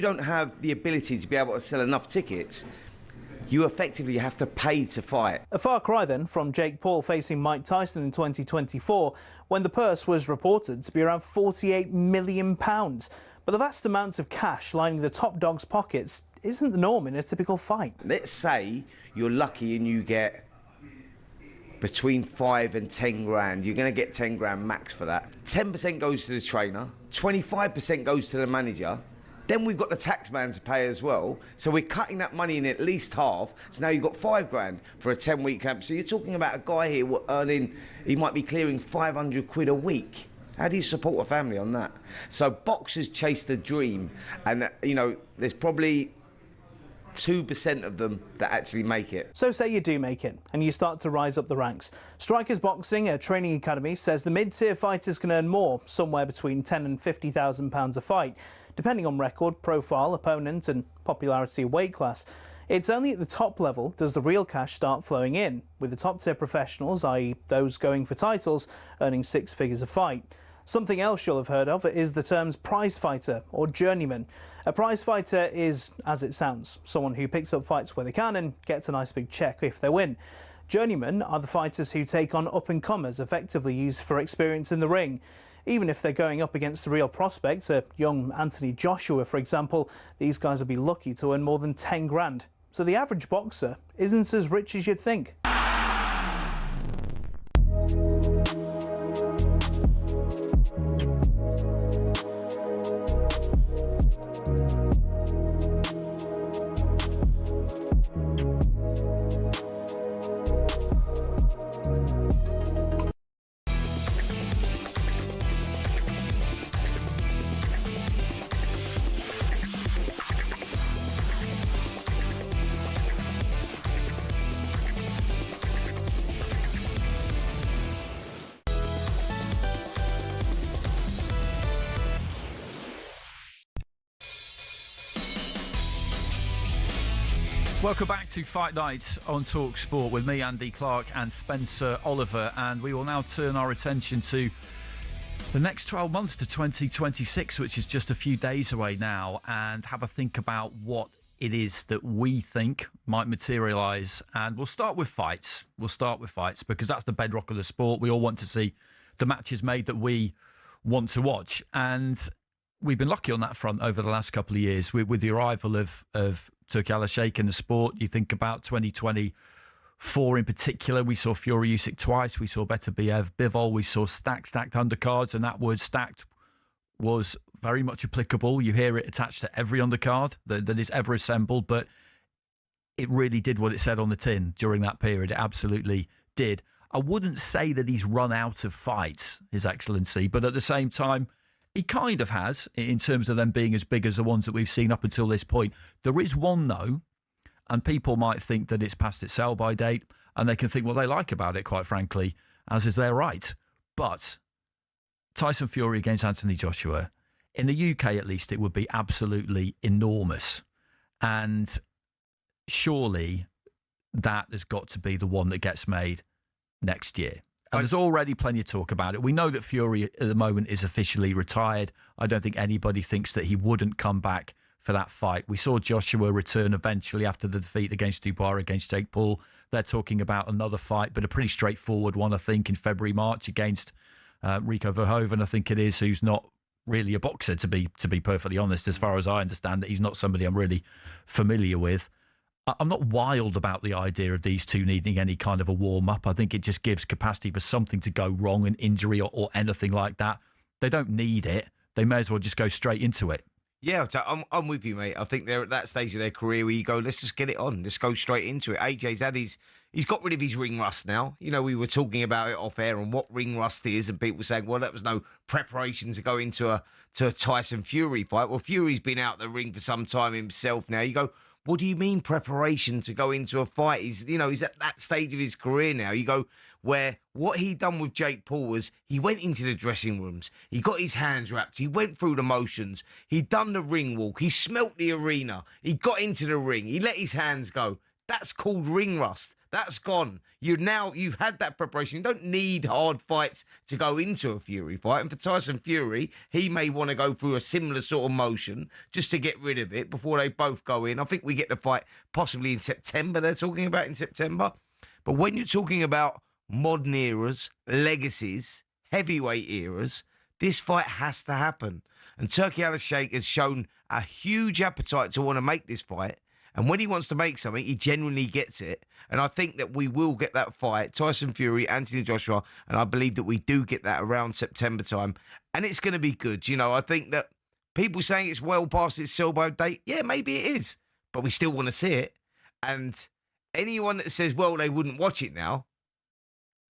don't have the ability to be able to sell enough tickets, you effectively have to pay to fight. A far cry then from Jake Paul facing Mike Tyson in 2024, when the purse was reported to be around £48 million. But the vast amounts of cash lining the top dog's pockets isn't the norm in a typical fight. Let's say you're lucky and you get between 5 and 10 grand. You're going to get 10 grand max for that. 10% goes to the trainer, 25% goes to the manager. Then we've got the tax man to pay as well. So we're cutting that money in at least half. So now you've got 5 grand for a 10-week camp. So you're talking about a guy here earning, he might be clearing 500 quid a week. How do you support a family on that? So boxers chase the dream. And, you know, there's probably 2% of them that actually make it. So say you do make it and you start to rise up the ranks. Strikers Boxing, a training academy, says the mid-tier fighters can earn more, somewhere between £10,000 and £50,000 a fight, depending on record, profile, opponent and popularity of weight class. It's only at the top level does the real cash start flowing in, with the top-tier professionals, i.e. those going for titles, earning 6 figures a fight. Something else you'll have heard of is the terms prize fighter or journeyman. A prize fighter is, as it sounds, someone who picks up fights where they can and gets a nice big check if they win. Journeymen are the fighters who take on up-and-comers, effectively used for experience in the ring. Even if they're going up against the real prospects, a young Anthony Joshua, for example, these guys will be lucky to earn more than 10 grand. So the average boxer isn't as rich as you'd think. Welcome back to Fight Night on talkSPORT with me, Andy Clark, and Spencer Oliver. And we will now turn our attention to the next 12 months to 2026, which is just a few days away now, and have a think about what it is that we think might materialise. And we'll start with fights. Because that's the bedrock of the sport. We all want to see the matches made that we want to watch. And we've been lucky on that front over the last couple of years with the arrival of Turki Al-Sheikh in the sport. You think about 2024 in particular, we saw Fury Usyk twice, we saw Beterbiev Bivol, we saw stacked undercards, and that word stacked was very much applicable. You hear it attached to every undercard that is ever assembled, but it really did what it said on the tin during that period. It absolutely did. I wouldn't say that he's run out of fights, His Excellency, but at the same time, he kind of has, in terms of them being as big as the ones that we've seen up until this point. There is one, though, and people might think that it's past its sell-by date, and they can think what they like about it, quite frankly, as is their right. But Tyson Fury against Anthony Joshua, in the UK at least, it would be absolutely enormous. And surely that has got to be the one that gets made next year. And there's already plenty of talk about it. We know that Fury at the moment is officially retired. I don't think anybody thinks that he wouldn't come back for that fight. We saw Joshua return eventually after the defeat against Dubois against Jake Paul. They're talking about another fight, but a pretty straightforward one, I think, in February, March against Rico Verhoeven, I think it is, who's not really a boxer, to be perfectly honest, as far as I understand it. He's not somebody I'm really familiar with. I'm not wild about the idea of these two needing any kind of a warm-up. I think it just gives capacity for something to go wrong, an injury or anything like that. They don't need it. They may as well just go straight into it. Yeah, I'm with you, mate. I think they're at that stage of their career where you go, let's just get it on. Let's go straight into it. AJ's had He's got rid of his ring rust now. You know, we were talking about it off air and what ring rust is, and people saying, well, that was no preparation to go into a Tyson Fury fight. Well, Fury's been out the ring for some time himself now. You go, what do you mean preparation to go into a fight? He's at that stage of his career now. You go, where what he done with Jake Paul was he went into the dressing rooms, he got his hands wrapped, he went through the motions, he done the ring walk, he smelt the arena, he got into the ring, he let his hands go. That's called ring rust. That's gone. You've had that preparation. You don't need hard fights to go into a Fury fight. And for Tyson Fury, he may want to go through a similar sort of motion just to get rid of it before they both go in. I think we get the fight possibly in September. They're talking about in September. But when you're talking about modern eras, legacies, heavyweight eras, this fight has to happen. And Turki Al-Sheikh has shown a huge appetite to want to make this fight. And when he wants to make something, he genuinely gets it. And I think that we will get that fight, Tyson Fury, Anthony Joshua, and I believe that we do get that around September time. And it's going to be good. You know, I think that people saying it's well past its sell-by date, yeah, maybe it is. But we still want to see it. And anyone that says, well, they wouldn't watch it now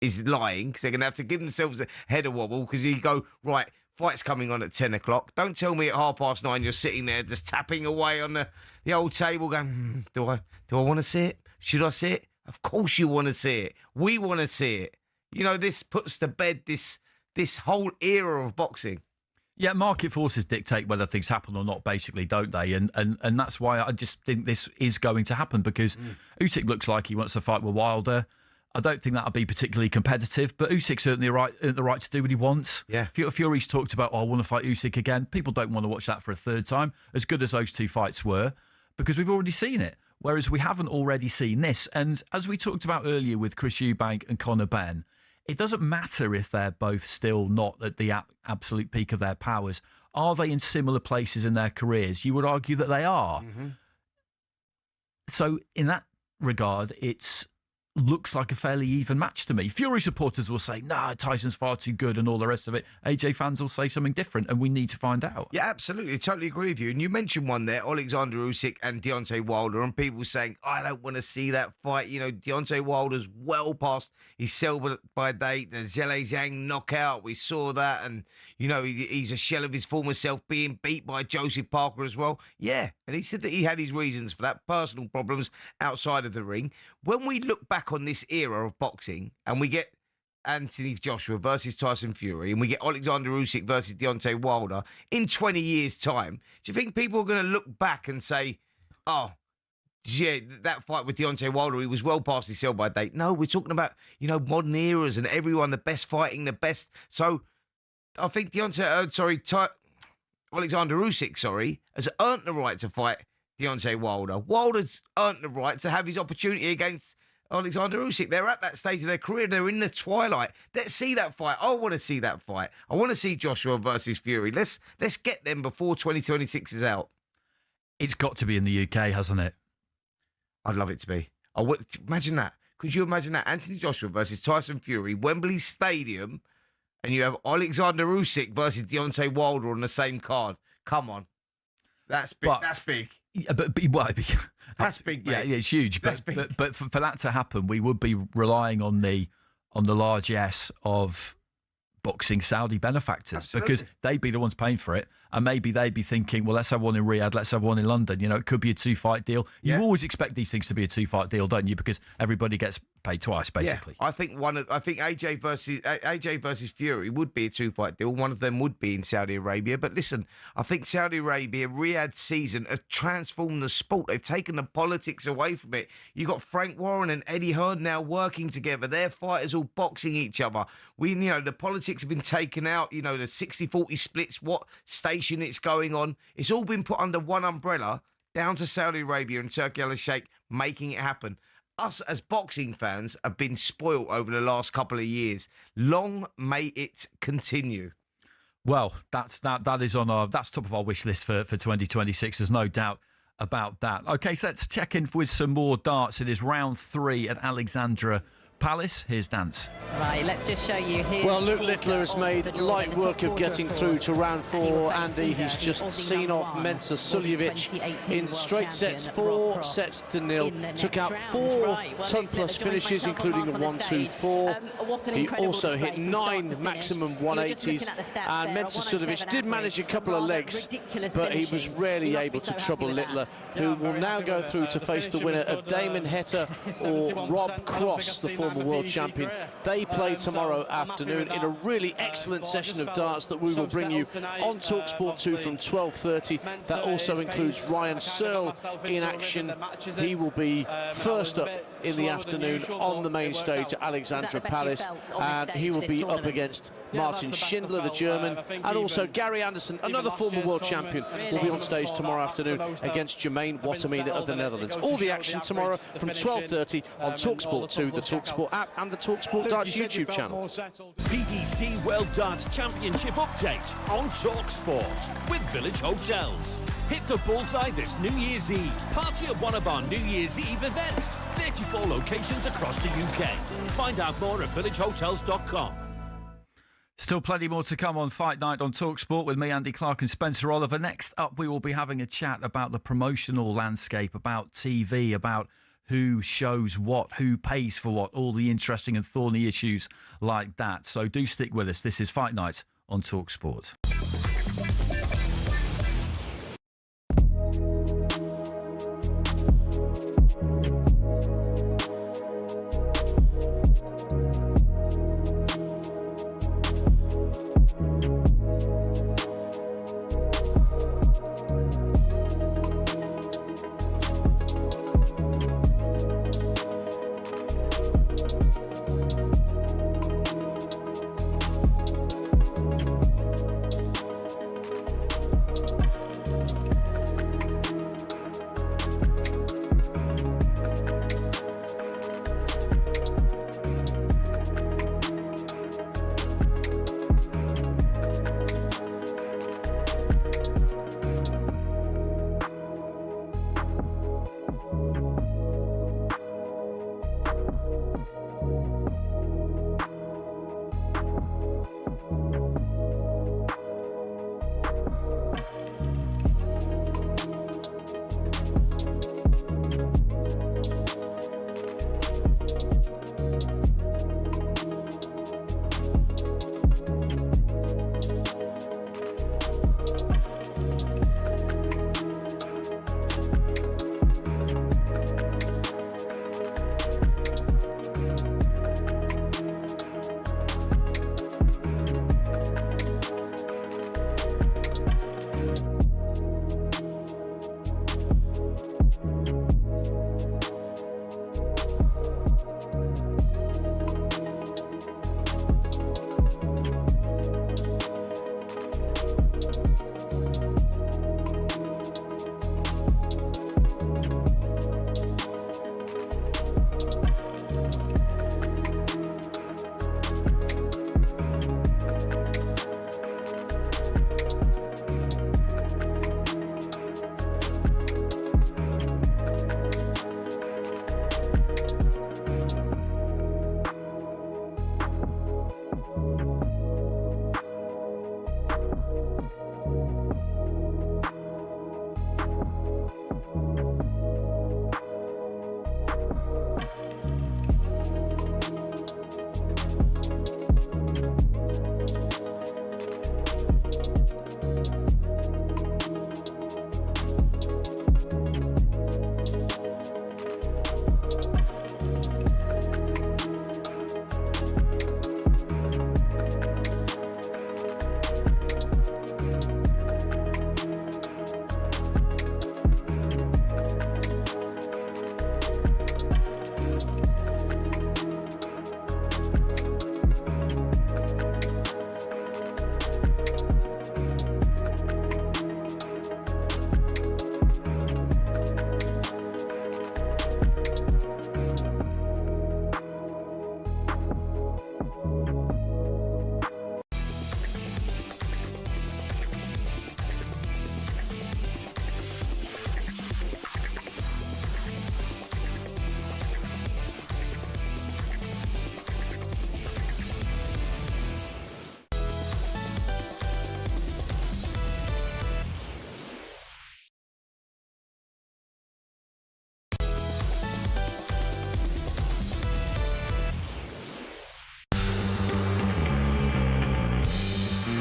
is lying, because they're going to have to give themselves a head a wobble, because you go, right, fight's coming on at 10 o'clock. Don't tell me at 9:30 you're sitting there just tapping away on the old table going, do I want to see it? Should I see it? Of course you want to see it. We want to see it. You know, this puts to bed this whole era of boxing. Yeah, market forces dictate whether things happen or not, basically, don't they? And that's why I just think this is going to happen, because Usyk looks like he wants to fight with Wilder. I don't think that'll be particularly competitive, but Usyk's certainly the right to do what he wants. Yeah. Fury's talked about, I want to fight Usyk again. People don't want to watch that for a third time, as good as those two fights were, because we've already seen it, whereas we haven't already seen this. And as we talked about earlier with Chris Eubank and Conor Benn, it doesn't matter if they're both still not at the absolute peak of their powers. Are they in similar places in their careers? You would argue that they are. Mm-hmm. So in that regard, it's looks like a fairly even match to me. Fury supporters will say, nah, Tyson's far too good and all the rest of it. AJ fans will say something different, and we need to find out. Yeah, absolutely. Totally agree with you. And you mentioned one there, Alexander Usyk and Deontay Wilder, and people saying, I don't want to see that fight. You know, Deontay Wilder's well past his sell-by date, the Zhale Zhang knockout. We saw that, and, you know, he's a shell of his former self, being beat by Joseph Parker as well. Yeah, and he said that he had his reasons for that, personal problems outside of the ring. When we look back on this era of boxing and we get Anthony Joshua versus Tyson Fury and we get Alexander Usyk versus Deontay Wilder in 20 years' time, do you think people are going to look back and say, oh, yeah, that fight with Deontay Wilder, he was well past his sell-by date? No, we're talking about, you know, modern eras and everyone, the best fighting, the best. So I think Alexander Usyk, has earned the right to fight Deontay Wilder. Wilder's earned the right to have his opportunity against Alexander Usyk. They're at that stage of their career. They're in the twilight. Let's see that fight. I want to see that fight. I want to see Joshua versus Fury. Let's get them before 2026 is out. It's got to be in the UK, hasn't it? I'd love it to be. I would imagine that. Could you imagine that? Anthony Joshua versus Tyson Fury, Wembley Stadium, and you have Alexander Usyk versus Deontay Wilder on the same card. Come on. That's big. That's big. Yeah, that's big, mate. Yeah, it's huge. But for that to happen, we would be relying on the largesse of boxing Saudi benefactors. Absolutely. Because they'd be the ones paying for it, and maybe they'd be thinking, well, let's have one in Riyadh, let's have one in London. You know, it could be a 2-fight deal. You always expect these things to be a 2-fight deal, don't you? Because everybody gets paid twice, basically. Yeah. I think AJ versus Fury would be a 2-fight deal. One of them would be in Saudi Arabia. But listen, I think Saudi Arabia, Riyadh season has transformed the sport. They've taken the politics away from it. You've got Frank Warren and Eddie Hearn now working together. Their fighters all boxing each other. The politics have been taken out. You know, the 60-40 splits, what station it's going on. It's all been put under one umbrella, down to Saudi Arabia and Turki Al-Sheikh making it happen. Us as boxing fans have been spoilt over the last couple of years. Long may it continue. Well, that is that's top of our wish list for 2026. There's no doubt about that. Okay, so let's check in with some more darts. It is round 3 at Alexandra Palace. Here's Dance. Right, let's just show you his... Well, Luke Littler has made light work of getting through to round 4. Andy, he's just seen off Mensah Suljovic in straight sets, 4-0. Took out 4 ton-plus finishes, including a 1-2-4. He also hit 9 maximum 180s. And Mensah Suljovic did manage a couple of legs, but he was rarely able to trouble Littler, who will now go through to face the winner of Damon Heta or Rob Cross, the former world champion. They play tomorrow afternoon in a really excellent session of darts that we will bring you on talkSPORT 2 from 12:30. That also includes Ryan Searle in action. He will be first up in the afternoon on the main stage at Alexandra Palace, and he will be up against Martin Schindler, the German, and also Gary Anderson, another former world champion, will be on stage tomorrow afternoon against Jermaine Wattermina of the Netherlands. All the action tomorrow from 12:30 on talkSPORT 2, the talkSPORT app and the talkSPORT Darts YouTube channel. PDC World Darts Championship update on talkSPORT with Village Hotels. Hit the bullseye this New Year's Eve. Party at one of our New Year's Eve events. 34 locations across the UK. Find out more at villagehotels.com. Still plenty more to come on Fight Night on talkSPORT with me, Andy Clark, and Spencer Oliver. Next up, we will be having a chat about the promotional landscape, about TV, about who shows what, who pays for what, all the interesting and thorny issues like that. So do stick with us. This is Fight Night on talkSPORT.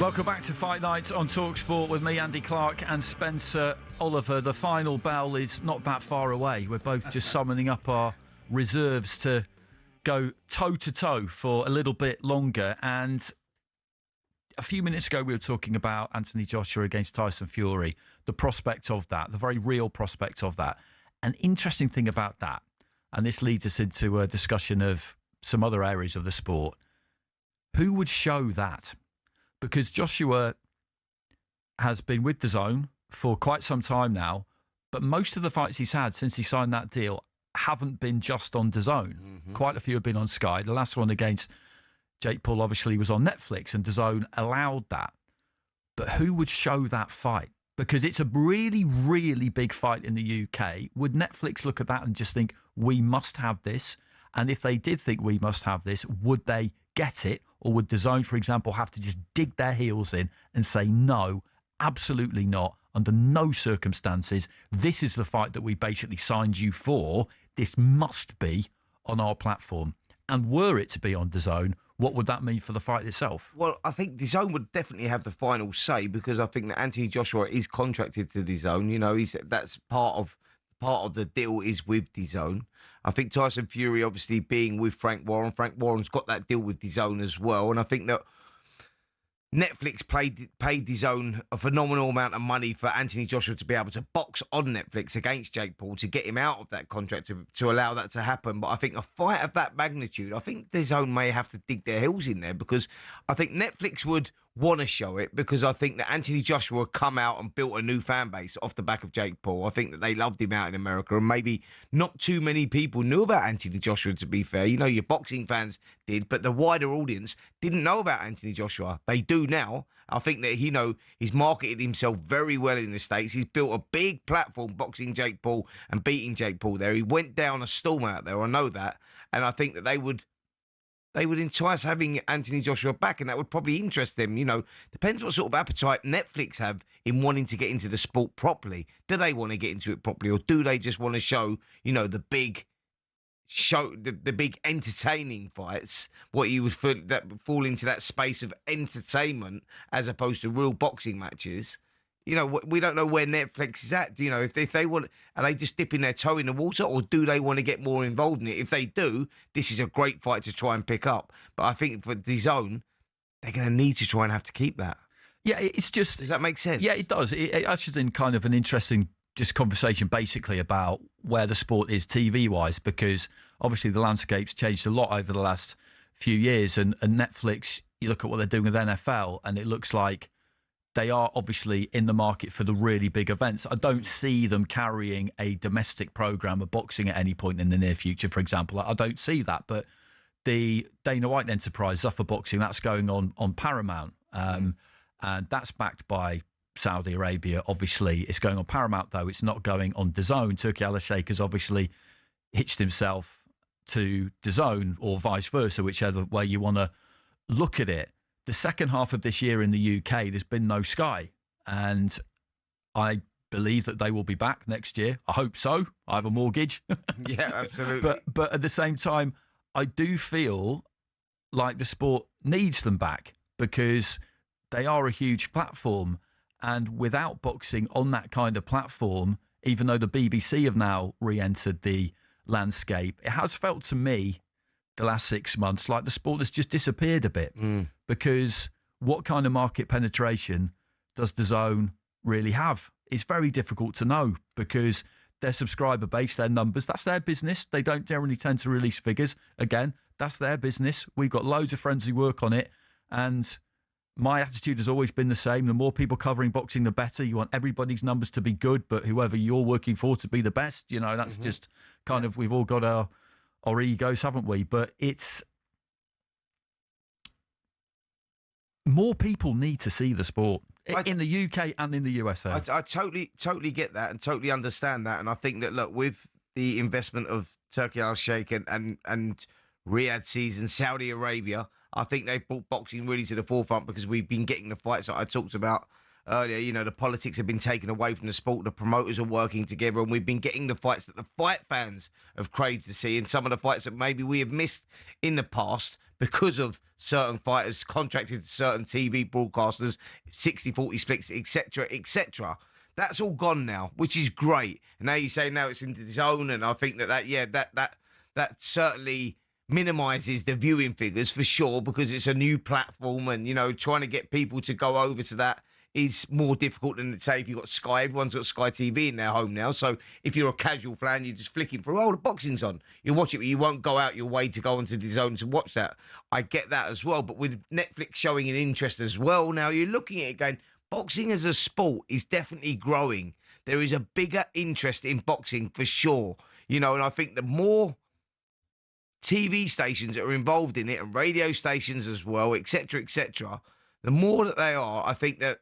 Welcome back to Fight Night on talkSPORT with me, Andy Clark, and Spencer Oliver. The final bell is not that far away. We're both just summoning up our reserves to go toe-to-toe for a little bit longer. And a few minutes ago, we were talking about Anthony Joshua against Tyson Fury, the prospect of that, the very real prospect of that. An interesting thing about that, and this leads us into a discussion of some other areas of the sport, who would show that? Because Joshua has been with DAZN for quite some time now, but most of the fights he's had since he signed that deal haven't been just on DAZN. Quite a few have been on Sky. The last one against Jake Paul obviously was on Netflix, and DAZN allowed that. But who would show that fight? Because it's a really, really big fight in the UK. Would Netflix look at that and just think, we must have this? And if they did think we must have this, would they get it? Or would DAZN, for example, have to just dig their heels in and say, no, absolutely not, under no circumstances, this is the fight that we basically signed you for, this must be on our platform? And were it to be on DAZN, what would that mean for the fight itself? Well, I think DAZN would definitely have the final say, because I think that Anthony Joshua is contracted to DAZN. You know, that's part of the deal is with DAZN. I think Tyson Fury, obviously being with Frank Warren's got that deal with DAZN as well. And I think that Netflix paid DAZN a phenomenal amount of money for Anthony Joshua to be able to box on Netflix against Jake Paul to get him out of that contract to allow that to happen. But I think a fight of that magnitude, I think DAZN may have to dig their heels in there, because I think Netflix would want to show it, because I think that Anthony Joshua come out and built a new fan base off the back of Jake Paul. I think that they loved him out in America, and maybe not too many people knew about Anthony Joshua, to be fair. You know, your boxing fans did, but the wider audience didn't know about Anthony Joshua. They do now. I think that, you know, he's marketed himself very well in the States. He's built a big platform boxing Jake Paul and beating Jake Paul there. He went down a storm out there, I know that. And I think that they would entice having Anthony Joshua back, and that would probably interest them. You know, depends what sort of appetite Netflix have in wanting to get into the sport properly. Do they want to get into it properly, or do they just want to show, you know, the big entertaining fights, what you would fall into that space of entertainment as opposed to real boxing matches? You know, we don't know where Netflix is at. You know, if they want, are they just dipping their toe in the water, or do they want to get more involved in it? If they do, this is a great fight to try and pick up. But I think for DAZN, they're going to need to try and have to keep that. Yeah, it's just... Does that make sense? Yeah, it does. It ushers in kind of an interesting just conversation basically about where the sport is TV-wise, because obviously the landscape's changed a lot over the last few years, and Netflix, you look at what they're doing with NFL, and it looks like they are obviously in the market for the really big events. I don't see them carrying a domestic program of boxing at any point in the near future, for example. I don't see that. But the Dana White enterprise, Zuffa Boxing, that's going on Paramount. And that's backed by Saudi Arabia, obviously. It's going on Paramount, though. It's not going on DAZN. Turki Al-Sheikh has obviously hitched himself to DAZN, or vice versa, whichever way you want to look at it. The second half of this year in the UK, there's been no Sky. And I believe that they will be back next year. I hope so. I have a mortgage. Yeah, absolutely. But at the same time, I do feel like the sport needs them back, because they are a huge platform. And without boxing on that kind of platform, even though the BBC have now re-entered the landscape, it has felt to me the last 6 months like the sport has just disappeared a bit. Because what kind of market penetration does DAZN really have? It's very difficult to know, because their subscriber base, their numbers, that's their business. They don't generally tend to release figures. Again, that's their business. We've got loads of friends who work on it, and my attitude has always been the same. The more people covering boxing, the better. You want everybody's numbers to be good, but whoever you're working for to be the best. You know, that's just kind of, we've all got our egos, haven't we? But it's... more people need to see the sport in the UK and in the USA. I totally get that and totally understand that. And I think that, look, with the investment of Turki Al-Sheikh and Riyadh season, Saudi Arabia, I think they've brought boxing really to the forefront, because we've been getting the fights that I talked about earlier. You know, the politics have been taken away from the sport. The promoters are working together, and we've been getting the fights that the fight fans have craved to see, and some of the fights that maybe we have missed in the past because of certain fighters contracted to certain TV broadcasters, 60-40 splits, etc., etc. That's all gone now, which is great. And now you say now it's into DAZN, and I think that certainly minimises the viewing figures for sure, because it's a new platform, and trying to get people to go over to that is more difficult than, say, if you've got Sky. Everyone's got Sky TV in their home now. So if you're a casual fan, you're just flicking through, the boxing's on. You'll watch it, but you won't go out your way to go onto DAZN to watch that. I get that as well. But with Netflix showing an interest as well, now you're looking at it going, boxing as a sport is definitely growing. There is a bigger interest in boxing for sure. And I think the more TV stations that are involved in it, and radio stations as well, etc., the more that they are, I think that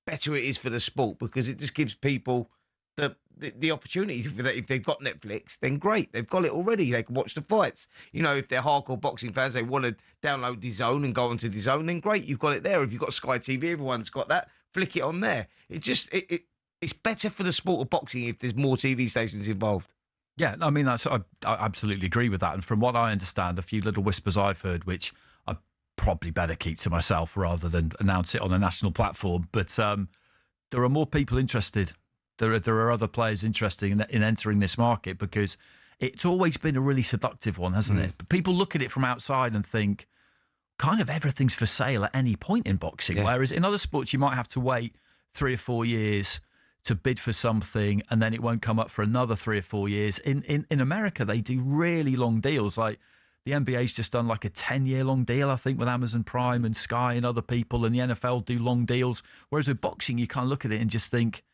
better it is for the sport, because it just gives people the opportunity for that. If they've got Netflix, then great, they've got it already. They can watch the fights. If they're hardcore boxing fans, they want to download DAZN and go onto DAZN, then great, you've got it there. If you've got Sky TV, everyone's got that. Flick it on there. It's better for the sport of boxing if there's more TV stations involved. Yeah, I mean, I absolutely agree with that. And from what I understand, a few little whispers I've heard, which I probably better keep to myself rather than announce it on a national platform, but there are more people interested. There are other players interested in entering this market, because it's always been a really seductive one, hasn't it? But people look at it from outside and think kind of everything's for sale at any point in boxing, whereas in other sports you might have to wait 3 or 4 years to bid for something, and then it won't come up for another 3 or 4 years. In America, they do really long deals. Like the NBA's just done like a 10-year long deal, I think, with Amazon Prime and Sky and other people, and the NFL do long deals. Whereas with boxing, you can't look at it and just think,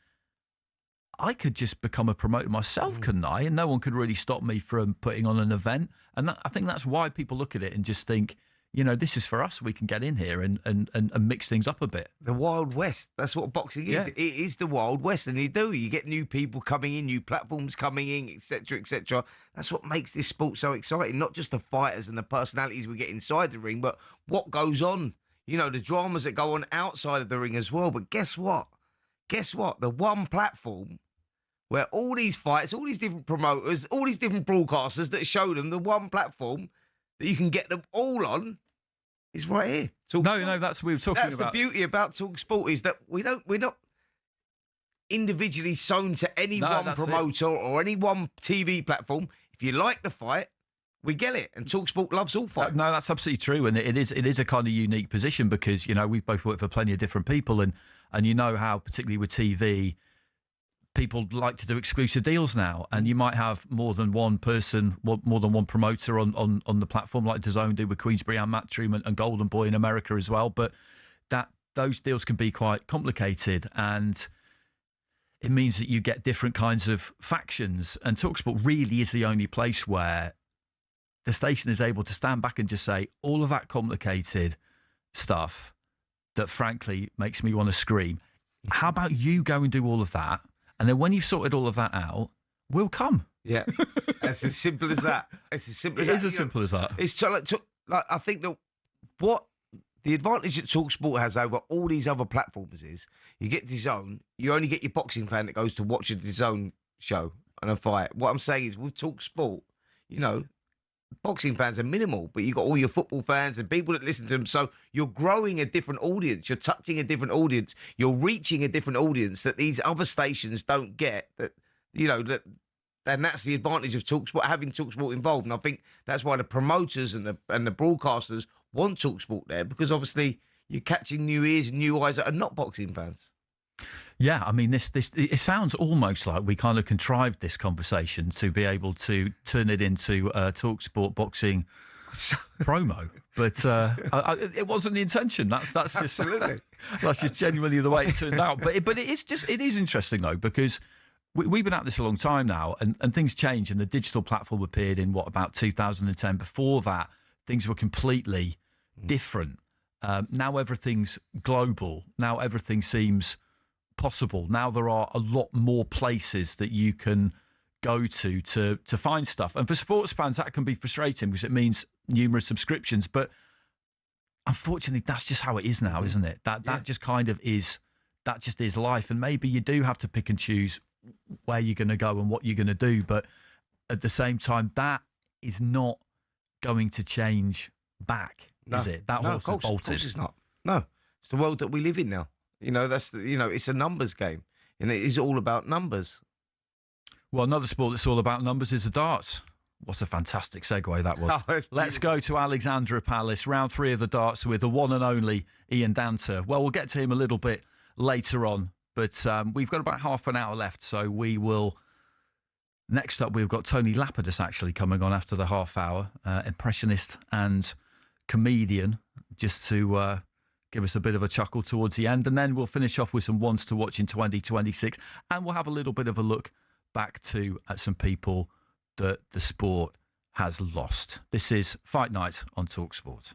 I could just become a promoter myself, couldn't I? And no one could really stop me from putting on an event. And I think that's why people look at it and just think, this is for us. We can get in here and mix things up a bit. The Wild West. That's what boxing is. Yeah. It is the Wild West. And you get new people coming in, new platforms coming in, etc., etc. That's what makes this sport so exciting. Not just the fighters and the personalities we get inside the ring, but what goes on. The dramas that go on outside of the ring as well. But guess what? The one platform where all these fights, all these different promoters, all these different broadcasters that show them, the one platform that you can get them all on is right here. No, that's what we were talking about. That's the beauty about talkSPORT, is that we're not individually sewn to any one promoter or any one TV platform. If you like the fight, we get it. And talkSPORT loves all fights. No, that's absolutely true. And it is a kind of unique position, because, we've both worked for plenty of different people, and how, particularly with TV, people like to do exclusive deals now, and you might have more than one person, more than one promoter on the platform, like DAZN do with Queensberry and Matchroom and Golden Boy in America as well. But those deals can be quite complicated, and it means that you get different kinds of factions. And talkSPORT really is the only place where the station is able to stand back and just say, all of that complicated stuff that frankly makes me want to scream, how about you go and do all of that? And then when you've sorted all of that out, we'll come. Yeah, it's as simple as that. It's as simple as that. It is as simple as that. It's like I think that what the advantage that talkSPORT has over all these other platforms is, you get DAZN, you only get your boxing fan that goes to watch a DAZN show and a fight. What I'm saying is, with talkSPORT, boxing fans are minimal, but you've got all your football fans and people that listen to them. So you're growing a different audience. You're touching a different audience. You're reaching a different audience that these other stations don't get. And that's the advantage of talkSPORT, having talkSPORT involved. And I think that's why the promoters and the broadcasters want talkSPORT there, because obviously you're catching new ears and new eyes that are not boxing fans. Yeah, I mean, it sounds almost like we kind of contrived this conversation to be able to turn it into a talkSPORT boxing promo, but it wasn't the intention. That's just absolutely that's just genuinely the way it turned out. But it is interesting though, because we've been at this a long time now, and things change. And the digital platform appeared in about 2010. Before that, things were completely different. Now everything's global. Now everything seems possible. Now there are a lot more places that you can go to find stuff. And for sports fans, that can be frustrating because it means numerous subscriptions. But unfortunately, that's just how it is now, isn't it? That just kind of is, that just is life. And maybe you do have to pick and choose where you're going to go and what you're going to do. But at the same time, that is not going to change back. is it? That horse is bolted. Of course it's not. No, it's the world that we live in now. It's a numbers game, and it is all about numbers. Well, another sport that's all about numbers is the darts. What a fantastic segue that was. Let's go to Alexandra Palace, round 3 of the darts with the one and only Ian Danter. Well, we'll get to him a little bit later on, but we've got about half an hour left, so we will... Next up, we've got Tony Lapidus actually coming on after the half hour, impressionist and comedian, just to give us a bit of a chuckle towards the end. And then we'll finish off with some ones to watch in 2026, and we'll have a little bit of a look back to at some people that the sport has lost. This is Fight Night on talkSPORT.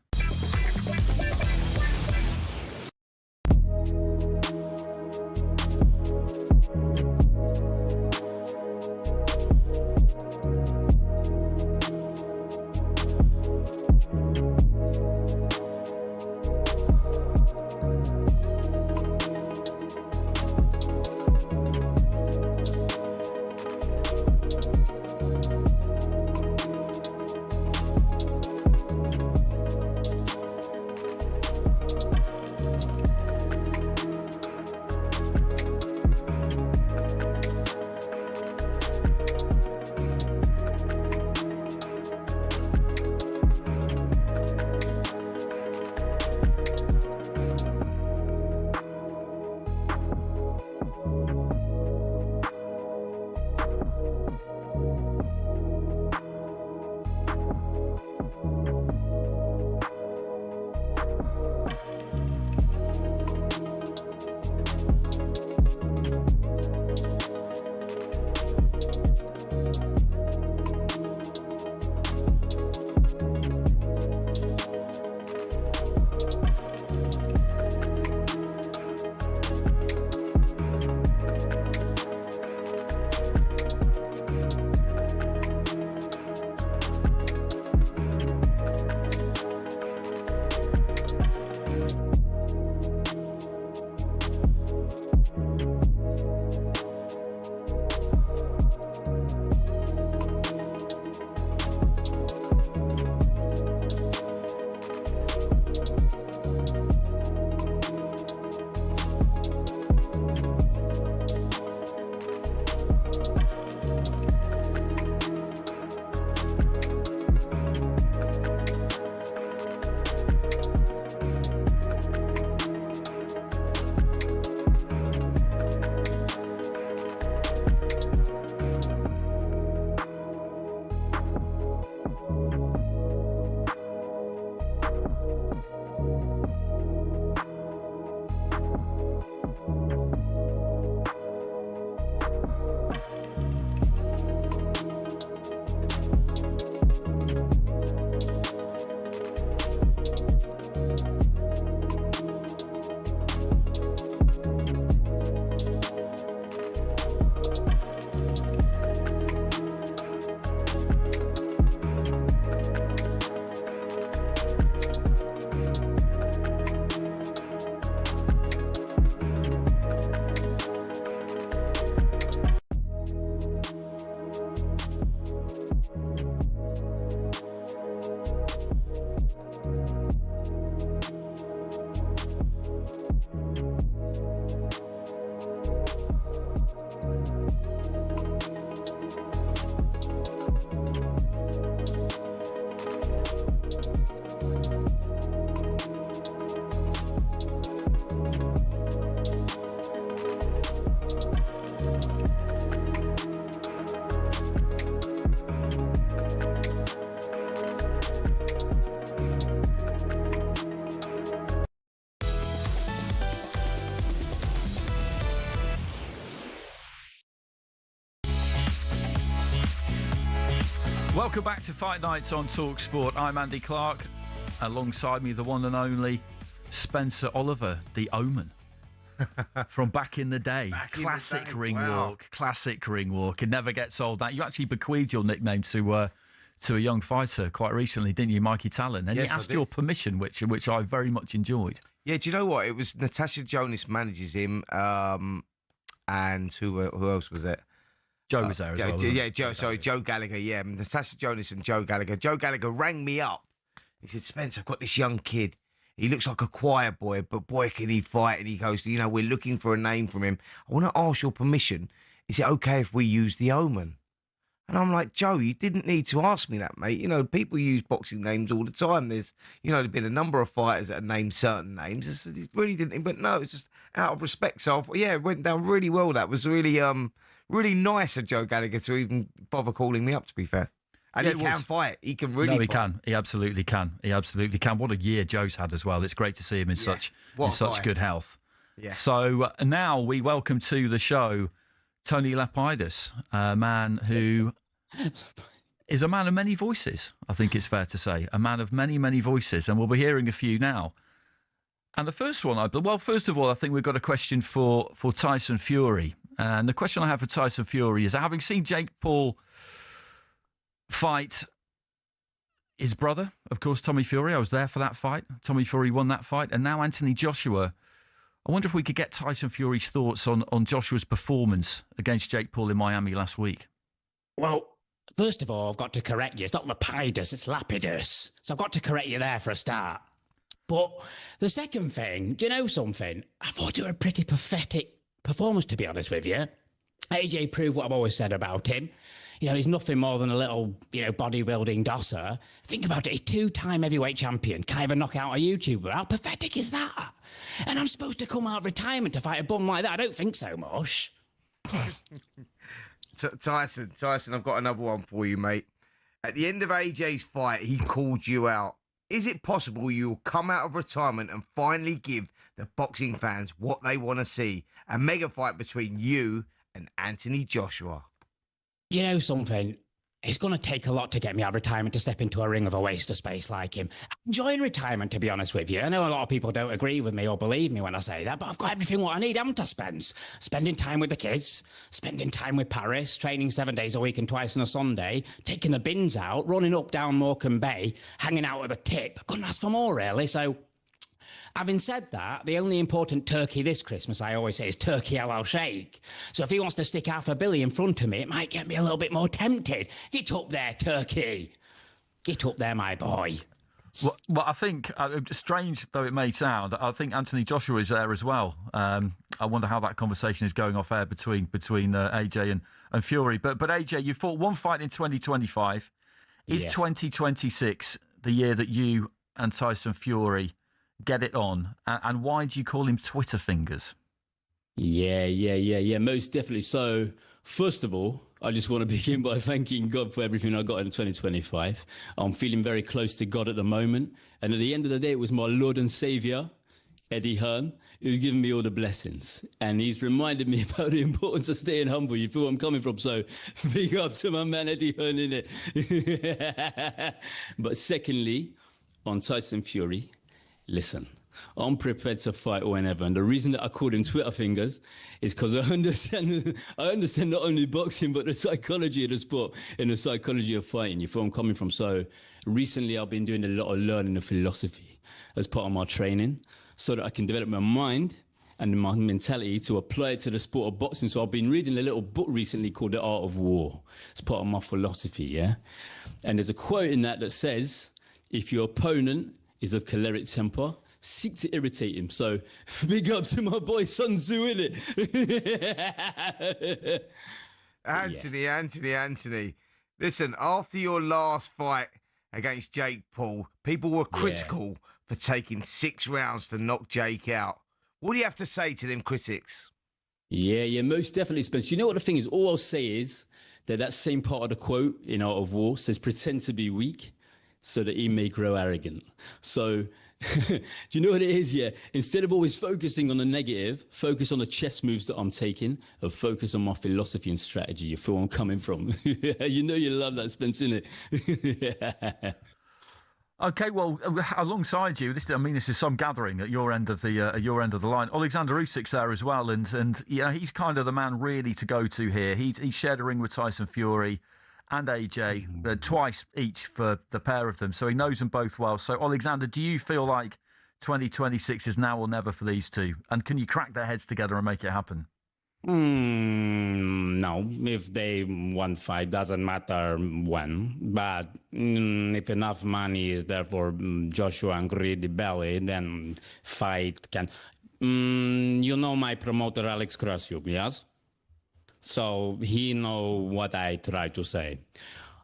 Welcome back to Fight Nights on talkSPORT. I'm Andy Clark. Alongside me, the one and only Spencer Oliver, the Omen. From back in the day. Classic ring walk. Classic ring walk. It never gets old. That you actually bequeathed your nickname to a young fighter quite recently, didn't you, Mikey Talon? And yes, he asked your permission, which I very much enjoyed. Yeah, do you know what? It was Natasha Jonas manages him, and who else was it? Joe was there as well. Yeah, Joe Gallagher. Yeah, Natasha Jonas and Joe Gallagher. Joe Gallagher rang me up He said, Spence, I've got this young kid. He looks like a choir boy, but boy, can he fight. And he goes, we're looking for a name from him. I want to ask your permission. Is it okay if we use the Omen? And I'm like, Joe, you didn't need to ask me that, mate. People use boxing names all the time. There's been a number of fighters that have named certain names. It really didn't, but no, it's just out of respect. So, it went down really well. That was really, really nice of Joe Gallagher to even bother calling me up, to be fair. And he can fight. He can really fight. Can. He absolutely can. He absolutely can. What a year Joe's had as well. It's great to see him in such good health. Yeah. So now we welcome to the show Tony Lapidus, a man who is a man of many voices, I think it's fair to say. A man of many, many voices. And we'll be hearing a few now. And the first one, first of all, I think we've got a question for Tyson Fury. And the question I have for Tyson Fury is, having seen Jake Paul fight his brother, of course, Tommy Fury. I was there for that fight. Tommy Fury won that fight. And now Anthony Joshua. I wonder if we could get Tyson Fury's thoughts on Joshua's performance against Jake Paul in Miami last week. Well, first of all, I've got to correct you. It's not Lapidus, it's Lapidus. So I've got to correct you there for a start. But the second thing, do you know something? I thought it was a pretty pathetic performance, to be honest with you. AJ proved what I've always said about him. He's nothing more than a little, bodybuilding dosser. Think about it. He's 2-time heavyweight champion. Can't even knock out a YouTuber. How pathetic is that? And I'm supposed to come out of retirement to fight a bum like that? I don't think so, Mosh. Tyson, I've got another one for you, mate. At the end of AJ's fight, he called you out. Is it possible you'll come out of retirement and finally give the boxing fans what they want to see? A mega fight between you and Anthony Joshua. You know something? It's going to take a lot to get me out of retirement to step into a ring of a waste of space like him. I'm enjoying retirement, to be honest with you. I know a lot of people don't agree with me or believe me when I say that, but I've got everything what I need, haven't I, Spence? Spending time with the kids, spending time with Paris, training 7 days a week and twice on a Sunday, taking the bins out, running up down Morecambe Bay, hanging out at the tip. Couldn't ask for more, really. So, having said that, the only important turkey this Christmas, I always say, is turkey al Sheikh. So if he wants to stick $500 million in front of me, it might get me a little bit more tempted. Get up there, turkey. Get up there, my boy. Well, I think, strange though it may sound, I think Anthony Joshua is there as well. I wonder how that conversation is going off air between AJ and Fury. But AJ, you fought one fight in 2025. Is 2026 the year that you and Tyson Fury get it on? And why do you call him Twitter fingers? Yeah, most definitely. So, first of all, I just want to begin by thanking God for everything I got in 2025. I'm feeling very close to God at the moment. And at the end of the day, it was my Lord and Saviour, Eddie Hearn, who's given me all the blessings. And he's reminded me about the importance of staying humble. You feel where I'm coming from. So, big up to my man, Eddie Hearn, innit? But secondly, on Tyson Fury, listen, I'm prepared to fight whenever. And the reason that I called him Twitter fingers is because I understand not only boxing, but the psychology of the sport and the psychology of fighting. You feel I'm coming from? So recently I've been doing a lot of learning of philosophy as part of my training so that I can develop my mind and my mentality to apply it to the sport of boxing. So I've been reading a little book recently called The Art of War. It's part of my philosophy, yeah? And there's a quote in that says, if your opponent is of choleric temper, seek to irritate him. So, big up to my boy Sun Tzu, innit? Anthony. Listen, after your last fight against Jake Paul, people were critical for taking 6 rounds to knock Jake out. What do you have to say to them critics? Yeah, most definitely, Spence. You know what the thing is? All I'll say is that same part of the quote in Art of War says, pretend to be weak so that he may grow arrogant. So, do you know what it is? Yeah. Instead of always focusing on the negative, focus on the chess moves that I'm taking, and focus on my philosophy and strategy. You feel where I'm coming from? You know you love that, Spence, innit? Okay, well, alongside you, this is some gathering at your end of the line. Alexander Usyk's there as well, and he's kind of the man really to go to here. He's shared a ring with Tyson Fury and AJ, twice each for the pair of them. So he knows them both well. So, Alexander, do you feel like 2026 is now or never for these two? And can you crack their heads together and make it happen? No, if they want fight, doesn't matter when. But if enough money is there for Joshua and Greedy Belly, then fight can. You know my promoter Alex Krasiuk, yes? So he know what I try to say.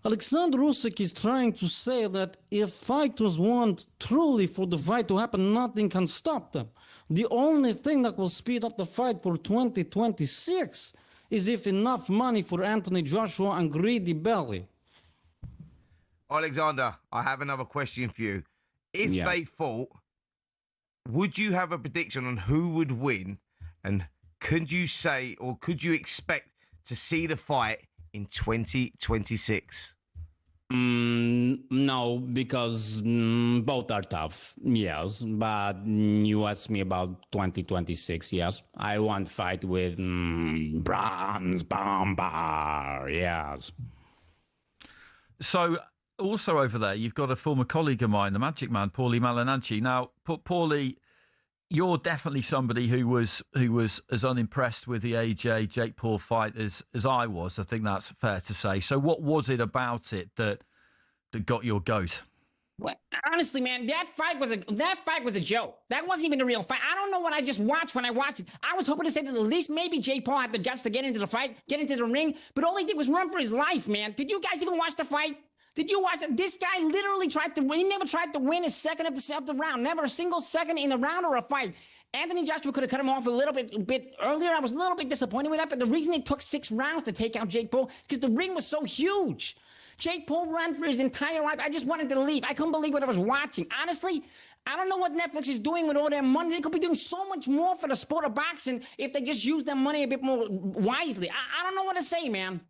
Alexander Usyk is trying to say that if fighters want truly for the fight to happen, nothing can stop them. The only thing that will speed up the fight for 2026 is if enough money for Anthony Joshua and Greedy Belly. Alexander, I have another question for you. If they fought, would you have a prediction on who would win? And could you say, or could you expect to see the fight in 2026? No, because both are tough, yes. But you asked me about 2026, yes. I want fight with Bronze Bomber, yes. So, also over there, you've got a former colleague of mine, the Magic Man, Paulie Malignaggi. Now, Paulie, you're definitely somebody who was as unimpressed with the AJ Jake Paul fight as I was. I think that's fair to say. So, what was it about it that got your goat? Well, honestly, man, that fight was a joke. That wasn't even a real fight. I don't know what I just watched when I watched it. I was hoping to say that at least maybe Jake Paul had the guts to get into the fight, get into the ring, but all he did was run for his life, man. Did you guys even watch the fight? Did you watch it? This guy literally tried to win. He never tried to win a second of the round. Never a single second in a round or a fight. Anthony Joshua could have cut him off a little bit earlier. I was a little bit disappointed with that, but the reason it took 6 rounds to take out Jake Paul is because the ring was so huge. Jake Paul ran for his entire life. I just wanted to leave. I couldn't believe what I was watching. Honestly, I don't know what Netflix is doing with all their money. They could be doing so much more for the sport of boxing if they just use their money a bit more wisely. I don't know what to say, man.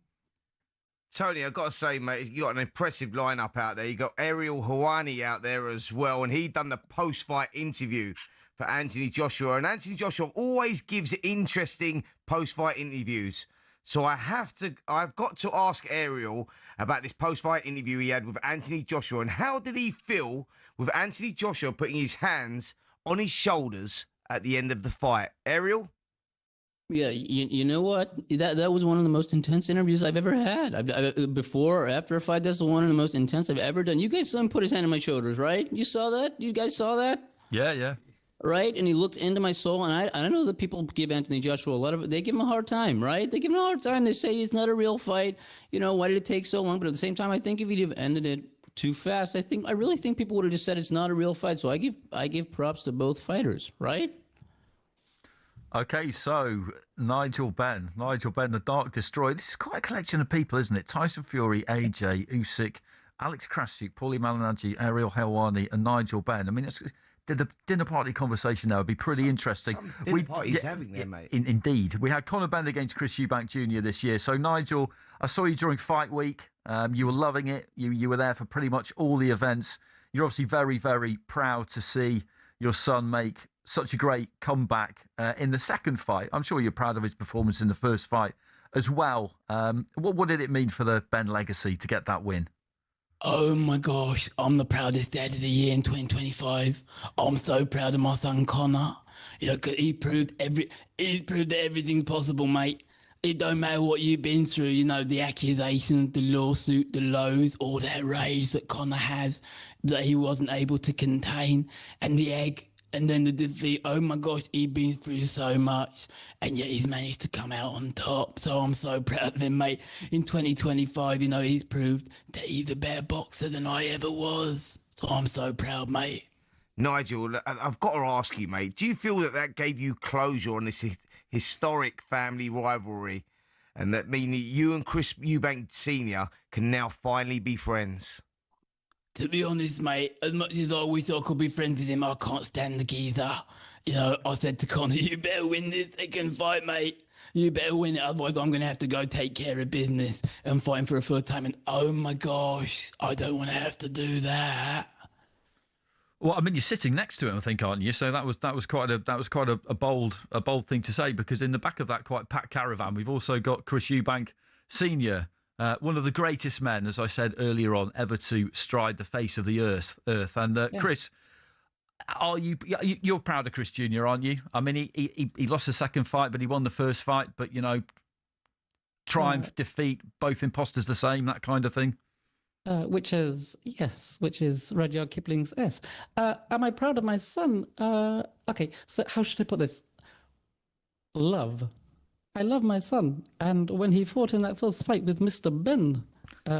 Tony, I've got to say, mate, you got an impressive lineup out there. You got Ariel Helwani out there as well, and he done the post-fight interview for Anthony Joshua. And Anthony Joshua always gives interesting post-fight interviews. So I've got to ask Ariel about this post-fight interview he had with Anthony Joshua, and how did he feel with Anthony Joshua putting his hands on his shoulders at the end of the fight? Ariel? Yeah, you know what? That was one of the most intense interviews I've ever had. Before or after a fight, that's one of the most intense I've ever done. You guys saw him put his hand on my shoulders, right? You saw that? You guys saw that? Yeah. Right? And he looked into my soul, and I don't know that people give Anthony Joshua they give him a hard time, right? They give him a hard time. They say it's not a real fight. You know, why did it take so long? But at the same time, I think if he'd have ended it too fast, I really think people would have just said it's not a real fight. So I give props to both fighters, right? Okay, so Nigel Benn, the Dark Destroyer. This is quite a collection of people, isn't it? Tyson Fury, AJ, Usyk, Alex Krasiuk, Paulie Malignaggi, Ariel Helwani, and Nigel Benn. I mean, the dinner party conversation there would be pretty interesting. Dinner parties having there, mate. Indeed. We had Conor Benn against Chris Eubank Jr. this year. So, Nigel, I saw you during fight week. You were loving it. You were there for pretty much all the events. You're obviously very, very proud to see your son make such a great comeback in the second fight. I'm sure you're proud of his performance in the first fight as well. What did it mean for the Benn legacy to get that win? Oh my gosh, I'm the proudest dad of the year in 2025. I'm so proud of my son Connor. You know, 'cause he proved that everything's possible, mate. It don't matter what you've been through, you know, the accusations, the lawsuit, the lows, all that rage that Connor has that he wasn't able to contain, and the egg. And then the defeat, oh my gosh, he's been through so much, and yet he's managed to come out on top. So I'm so proud of him, mate. In 2025, you know, he's proved that he's a better boxer than I ever was. So I'm so proud, mate. Nigel, I've got to ask you, mate, do you feel that gave you closure on this historic family rivalry, and that meaning you and Chris Eubank Sr. can now finally be friends? To be honest, mate, as much as I wish I could be friends with him, I can't stand the geezer. You know, I said to Connor, you better win this second fight, mate. You better win it, otherwise I'm going to have to go take care of business and fight him for a third time. And oh my gosh, I don't want to have to do that. Well, I mean, you're sitting next to him, I think, aren't you? So that was quite a bold thing to say, because in the back of that quite packed caravan, we've also got Chris Eubank Sr., one of the greatest men, as I said earlier on, ever to stride the face of the earth. And Chris, You're proud of Chris Jr., aren't you? I mean, he lost the second fight, but he won the first fight. But, triumph, defeat, both imposters the same, that kind of thing. Which is Rudyard Kipling's F. Am I proud of my son? Okay, so how should I put this? Love. I love my son. And when he fought in that first fight with Mr. Ben,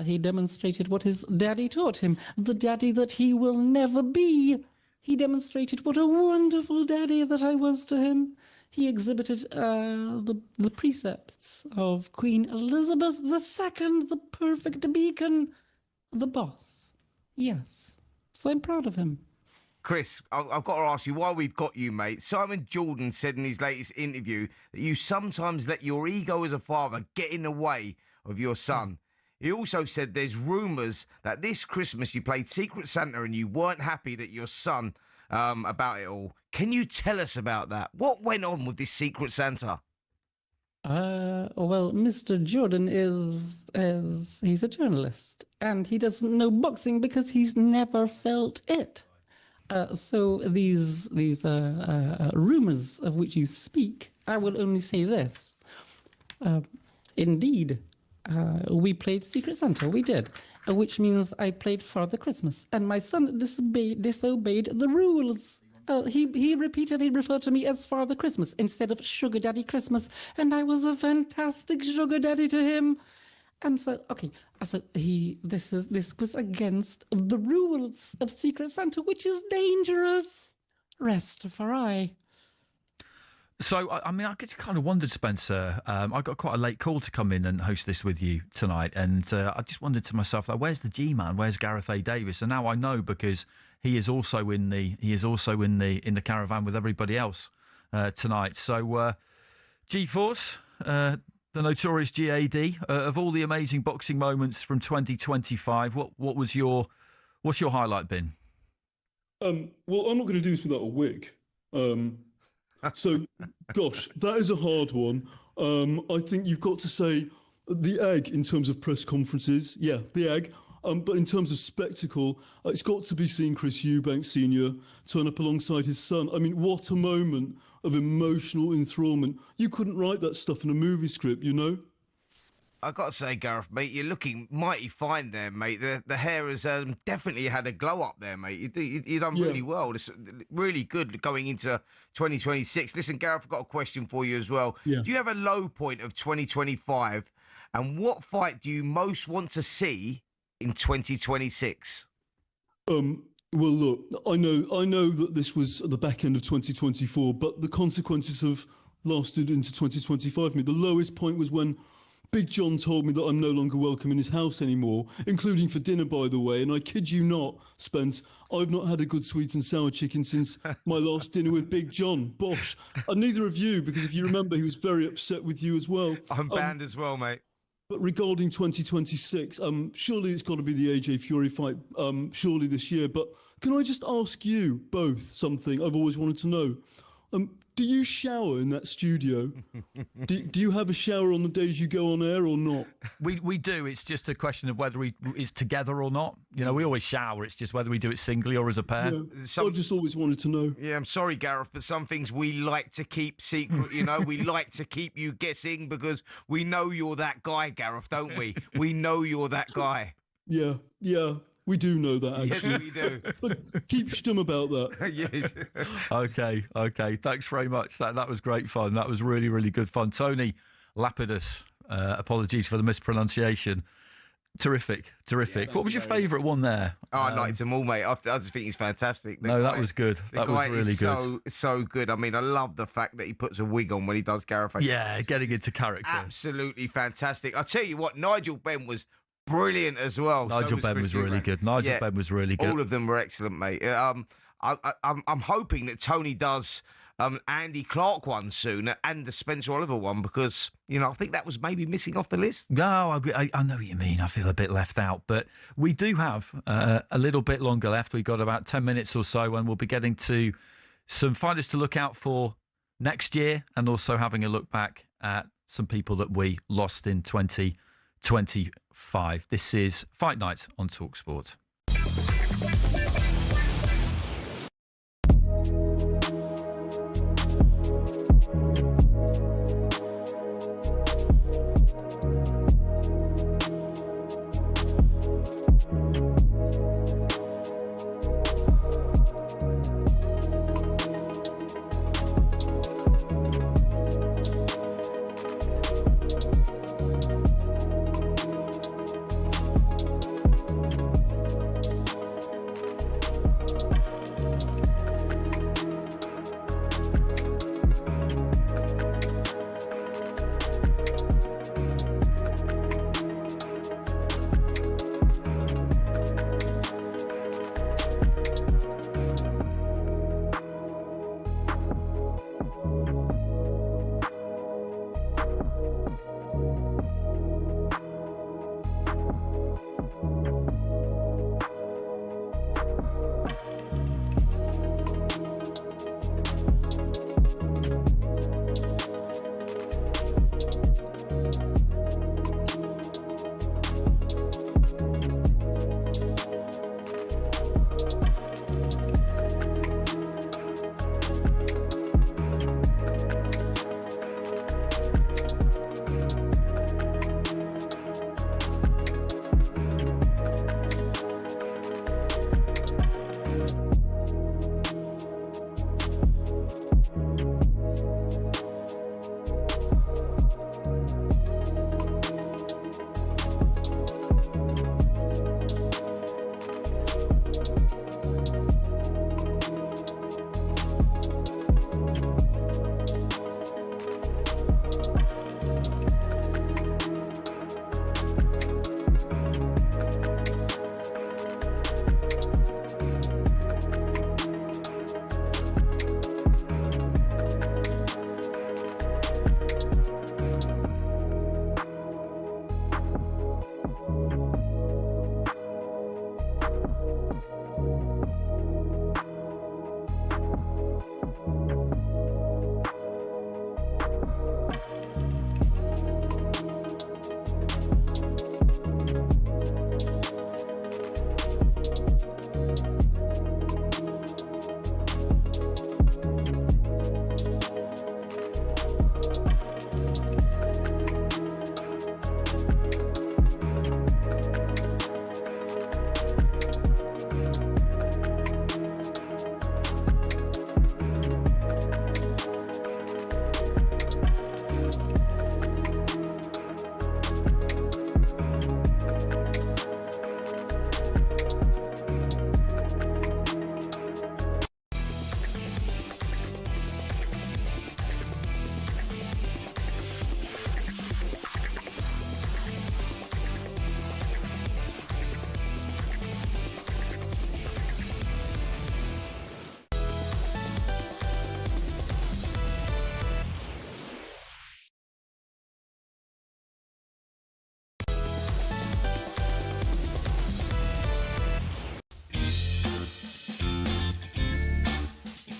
he demonstrated what his daddy taught him, the daddy that he will never be. He demonstrated what a wonderful daddy that I was to him. He exhibited the precepts of Queen Elizabeth II, the perfect beacon, the boss. Yes. So I'm proud of him. Chris, I've got to ask you, while we've got you, mate, Simon Jordan said in his latest interview that you sometimes let your ego as a father get in the way of your son. He also said there's rumours that this Christmas you played Secret Santa and you weren't happy that your son about it all. Can you tell us about that? What went on with this Secret Santa? Well, Mr. Jordan he's a journalist and he doesn't know boxing because he's never felt it. So these rumors of which you speak, I will only say this. Indeed, we played Secret Santa, we did, which means I played Father Christmas, and my son disobeyed the rules. He repeatedly referred to me as Father Christmas instead of Sugar Daddy Christmas, and I was a fantastic sugar daddy to him. And so, okay, so this was against the rules of Secret Santa, which is dangerous. Rastafari. So, I mean, I kind of wondered, Spencer. I got quite a late call to come in and host this with you tonight, and I just wondered to myself, like, where's the G-man? Where's Gareth A. Davis? And now I know because he is also in the caravan with everybody else tonight. So, G-Force. The notorious GAD, of all the amazing boxing moments from 2025, what's your highlight been? Well, I'm not going to do this without a wig. So, gosh, that is a hard one. I think you've got to say the egg in terms of press conferences. Yeah, the egg. But in terms of spectacle, it's got to be seeing Chris Eubanks Sr. turn up alongside his son. I mean, what a moment of emotional enthrallment. You couldn't write that stuff in a movie script, you know? I got to say, Gareth, mate, you're looking mighty fine there, mate. The hair has definitely had a glow up there, mate. You've done really well. It's really good going into 2026. Listen, Gareth, I've got a question for you as well. Yeah. Do you have a low point of 2025? And what fight do you most want to see in 2026? Well, look, I know that this was at the back end of 2024, but the consequences have lasted into 2025 for me. The lowest point was when Big John told me that I'm no longer welcome in his house anymore, including for dinner, by the way. And I kid you not, Spence, I've not had a good sweet and sour chicken since my last dinner with Big John. Bosh. And neither of you, because if you remember, he was very upset with you as well. I'm banned as well, mate. But regarding 2026, surely it's got to be the AJ Fury fight, surely this year. But can I just ask you both something I've always wanted to know? Do you shower in that studio? do you have a shower on the days you go on air or not? We do. It's just a question of whether it's together or not. You know, we always shower. It's just whether we do it singly or as a pair. Yeah, I just always wanted to know. Yeah, I'm sorry, Gareth, but some things we like to keep secret. You know, we like to keep you guessing because we know you're that guy, Gareth, don't we? We know you're that guy. Yeah. We do know that, actually. Yes, we do. But keep stum about that. Yes. Okay. Thanks very much. That was great fun. That was really, really good fun. Tony Lapidus, apologies for the mispronunciation. Terrific. Yeah, What was your favourite one there? Oh, I liked them all, mate. I just think he's fantastic. That was good. That was really good. So good. I mean, I love the fact that he puts a wig on when he does Gareth. Yeah, getting into character. Absolutely fantastic. I'll tell you what, Nigel Benn was brilliant as well. Nigel Benn was really good. Benn was really good. All of them were excellent, mate. I'm hoping that Tony does Andy Clark one soon and the Spencer Oliver one because, you know, I think that was maybe missing off the list. No, I know what you mean. I feel a bit left out. But we do have a little bit longer left. We've got about 10 minutes or so and we'll be getting to some fighters to look out for next year and also having a look back at some people that we lost in 2025. This is Fight Night on talkSPORT.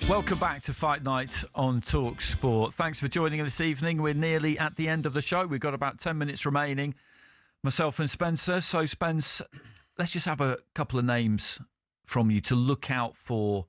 Welcome back to Fight Night on talkSPORT. Thanks for joining us this evening. We're nearly at the end of the show. We've got about 10 minutes remaining, myself and Spencer. So, Spence, let's just have a couple of names from you to look out for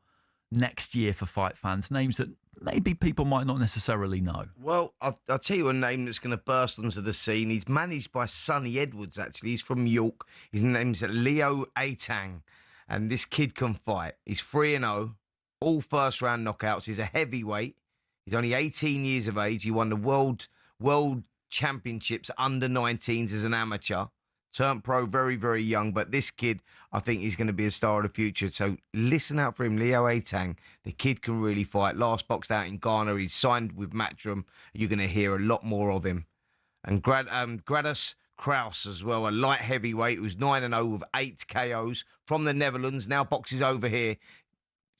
next year for fight fans. Names that maybe people might not necessarily know. Well, I'll tell you a name that's going to burst onto the scene. He's managed by Sonny Edwards, actually. He's from York. His name's Leo Atang. And this kid can fight. He's 3-0. All first-round knockouts. He's a heavyweight. He's only 18 years of age. He won the World Championships under 19s as an amateur. Turned pro very, very young. But this kid, I think he's going to be a star of the future. So listen out for him, Leo Atang. The kid can really fight. Last boxed out in Ghana. He's signed with Matchroom. You're going to hear a lot more of him. And Gradus Kraus as well, a light heavyweight who's 9-0 with 8 KOs from the Netherlands. Now boxes over here.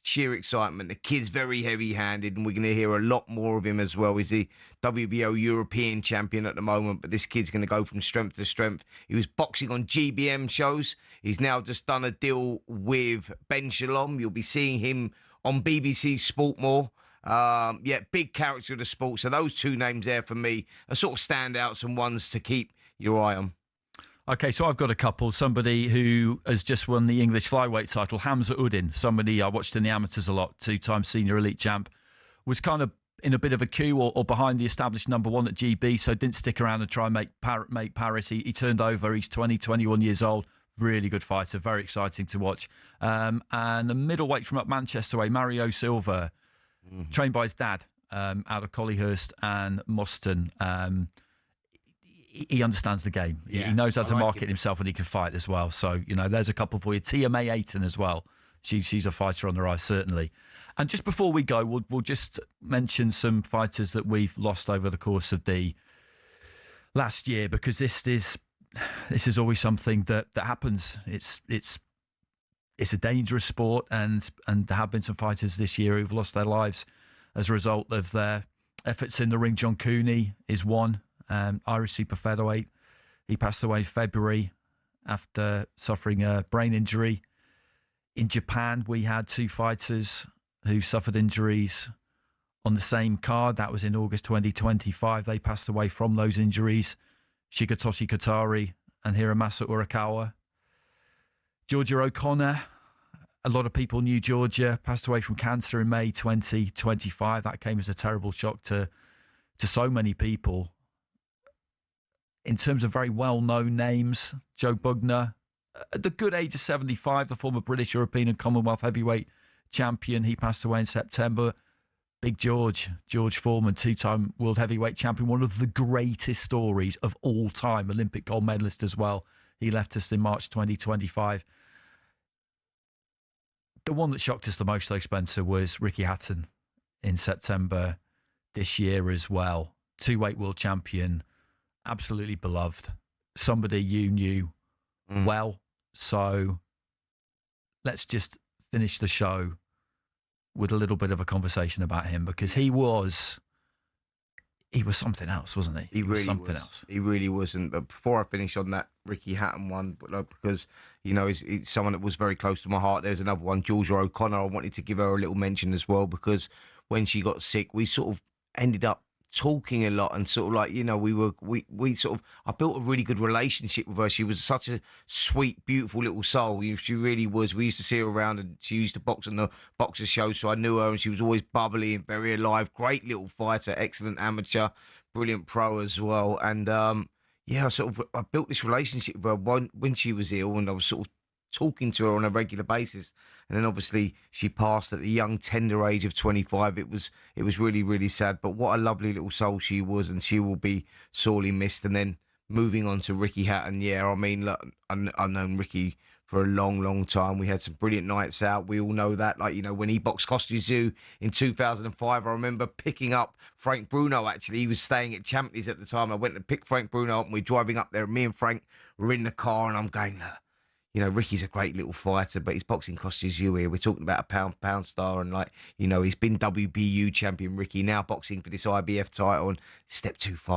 Sheer excitement. The kid's very heavy-handed, and we're going to hear a lot more of him as well. He's the WBO European champion at the moment, but this kid's going to go from strength to strength. He was boxing on GBM shows. He's now just done a deal with Ben Shalom. You'll be seeing him on BBC Sport more. Big character of the sport. So those two names there for me are sort of standouts and ones to keep your eye on. Okay, so I've got a couple. Somebody who has just won the English flyweight title, Hamza Udin, somebody I watched in the amateurs a lot, 2-time senior elite champ, was kind of in a bit of a queue or behind the established number one at GB, so didn't stick around and try and make Paris. He turned over. He's 21 years old. Really good fighter. Very exciting to watch. And the middleweight from up Manchester way, Mario Silva, trained by his dad out of Collyhurst and Moston. He understands the game. Yeah, he knows how to market himself, and he can fight as well. So, there's a couple for you. Tia May Ayton as well. She's a fighter on the rise, certainly. And just before we go, we'll just mention some fighters that we've lost over the course of the last year, because this is always something that happens. It's a dangerous sport, and there have been some fighters this year who've lost their lives as a result of their efforts in the ring. John Cooney is one. Irish super featherweight. He passed away in February after suffering a brain injury. In Japan, we had two fighters who suffered injuries on the same card. That was in August 2025. They passed away from those injuries. Shigetoshi Kotari and Hiromasa Urakawa. Georgia O'Connor. A lot of people knew Georgia. Passed away from cancer in May 2025. That came as a terrible shock to so many people. In terms of very well-known names, Joe Bugner, at the good age of 75, the former British, European and Commonwealth heavyweight champion. He passed away in September. Big George Foreman, 2-time world heavyweight champion, one of the greatest stories of all time, Olympic gold medalist as well. He left us in March 2025. The one that shocked us the most, though, Spencer, was Ricky Hatton in September this year as well. Two-weight world champion. Absolutely beloved. Somebody you knew well. So let's just finish the show with a little bit of a conversation about him, because he was something else, wasn't he? He really was something was. else. He really wasn't. But before I finish on that Ricky Hatton one, because he's someone that was very close to my heart. There's another one, Georgia O'Connor. I wanted to give her a little mention as well, because when she got sick, we sort of ended up talking a lot, and sort of like, we sort of, I built a really good relationship with her. She was such a sweet, beautiful little soul. She really was. We used to see her around, and she used to box on the boxer show, so I knew her, and she was always bubbly and very alive. Great little fighter, excellent amateur, brilliant pro as well. And I built this relationship with her when she was ill, and I was sort of talking to her on a regular basis. And then obviously she passed at the young, tender age of 25. It was really, really sad. But what a lovely little soul she was, and she will be sorely missed. And then moving on to Ricky Hatton, look, I've known Ricky for a long, long time. We had some brilliant nights out. We all know that. When he boxed Costa Zoo in 2005, I remember picking up Frank Bruno, actually. He was staying at Champneys at the time. I went to pick Frank Bruno up, and we're driving up there. Me and Frank were in the car, and I'm going, look, Ricky's a great little fighter, but he's boxing Costa Zoo here. We're talking about a pound star, and he's been WBU champion, Ricky, now boxing for this IBF title, and step too far.